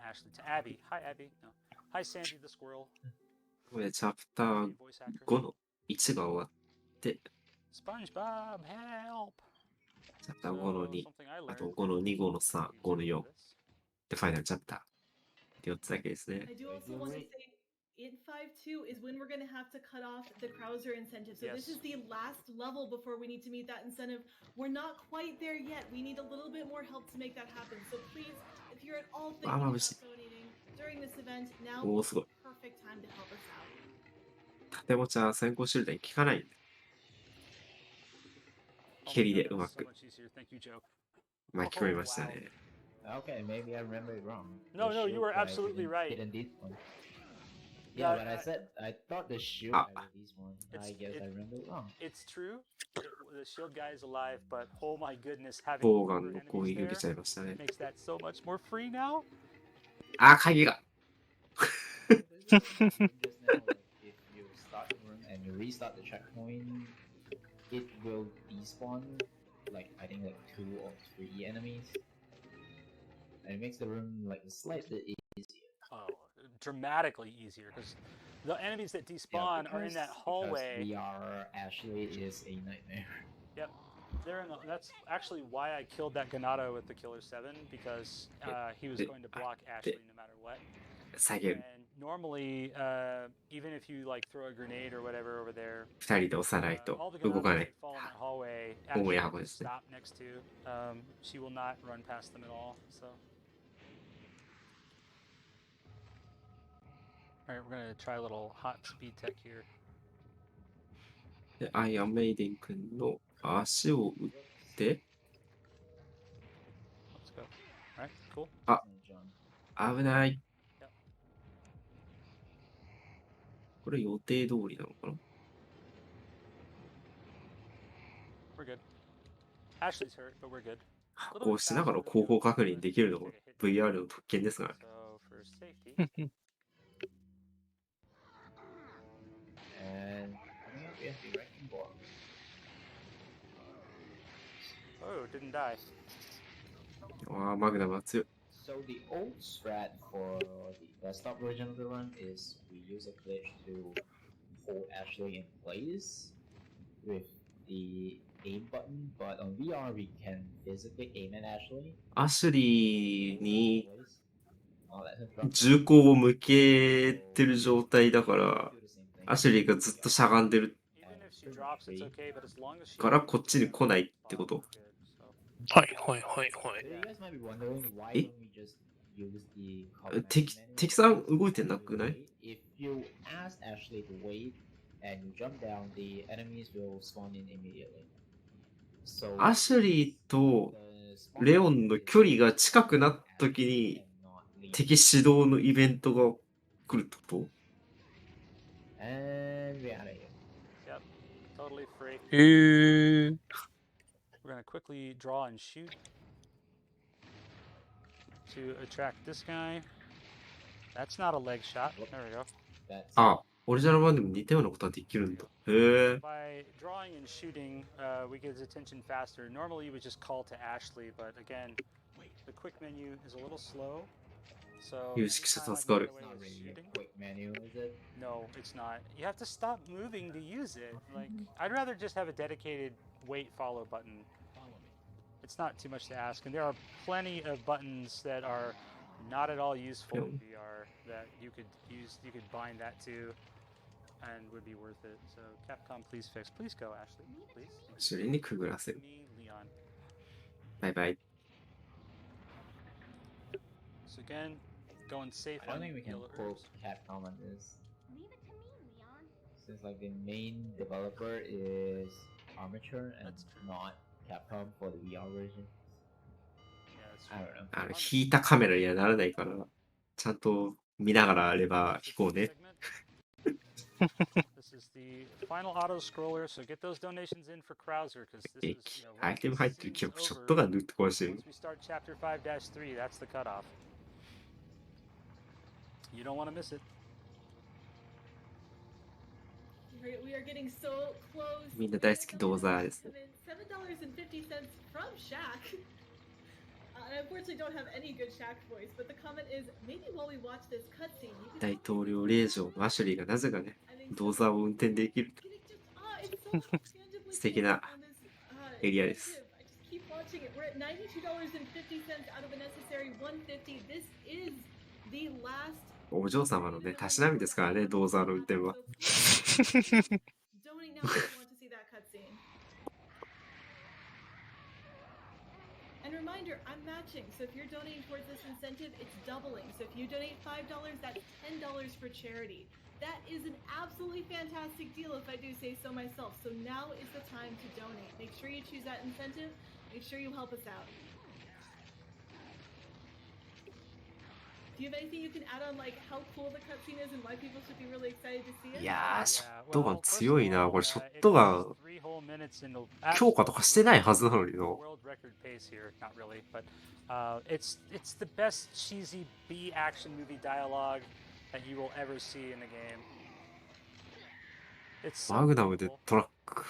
Ashley, to Abby. Hi, Abby. No. Hi, Sandy the squirrel. これチャプター Voice actress. 5の1が終わって、 SpongeBob, help! チャプター5の So, 2、 something I あ learned と5の2、5の3、5の4、で、ファイナルチャプター。4つだけですね。 I do also want to say in 5.2 is when we're going to have to cut off the Krauser incentive. So this Yes. is the last level before we need to meet that incentive. We're not quite there yet. We need a little bit more help to make that happen. So please, if you're at all thinking about donating during this event, now Oh, is the perfect time to help us out. 縦持ちは先行手裏剣効かないんで。 蹴りでうまく。 まあ聞こえましたね。 Okay, maybe I remember it wrong. No, The no, you shield were guy absolutely didn't- right. Didn't this one. Yeah, Yeah, but I said I thought the shield Ah. guy did this one. I It's- guess it- I remember it wrong. It's true. The shield guy is alive, but oh my goodness, having ボーガ fewer ンの攻撃 enemies 受けちゃ there いましたね。 makes that so much more free now. あ、鍵が。 Just now, like, if you start the room and you restart the checkpoint, it will despawn like I think like 2 or 3 enemies, and it makes the room like slightly easier. Oh, dramatically easier because the enemies that despawn are in that hallway. VR Ashley is a nightmare. Yep, they're in. That's actually why I killed that Ganado with the Killer 7 because he was going to block Ashley no matter what. 下げる。 And normally, even if you like throw a grenade or whatever over there, 2人で押さない all と the 動 Ganados かない that。fall in that hallway 重い actually 箱ですね。 stop next to. She will not run past them at all. So. All right, we're gonna try a little hot speed tech here. で、アイアンメイデン君の足を打って、 Let's go. All right, cool. Ah. John. 危ない。 Yep. これ予定通りなのかな？ We're good. Ashley's hurt, but we're good. こうしながら後方確認できるのも VR の特権ですからね。 So for safety, And coming up, we have the wrecking ball. oh, didn't die. ああ、マグナムは強い。 So the old strat for the desktop version of the run is we use a glitch to hold Ashley in place with the aim button, but on VR we can physically aim at Ashley. アシュリー hold her in に place, let her drop 銃口を向けてる状態だから、 do the same thing. アシュリーがずっとしゃがんでる Even if she drops, it's okay. But as long as she からこっちに来ないってこと。 good. So はいはいはいは So い。 you guys might be wondering why Eh? don't we just use the command 敵 menu 敵さん動いてなくない？ If you ask Ashley to wait and you jump down, the enemies will spawn in immediately. So アシュリーと the spawn レオンの is 距離が近くなった時 Ashley に and not Lee. 敵指導のイベントが来るってこ And we're out of here. yep, totally free. へえ。 We're gonna quickly draw and shoot to attract this guy. That's not a leg shot. There we go. That's と？あ、オリジナル版でも似たようなことはできるんだ。へえ。 By drawing and shooting, we get his attention faster. Normally, you would just call to Ashley, but again, the quick menu is a little slow. So 有識者 anytime I 助か get る。 away not with really a shooting- quick menu, is it? No, it's not. You have to stop moving to use it. Like, I'd rather just have a dedicated wait follow button. It's not too much to ask, and there are plenty of buttons that are not at all useful in VR that you could use. You could bind that to, and would be worth it. So, Capcom, please fix. Please go, Ashley. Please. アシュリーにくぐらせる。 Me, Leon. バイバイ。 So again, going safe I don't on think we can yellow quote herbs. Capcom on this, Leave it to me, Leon. since like the main developer is Armature and That's true. not Capcom for the VR version. Yeah, that's I true. don't know. あの引いたカメラにはならないから、ちゃんと見ながらレバー引こうね。 This is the final auto scroller, so get those donations in for Krauser because this え is, you know, アイ once テム this 入ってる記 season's 憶、ショッ over, トガンで撃って壊してる。 once we start chapter 5-3, that's the cutoff. You don't want to miss it. We are getting so close. みんな大好きドーザーですね。 $7.50 from Shaq. I unfortunately don't have any good Shaq voice, but the comment is maybe while we watch this cutscene, you can 大統領令嬢のアシュリーがなぜかね、 I think ドーザーを運転できる it's so understandably 素敵な cool on this, エリアです。 incentive. I just keep watching it. We're at $92.50 out of a necessary $150. This is the last お嬢様のね、たしなみですからね、ドーザーの運転は。 Donate now if you want to see that cutscene. And reminder, I'm matching, so if you're donating towards this incentive, it's doubling. So if you donate $5, that's $10 for charity. That is an absolutely fantastic deal if I do say so myself. So now is the time to donate. Make sure you choose that incentive. Make sure you help us out. Do you have anything you can add on, like how cool the cutscene is and why people should be really excited to see it? いやー、ショ Yeah, ットガン well, first 強 of いな。 all, これショッ it トガ was ン 3 whole minutes into 強化とかしてないはずなのにな。 world record pace here, not really, but it's the best cheesy B action movie dialogue that you will ever see in a game. It's so マグナムで beautiful. トラック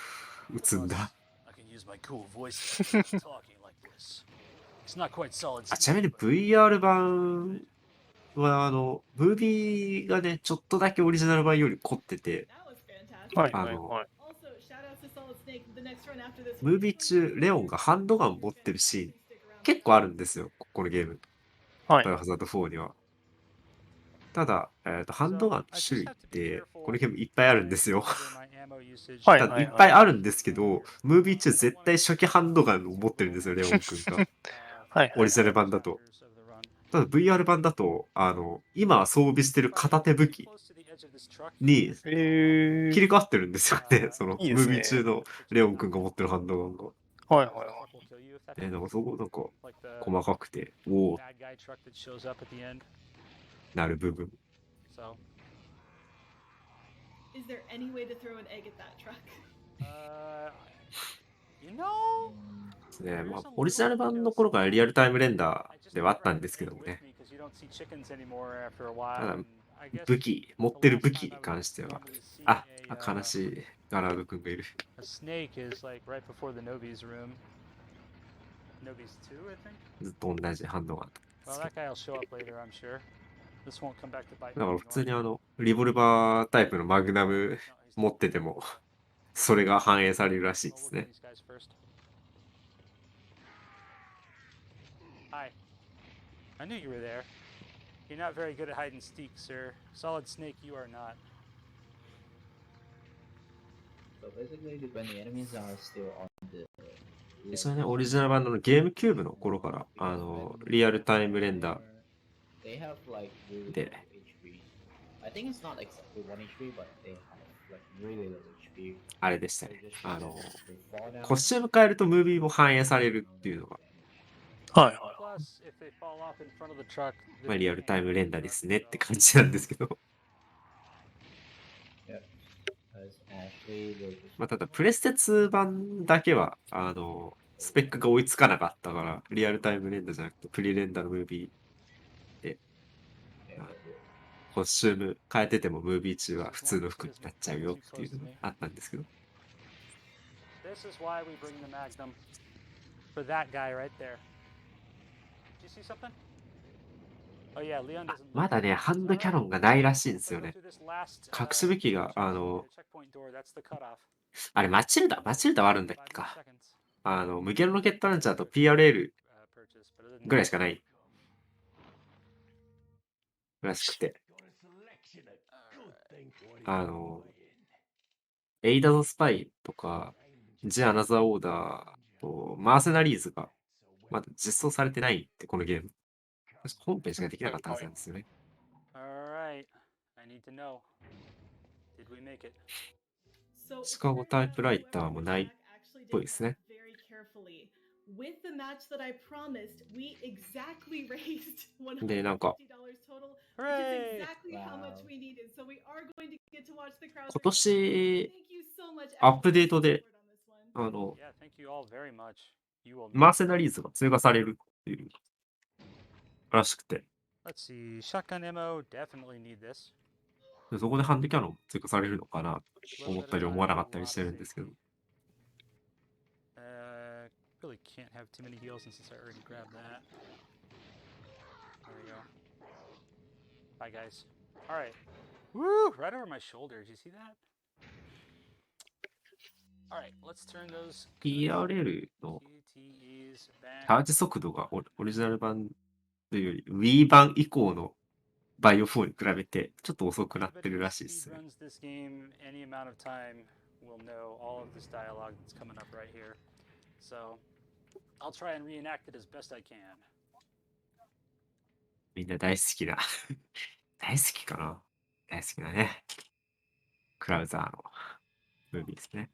撃つんだ。 I can use my cool voice talking like this. It's not quite solid. あ、ちなみに VR 版はムービーがね、ちょっとだけオリジナル版より凝ってて、 That was fantastic. はいはいはい。 Also, shout out to Solid Snake. The next run after this. ムービー中、レオンがハンドガン持ってるシーン、結構あるんですよ、このゲーム。はいバイオハザード4には。ただ、ハンドガンの種類って、このゲームいっぱいあるんですよ。はいただいっぱいあるんですけど、ムービー中絶対初期ハンドガンを持ってるんですよ、レオン君が。はいオリジナル版だと。ただ VR 版だと、今装備してる片手武器に切り替わってるんですよね。そのいいですねムービー中のレオン君が持ってるハンドガンが。はいはいはい。なんかそこなんか細かくて、おおなる部分。 Is there any way to throw an egg at that truck? You know, ね、まあ、オリジナル版の頃からリアルタイムレンダーではあったんですけどもね。ただ、持ってる武器に関しては、悲しいガラード君がいる。ずっと同じ反応があった。だから普通にリボルバータイプのマグナム持ってても、それが反映されるらしいですね。Hi. I knew you were there. You're not very good at hide and seek, sir. Solid Snake, you are not. So basically, when the enemies are still on the それね、オリジナル版のゲームキューブの頃から、リアルタイムレンダー they have like reallyで low HP. I think it's not exactly 1 HP, but they have like really low HP. あれでしたね。 They just they fall down. コスチューム変えるとムービーも反映されるっていうのが、はいはい。Plus, if they fall off in front of the truck, まあ、リアルタイムレンダーですねって感じなんですけど、Yep. As Ashley will just まあ、ただプレステ2版だけはスペックが追いつかなかったから、リアルタイムレンダーじゃなくてプリレンダーのムービーで yeah, コスチューム変えててもムービー中は普通の服になっちゃうよっていうのがあったんですけど、 this is why we bring the Magnum for that guy right there. Did you see something? Oh yeah, Leon doesn't. まだね、ハンドキャノンがないらしいんですよね。隠し武器があれマチルダはあるんだっけか。無限ロケットランチャーと PRL ぐらいしかないらしくて、エイダ・ザ・スパイとかジ・アナザー・オーダーとマーセナリーズがまだ実装されてないってこのゲーム。確か本編しかできなかったはずなんですよね。Alright, I need to know. Did we make it? シカゴタイプライターもないっぽいですね。With the match that I promised, we exactly raised $150 で、なんか total, which is Hooray! exactly how much we needed. So we are going to get to watch the crowd. 今年 Thank you so much アップデートで everyone for your support on this one. Yeah, thank you all very much. You will マーセナリーズが追加されるっていうらしくて、 Let's see. Shotgun ammo, definitely need this. でそこでハンドキャノン追加されるのかなと思ったり思わなかったりしてるんですけど、 Really can't have too many heals since I already grabbed that. There we go. Bye, guys. All right. Woo! Right over my shoulder. Did you see that? All right. Let's turn those PRL の QTEs チ back. ャージ速度がオリジナル版というより Wii 版以降のバイオ4に比べてちょっと遅くなってるらしいですね。 Runs this game any amount of time will know all of this dialogue that's coming up right here. So I'll try and reenact it as best I can. みんな大好きな大好きかな、大好きなね、クラウザーのムービーですね。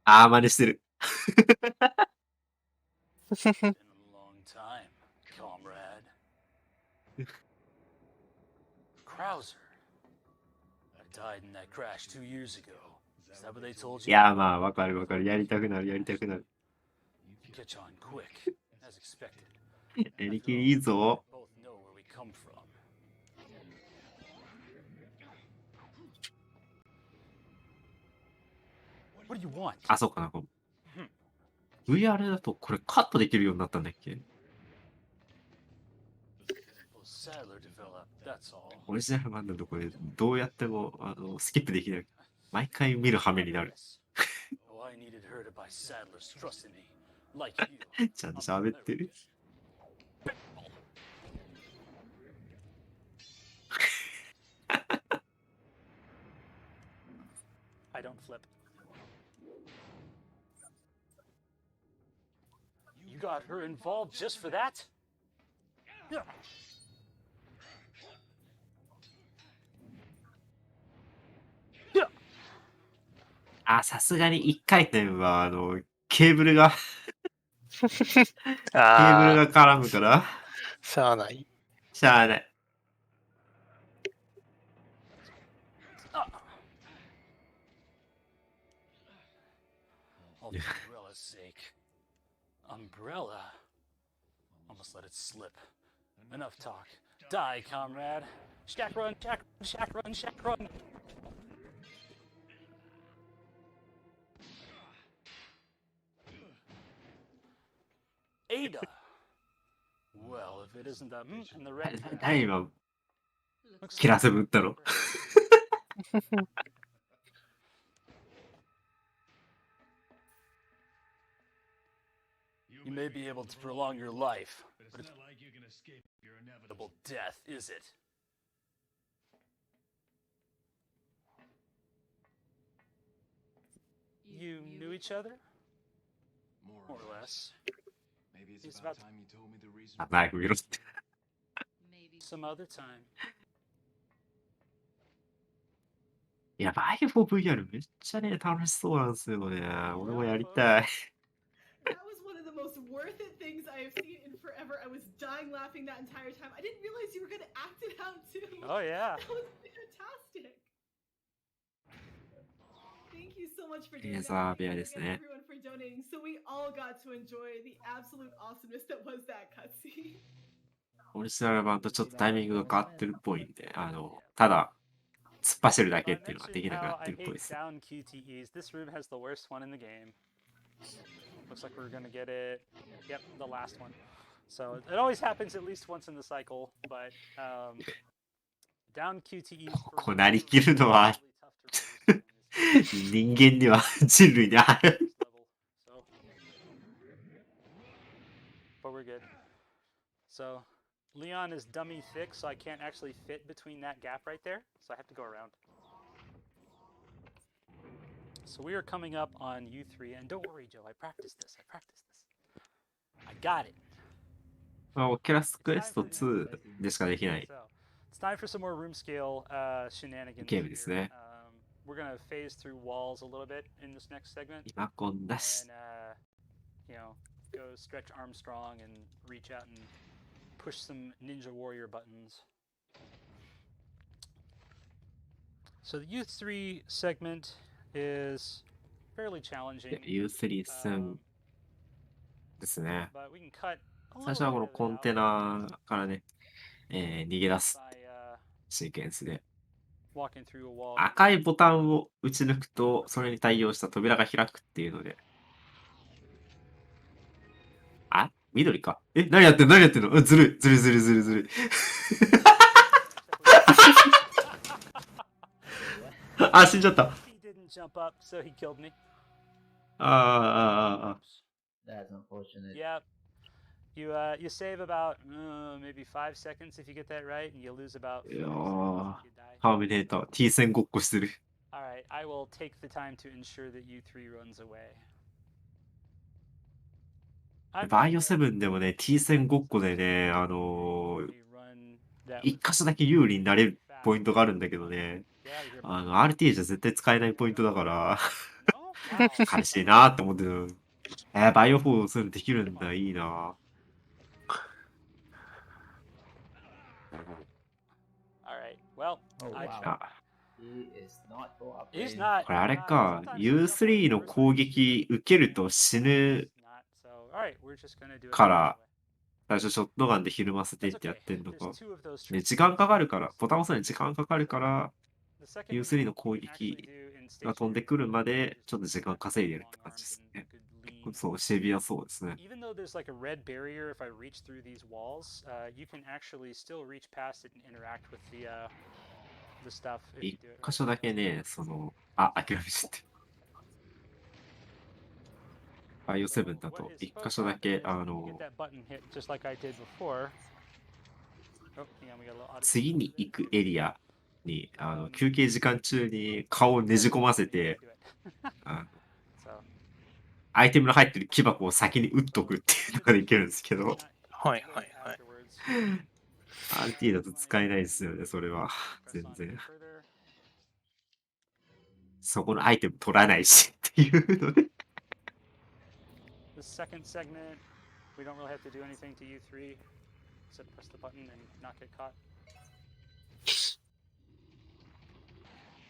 真似してる。 It's been a long time, comrade. Krauser. I died in that crash 2 years ago. Is that what they told い you? や、まあ、わかる。やりたくなる。 Catch on quick, as expected. やりきりいいぞ。 We both know where we come from. What do you want? そうかな。VR だとこれカットできるようになったんだっけ？ Sadler developed, that's all. オリジナル版のとこでどうやってもスキップできない。毎回見る羽目になる。 Oh, I needed her to buy Sadler's trust in me, like you. ちゃんと喋ってる。I don't flip. You got her involved just for that? Yeah. さすがに1回転はケーブルがケーブルああ、が絡むからしゃあない。しゃあない。Oh, for Umbrella's sake. Umbrella. Almost let it slip. Enough talk. Die, comrade. Shack run, shack, shack run, shack run. Ada. Well, if it isn't that in the red tab. 誰今、 Looks キラセブ打ったの You may be able to prolong your life, but it's not like you can escape your inevitable death, is it? You knew each other? More or less. Maybe It's it's about about- time you told me the reason. あ、マイク見ろって。 Some other time. いや、バイオ VR めっちゃね、楽しそうなんですよね。俺もやりたい。 That was one of the most worth it things I have seen in forever. I was dying laughing that entire time. I didn't realize you were going to act it out too. Oh yeah. That was fantastic. Thank you so much for doing レー that. ザー Thank 部屋 you です again ね。 everyone for donating. So we all got to enjoy the absolute awesomeness that was that cutscene. オリジナル版とちょっとタイミングが変わってるっぽいんで、ただ、突っ走るだけ I っていうのが mentioned できなくな how って I るっぽい hate です。 down QTEs. This room has the worst one in the game. Looks like we're gonna get it. Yep, the last one. So it always happens at least once in the cycle, but down QTEs. ここなりきるのは人間には人類にある。 But we're good. So Leon is dummy thick, so I can't actually fit between that gap right there. So I have to go around. So we are coming up on U3, and don't worry, Joe. I practiced this. I got it. まあ、オキュラスクエスト2でしかできない So it's time for some more room scale shenanigans. ゲームですね。 We're gonna phase through walls a little bit in this next segment, 今こんなし and you know, go stretch Armstrong and reach out and push some Ninja Warrior buttons. So the U3 segment is fairly challenging, U3 戦ですね。 but we can cut a 最 little 初はこ bit の of コ it ン out テナからね、逃げ出す by シーケンスで、 walking through a wall. 赤いボタンを打ち抜くと、それに対応した扉が開くっていうので。あ、緑か。何やってんのずるい。あ、死んじゃった。 He didn't jump up, so he killed me. あ That's unfortunate. Yep. You save about maybe 5 seconds if you get that right, and you lose about いや 4 ー seconds if you die. ターミネーター、T 戦ごっこしてる。 All right, I will take the time to ensure that U3 runs away. バイオ7でもね、T 戦ごっこでね、一箇所だけ有利になれるポイントがあるんだけどね、RT じゃ絶対使えないポイントだから、悲しいなーって思ってる。バイオ4そういうのできるんだ、いいな。 All right. Well, Oh, I wow. あ、 He is not he's cooperating. not. これあれか、U3 の攻撃受けると死ぬ So, all right, we're just gonna do it から最初ショットガンでひるませてってやってんのか。ね、時間かかるから、ボタン押すのに時間かかるから、U3 の攻撃が飛んでくるまでちょっと時間稼いでるって感じですね。そう、シビアそうですね。 Even though there's like a red barrier if I reach through these walls, you can actually still reach past it and interact with the stuff. if you 一 do it 箇所だけね、諦めちゃって。バイオ7だと一箇所だけ、次に行くエリアに、休憩時間中に顔をねじ込ませて、アイテムの入ってる木箱を先に打っとくっていうのができるんですけど、はいはいはい。RT だと使えないですよね、それは。全然。そこのアイテム取らないしっていうので。The second segment, we don't really have to do anything to U3, except press the button and not get caught.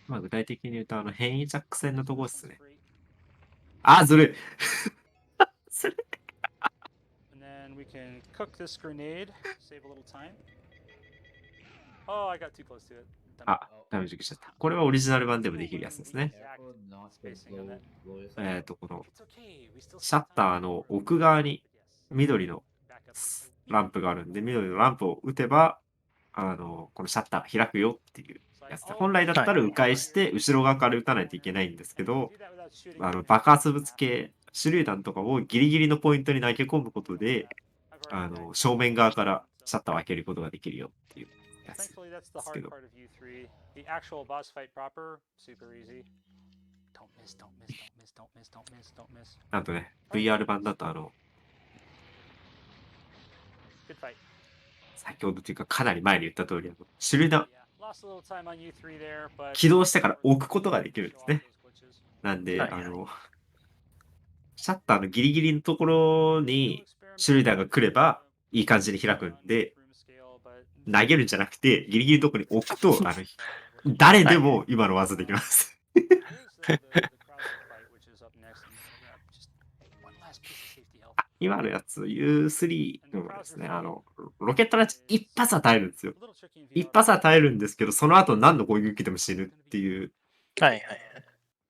まあ具体的に言うと、変異ジャック戦のとこですね。あ、ずるい。ずるい。 And then we can cook this grenade, save a little time. Oh, I got too close to it. Damn it. あ、ダメージ受けちゃった。これはオリジナル版でもできるやつですね。 Careful not to Spacing on that. blow yourself. この It's okay. We still シャッターの奥側に緑のランプがあるんで、緑のランプを打てば、このシャッターが開くよっていうやつで、本来だったら迂回して後ろ側から打たないといけないんですけど、爆発物系、手榴弾とかをギリギリのポイントに投げ込むことで、正面側からシャッターを開けることができるよっていうやつ。 Thankfully, that's the hard part of U3. The actual boss fight proper, super easy. Don't miss, don't miss, don't miss, don't miss, don't miss, don't miss. なんとね、VR 版だとGood fight. 先ほどというかかなり前に言った通り、手榴弾 Yeah, lost a little time on U3 there, but 起動してから置くことができるんですね。 those glitches. なんで、はいはいシャッターのギリギリのところに手榴弾が来ればいい感じに開くんで、投げるんじゃなくてギリギリのところに置くと、誰でも今の技できます。今のやつ U3 のですね、ロケットランチ一発は耐えるんですよ。一発は耐えるんですけど、その後何の攻撃でも死ぬっていう。はいはい。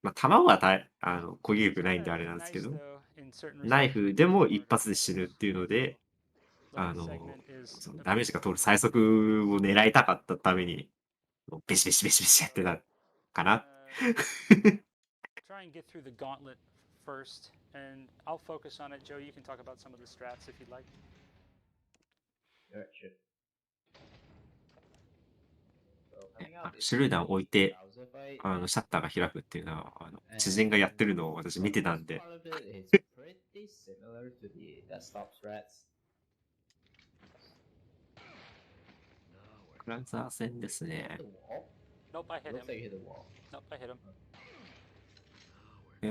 まあ、弾は攻撃力ないんであれなんですけど、ナイフでも一発で死ぬっていうので、そのダメージが通る最速を狙いたかったために、ベシベシベシベシやってたかな。Try and get through the gauntlet first, and I'll focus on it. Joe, you can talk about some of the strats if you'd like. Alright, sure. So, coming out 手榴弾を置いて、 browser fight, シャッターが開くっていうのは、知人がやってるのを私見てたんで、 part of it is pretty similar to the desktop strats. クラウザー戦ですね The。wall? Nope, I hit Looks him. like you hit the wall. Nope, I hit him.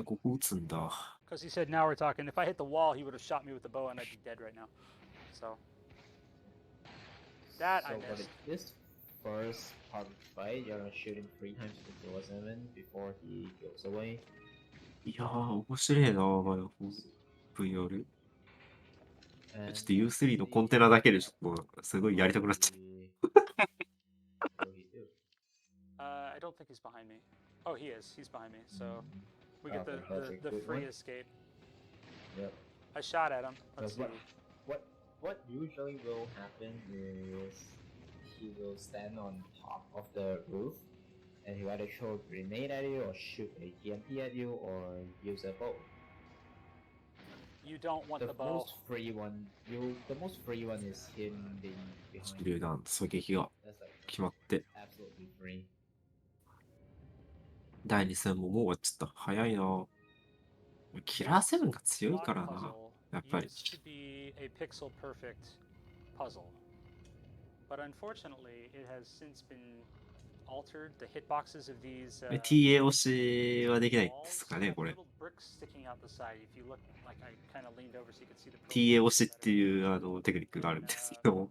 ここ撃つんだ。 Because he said, now we're talking. If I hit the wall, he would have shot me with the bow and I'd be dead right now. So. That I So for missed. this first part of the fight, you're shooting 3 times to kill Simon before he goes away. いやー、面白いな、まだ VR。ちょっ And と U3 のコンテナだけでちょっとすごいやりたくなっちゃう。 What will he do? I don't think he's behind me. Oh, he is. He's behind me. So we get Okay, that's a the good free one. escape. Yep. I shot at him. Let's Because see. what usually will happen is he will stand on top of the roof and he'll either throw a grenade at you or shoot a TNT at you or use a bow. You don't want The the bow. most free one is him being 手 behind. 榴弾、狙撃が That's like 決まって、 absolutely free. 第2戦ももう終わっちゃった。早いな。キラー7が強いからな。 puzzle やっぱり。 used to be a pixel perfect puzzle. But unfortunately, it has since been altered. The hitboxes of these TA 押しはできないんですかね、これ。 little bricks sticking out the side. If you look like I kind of leaned over so you could see the TA 押しっていうテクニックがあるんですけど、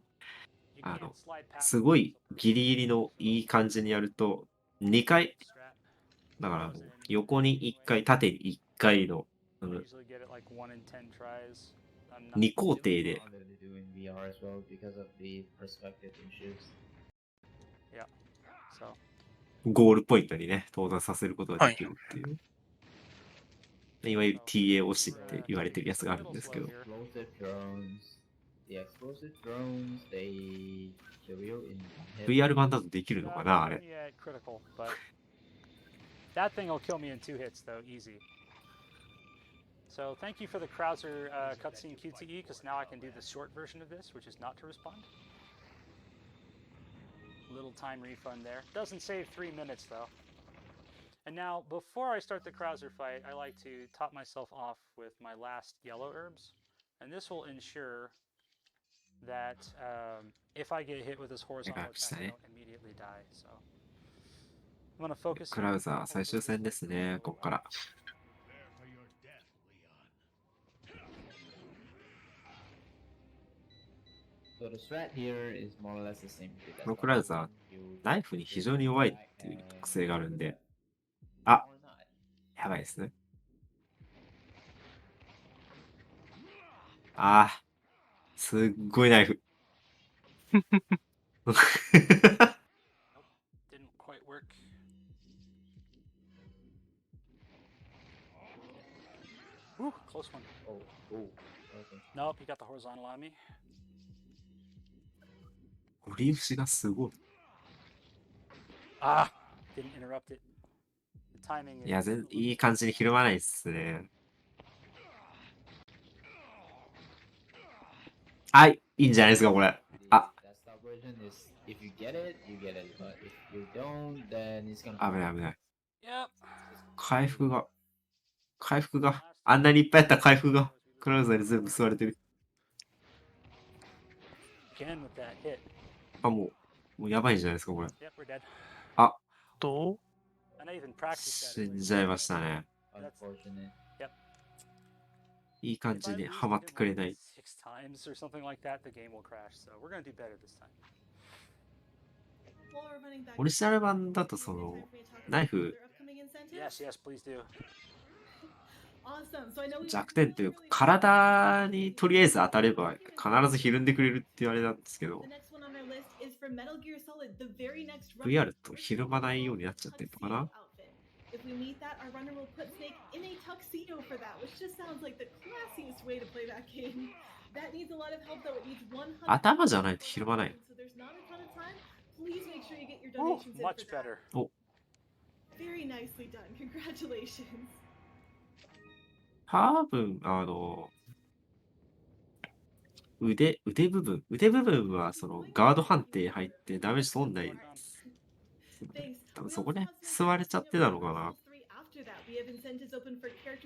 You can't slide past すごいギリギリのいい感じにやると、2回、 strat. だから横に1回、縦に1回の I usually get it like 1 in 10 tries. I'm not 2工程で Harder to do in VR as well because of the perspective issues. so. ゴールポイントにね、到達させることができるっていう。いわゆる TA 押しって言われてるやつがあるんですけど、 Explosive drones. The explosive drones, they kill you in one hit. VR 版だとできるのかな、あれ。 Yeah, critical, but that thing will kill me in 2 hits though, easy. So thank you for the Krauser cutscene QTE, because now I can do the short version of this, which is not to respond. Little time refund there. Doesn't save 3 minutes though. And now, before I start the Krauser fight, I like to top myself off with my last yellow herbs, and this will ensure that if I get hit with this horizontal attack, I don't immediately die. So I'm gonna focus. クラウザー最終戦ですね、ここから。 So the strat here is more or less the same. このクラウザー、ナイフに非常に弱いっていう特性があるんで、あ、やばいですね。ああ、すっごいナイフ。Didn't quite work. Whew, close one. Oh, okay. Nope, he got the horizontal on me. ゴリ押しがすごい。Ah, didn't interrupt it. The timing いや、 is いい感じにひるまないっすね。はい、いいんじゃないですか、これ。 The Ah. desktop version is if you get it, you get it. But if you don't, then it's gonna 危ない危ない。 Yep. 回復が、あんなにいっぱいあった回復が、クラウザーに全部吸われてる。 Again with that hit. あ、もうやばいんじゃないですか、これ。 Yep, we're dead. と、 And I even practiced 死 that. んじゃいましたね。 unfortunate. いい感 If じ I に lose はまって again くれ like ない。 6 times or something like that, the game will crash. So we're gonna do better this time. While we're running back オリジナル版だと is そ it の time for me to talk about ナイ some フ other upcoming incentives? Yes, yes, please do. Awesome. So I know we 弱点というか really 体にとりあえず当たれば必ずひるんでくれるっていうあれなんですけど The next one on my list is for Metal Gear Solid, the very next run. VR とひるまないようになっちゃってるのかな。 If we meet that, our runner will put Snake in a tuxedo for that, which just sounds like the classiest way to play that game. That needs a lot of help though. It needs 100. 頭じゃないとひるまない。 So there's not a ton of time. Please make sure you get your Oh, donations in for much that. better. Very nicely done. Congratulations. 多分腕部分はそのガード判定入ってダメージ取んない。 多分そこで吸われちゃってたのかな。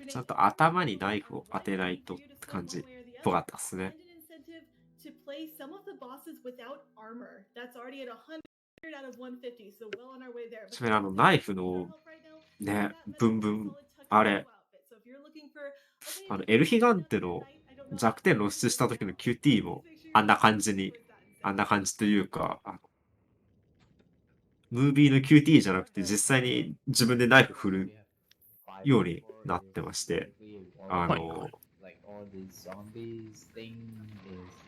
ちゃんと頭にナイフを当てないとって感じっぽかったっすね。 To play some of the bosses without armor. That's already at 100 out of 150, so well on our way there. ちなみにナイフのね、ブンブン、あれ、エルヒガンテの弱点露出した時の QT もあんな感じというか、ムービーの QT じゃなくて実際に自分でナイフ振るようになってまして、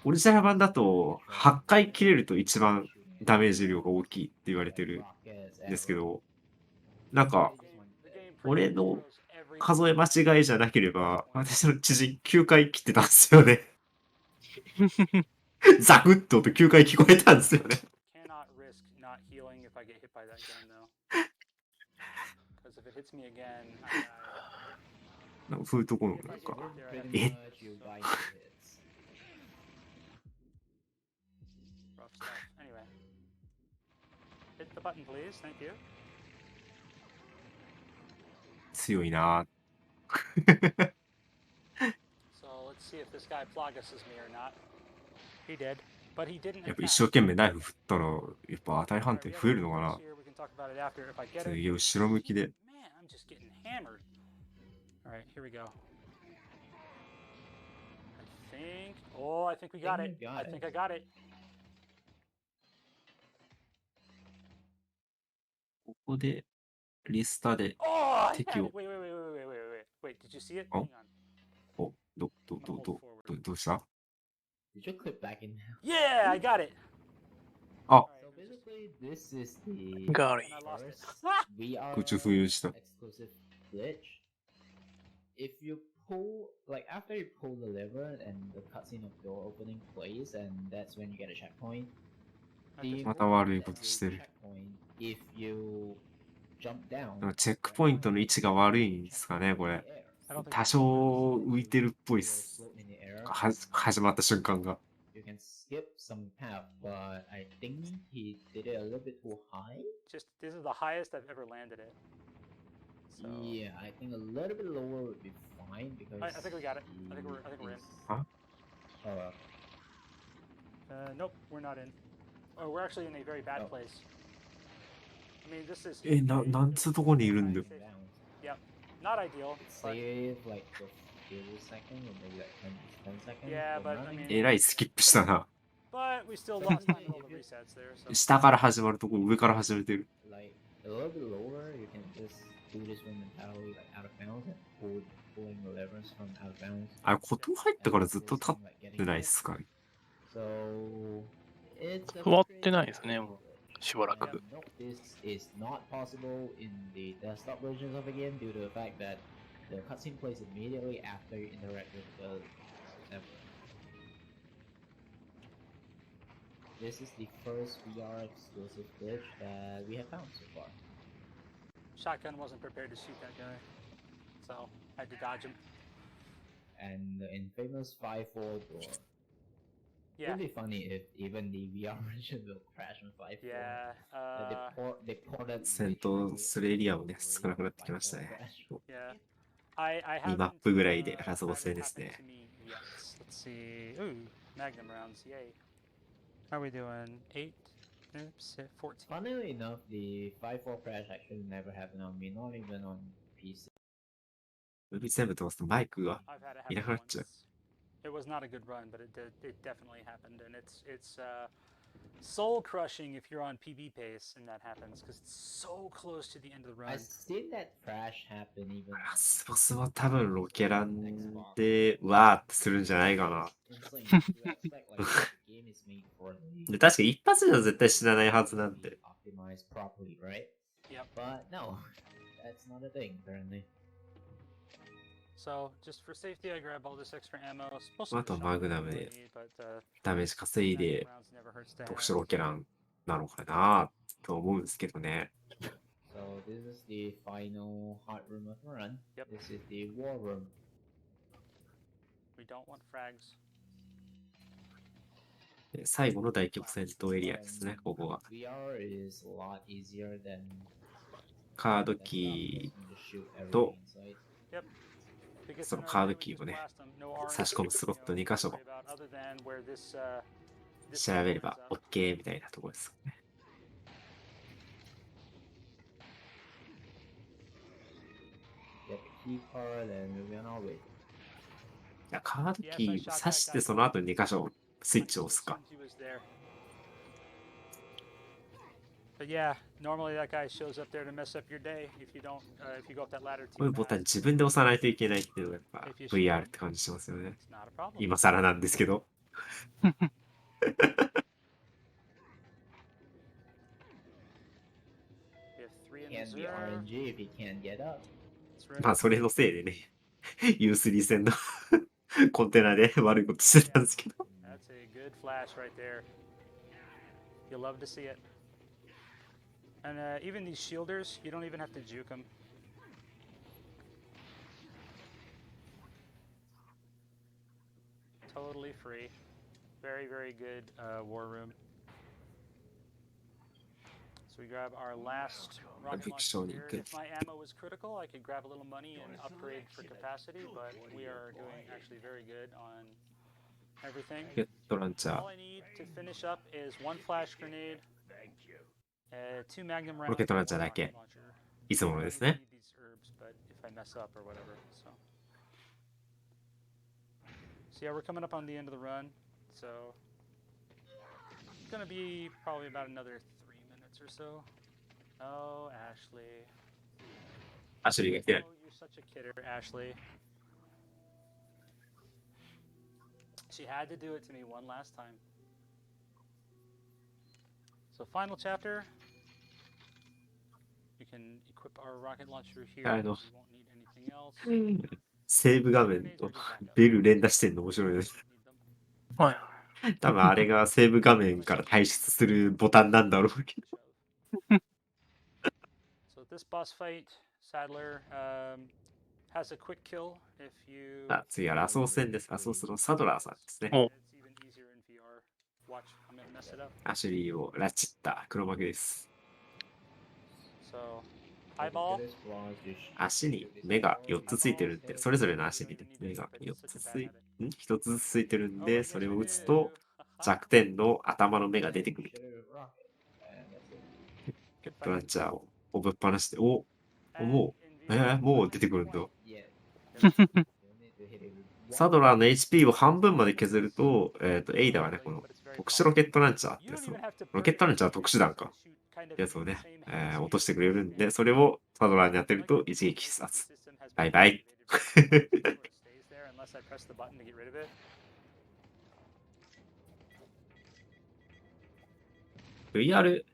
オリジナル版だと8回切れると一番ダメージ量が大きいって言われてるんですけど、なんか俺の数え間違いじゃなければ私の知人9回切ってたんですよね。ザクッと音9回聞こえたんですよね。Cannot risk not healing if I get hit by that gun though. Because if it hits me again, I die. なんかそういうところなんか、 Pretty Eh? much you buy hits. Rough stuff. Anyway. Hit the button, please. Thank you. 強いな。 So let's see if this guy Plagueis me or not. He did, but he didn't. やっぱ一生懸命ナイフ振ったらやっぱ値判定増えるのかな。 Here, we can talk about it after. If I get す it. げえ後ろ向きで。 Man, I'm just getting hammered. All right, here we go. I think we got it. I think I got it. ここでリスタで Oh, I Take had you- it. Wait. Did you see it? Oh. Hang on. おどうした？ Did you clip back in now? Yeah, I got it. あ、 So basically, this is the Got it. And I lost it. first VR 空中浮遊した。 exclusive glitch. If you pull, like after you pull the lever and the cutscene of door opening plays, and that's when you get a checkpoint. The また悪いことしてる。 checkpoint, if you jump down, でもチェックポイントの位置が悪いんですかね、これ。 I don't think 多少浮いてるっぽいっす。 float in the air. 始まった瞬間が。 You can skip some path, but I think he did it a little bit too high. just this is the highest I've ever landed it. So Yeah, I think a little bit lower would be fine because I think we got it. I think we're in. Huh? Nope, we're not in. Oh, we're actually in a very bad Oh. place. I mean, this is なんつうとこにいるんだよ。 Yep, not ideal. But Save like a few seconds or maybe like 10 seconds. Yeah, for but I running. mean- えらいスキップしたな。 we still lost time to all the resets there. So 下から始まるとこ上から始めてる。 Like a little bit lower, you can just do this one entirely like out of bounds and pulling the levers from out of bounds. あれ、こと入ったからずっと And 立 forcing, like, ってないっすかね。 So it's a 座ってない frustrating ですね、も process. うしばら And く。 note this is not possible in the desktop versions of the game due to the fact that the cutscene plays immediately after you interact with the server. This is the first VR exclusive glitch that we have found so far. Shotgun wasn't prepared to shoot that guy, so I had to dodge him. And the infamous 5-4 door. Yeah, It'd be funny if even the VR version will crash on 5-4. yeah, They ported 戦闘するエリアもね、少なくなってきましたね。 yeah. I 2 haven't マップぐらいで had ラスボス it 戦ですね。 happen to me yet. Let's see. Ooh, Magnum rounds, yay. How are we doing? 8? Oops, 14. Funnily enough, the 5-4 crash actually never happened on me, not even on PC. 海全部飛ばすとマイクが I've had it いな happen くなっちゃう。 once. It was not a good run, but it definitely happened, and it's soul crushing if you're on PB pace and that happens because it's so close to the end of the run. I've seen that crash happen even ラスボスも多分ロケランでわーってするんじゃないかな。 insane. You expect like the game is made for で確か一発じゃ絶対死なないはずなんで。 optimized properly, right? Yep. But no, that's not a thing apparently. So just for safety, I grab all this extra ammo. Most あ of と the はマ shotgun グ I ナ don't ム really で need, but ダメージ稼い Magnum で rounds never hurts to 特 have. 殊ロケランなのかなと思うんですけどね。 So this is the final hot room of the run. Yep. This is the war room. We don't want frags. で最後の大規模戦闘エリアですね、ここは。 VR is a lot easier than カードキ desktop, just shoot everything と inside. Yep. Because その in カー our ド game, キ we ーをね just blast them. No RNG, 差し込むスロット no 2箇所 worry about other than where this, this 調べれ symbol ば ends up. OK みたいなところですね。 Get the key card and we'll be on our way. いやカードキー刺してその後に2箇所スイッチを押すか。 Assumed he was there. But yeah, normally that guy shows up there to mess up your day if you don't, if you go up that ladder こうい too うボタン fast. 自分で押さないといけないっていうのがやっぱ VR って感じしますよね。 It's not a problem. 今更なんですけど。 We have 3 in Can't be reserve. RNG if you can't get up. That's right. まあそれのせいでね、U3 戦のコンテナで悪いことしてたんですけど。 That's a good flash right there. You'll love to see it. And even these shielders, you don't even have to juke them. Totally free. Very, very good war room. So we grab our last rocket big launcher Sonic. here. If my ammo was critical, I could grab a little money and upgrade for capacity, but we are doing actually very good on everything. ロケットランチャ All ー。 I need to finish up is 1 flash grenade, 2 magnum rounds, ロケットラン and チャー one だけ rocket launcher. いつもの I です don't ね。 need these herbs, but if I mess up or whatever, so. So yeah, we're coming up on the end of the run, so it's gonna be probably about another 3 minutes or so. Oh, Ashley. アシュリーが来てない。 Oh, you're such a kidder, Ashley. She had to do it to me one last time. So final chapter. You can equip our rocket launcher here. I know. We won't need anything else. セーブ画面とベル連打してんの面白いです。 Need them. はい。多分あれがセーブ画面から退出するボタンなんだろうけど。 So this boss fight, Sadler has a quick kill if you. あ、次はラスボス戦です。ラスボスのサドラーさんですね。お It's even easier in VR. Watch, I'm gonna mess it up. アシュリーを拉致った黒幕です。 So, For the eyeball. goodest flaws, you 足に目が4つついてるんで、それぞれの足に目が4つ1つずつついてるんで、それを打つと弱点の頭の目が出てくる。 should have rocket. And that's it. ロケットランチャーをぶっ放して、おもう、もう出てくるんだ。 Yeah. You'll need to hit it with サドラーの HP を半分まで削ると、エイダはね、この特殊ロケットランチャーってやつを、ロケットランチャーは特殊弾か。やつをね、落としてくれるんで、それをパドラーに当てると一撃必殺。バイバイ。VR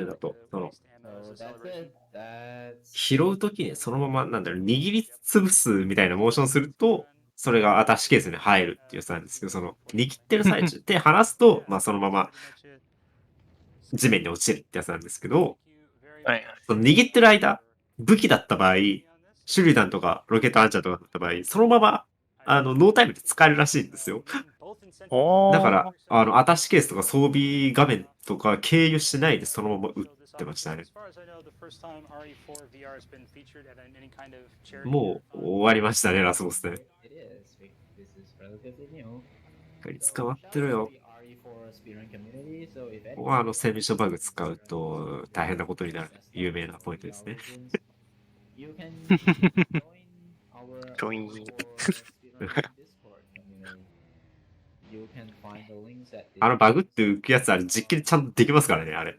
だと、拾うときにそのまま、なんだろう、握りつぶすみたいなモーションすると、それがアタッシュケースに入るっていうやつなんですけど、その、握ってる最中、手離すと、まあそのまま地面に落ちるってやつなんですけど、はい。その握ってる間、武器だった場合、手榴弾とかロケットアンチャーとかだった場合、そのまま、ノータイムで使えるらしいんですよ。だから、アタッシュケースとか装備画面とか経由しないでそのまま撃ってましたね。もう終わりましたね、ラスボスで。捕まってるよ。ここはセミショバグ使うと大変なことになる有名なポイントですね。ジョイン。バグって浮くやつあれ実機でちゃんとできますからね、あれ。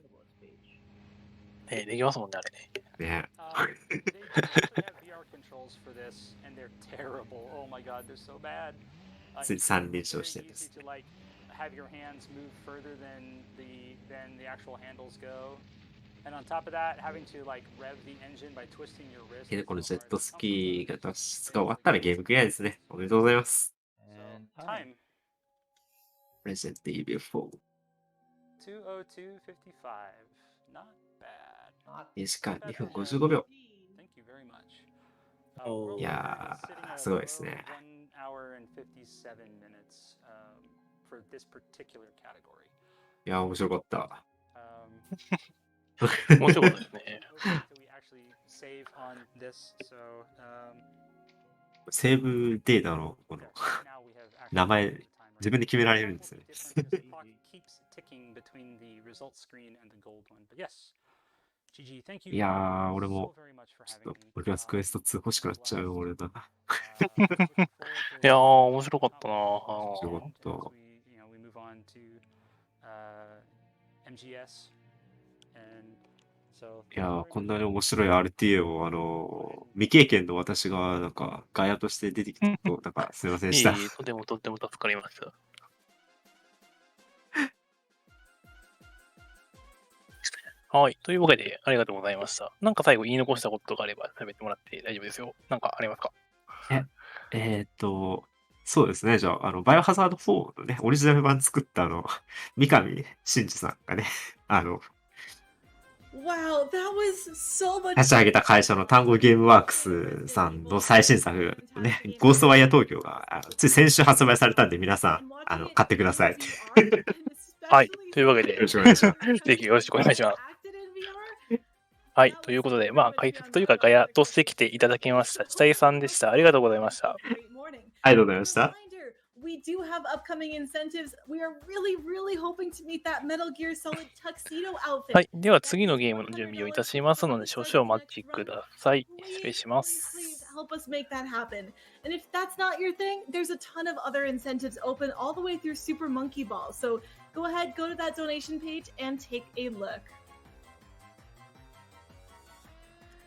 できますもんね、あれね。ね。つい3連勝してるんです。このジェットスキーが脱出が終わったらゲームクリアですね。おめでとうございます。Resident Evil 4。2時間2分55秒。いやー、すごいですね。いやー、面白かった。面白かったですね。セーブデータのこの名前、自分で決められるんですよね。いやー、俺も、ちょっと、俺はクエスト2欲しくなっちゃうよ、俺だ。いやー、面白かったな面白かった。いやー、こんなに面白い RTA を、未経験の私が、なんか、ガヤとして出てきたと、なんか、すいませんでした。とても助かりました。はい。というわけで、ありがとうございました。なんか最後言い残したことがあれば喋ってもらって大丈夫ですよ。なんかありますか？そうですね。じゃあ、バイオハザード4のね、オリジナル版作った三上真司さんがね、Wow, that was so much 立ち上げた会社の単語ゲームワークスさんの最新作ね、ゴーストワイヤー東京が、つい先週発売されたんで、皆さん、買ってください。はい。というわけで、よろしくお願いします。ぜひよろしくお願いします。はい。ということで、解説というかガヤとしてきていただきました。下井さんでした。ありがとうございました。ありがとうございました。We do have upcoming incentives. We are really hoping to meet that Metal Gear Solid tuxedo outfit. はい。では次のゲームの準備をいたしますので、少々お待ちください。失礼します。 Please help us make that happen. And if that's not your thing, there's a ton of other incentives open all the way through Super Monkey Ball. So go ahead, go to that donation page and take a look.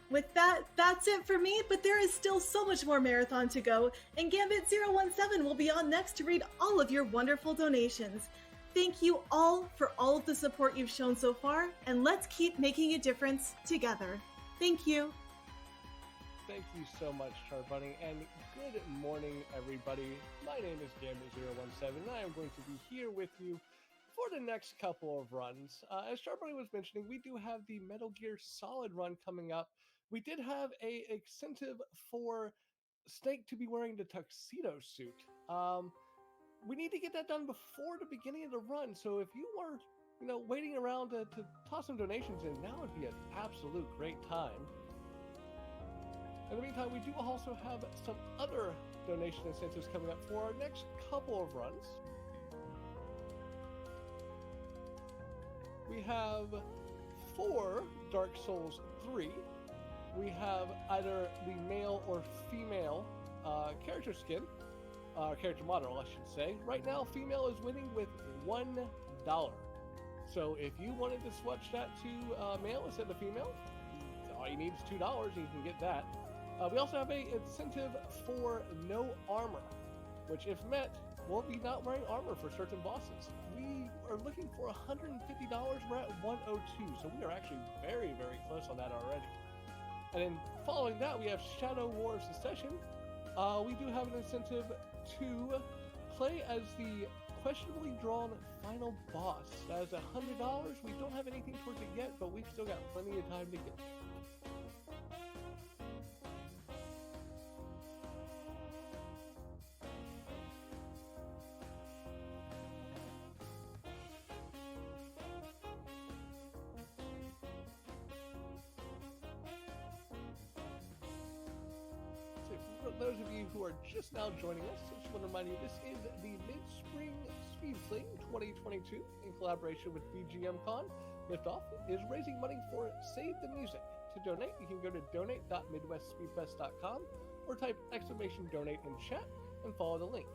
With that, that's it for me, but there is still so much more marathon to go, and Gambit017 will be on next to read all of your wonderful donations. Thank you all for all of the support you've shown so far, and let's keep making a difference together. Thank you. Thank you so much, Charbunny, and good morning, everybody. My name is Gambit017, and I am going to be here with you for the next couple of runs. As Charbunny was mentioning, we do have the Metal Gear Solid run coming up. We did have a incentive for Snake to be wearing the tuxedo suit. We need to get that done before the beginning of the run. So if you are, waiting around to toss some donations in, now would be an absolute great time. In the meantime, we do also have some other donation incentives coming up for our next couple of runs. We have for Dark Souls 3. We have either the male or female character skin, character model, I should say. Right now, female is winning with $1. So if you wanted to switch that to male instead of female, all you need is $2 and you can get that. We also have a incentive for no armor, which if met, will be not wearing armor for certain bosses. We are looking for $150. We're at 102, so we are actually very, very close on that already. And then following that, we have Shadow War Secession. We do have an incentive to play as the questionably drawn final boss. That is $100. We don't have anything towards it yet, but we've still got plenty of time to get there. For those of you who are just now joining us, I just want to remind you this is the Mid-Spring Speed Fling 2022 in collaboration with BGMCon. Liftoff is raising money for Save the Music. To donate, you can go to donate.midwestspeedfest.com or type !donate in chat and follow the link.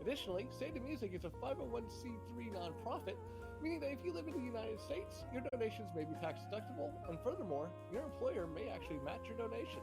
Additionally, Save the Music is a 501c3 nonprofit, meaning that if you live in the United States, your donations may be tax deductible, and furthermore, your employer may actually match your donation.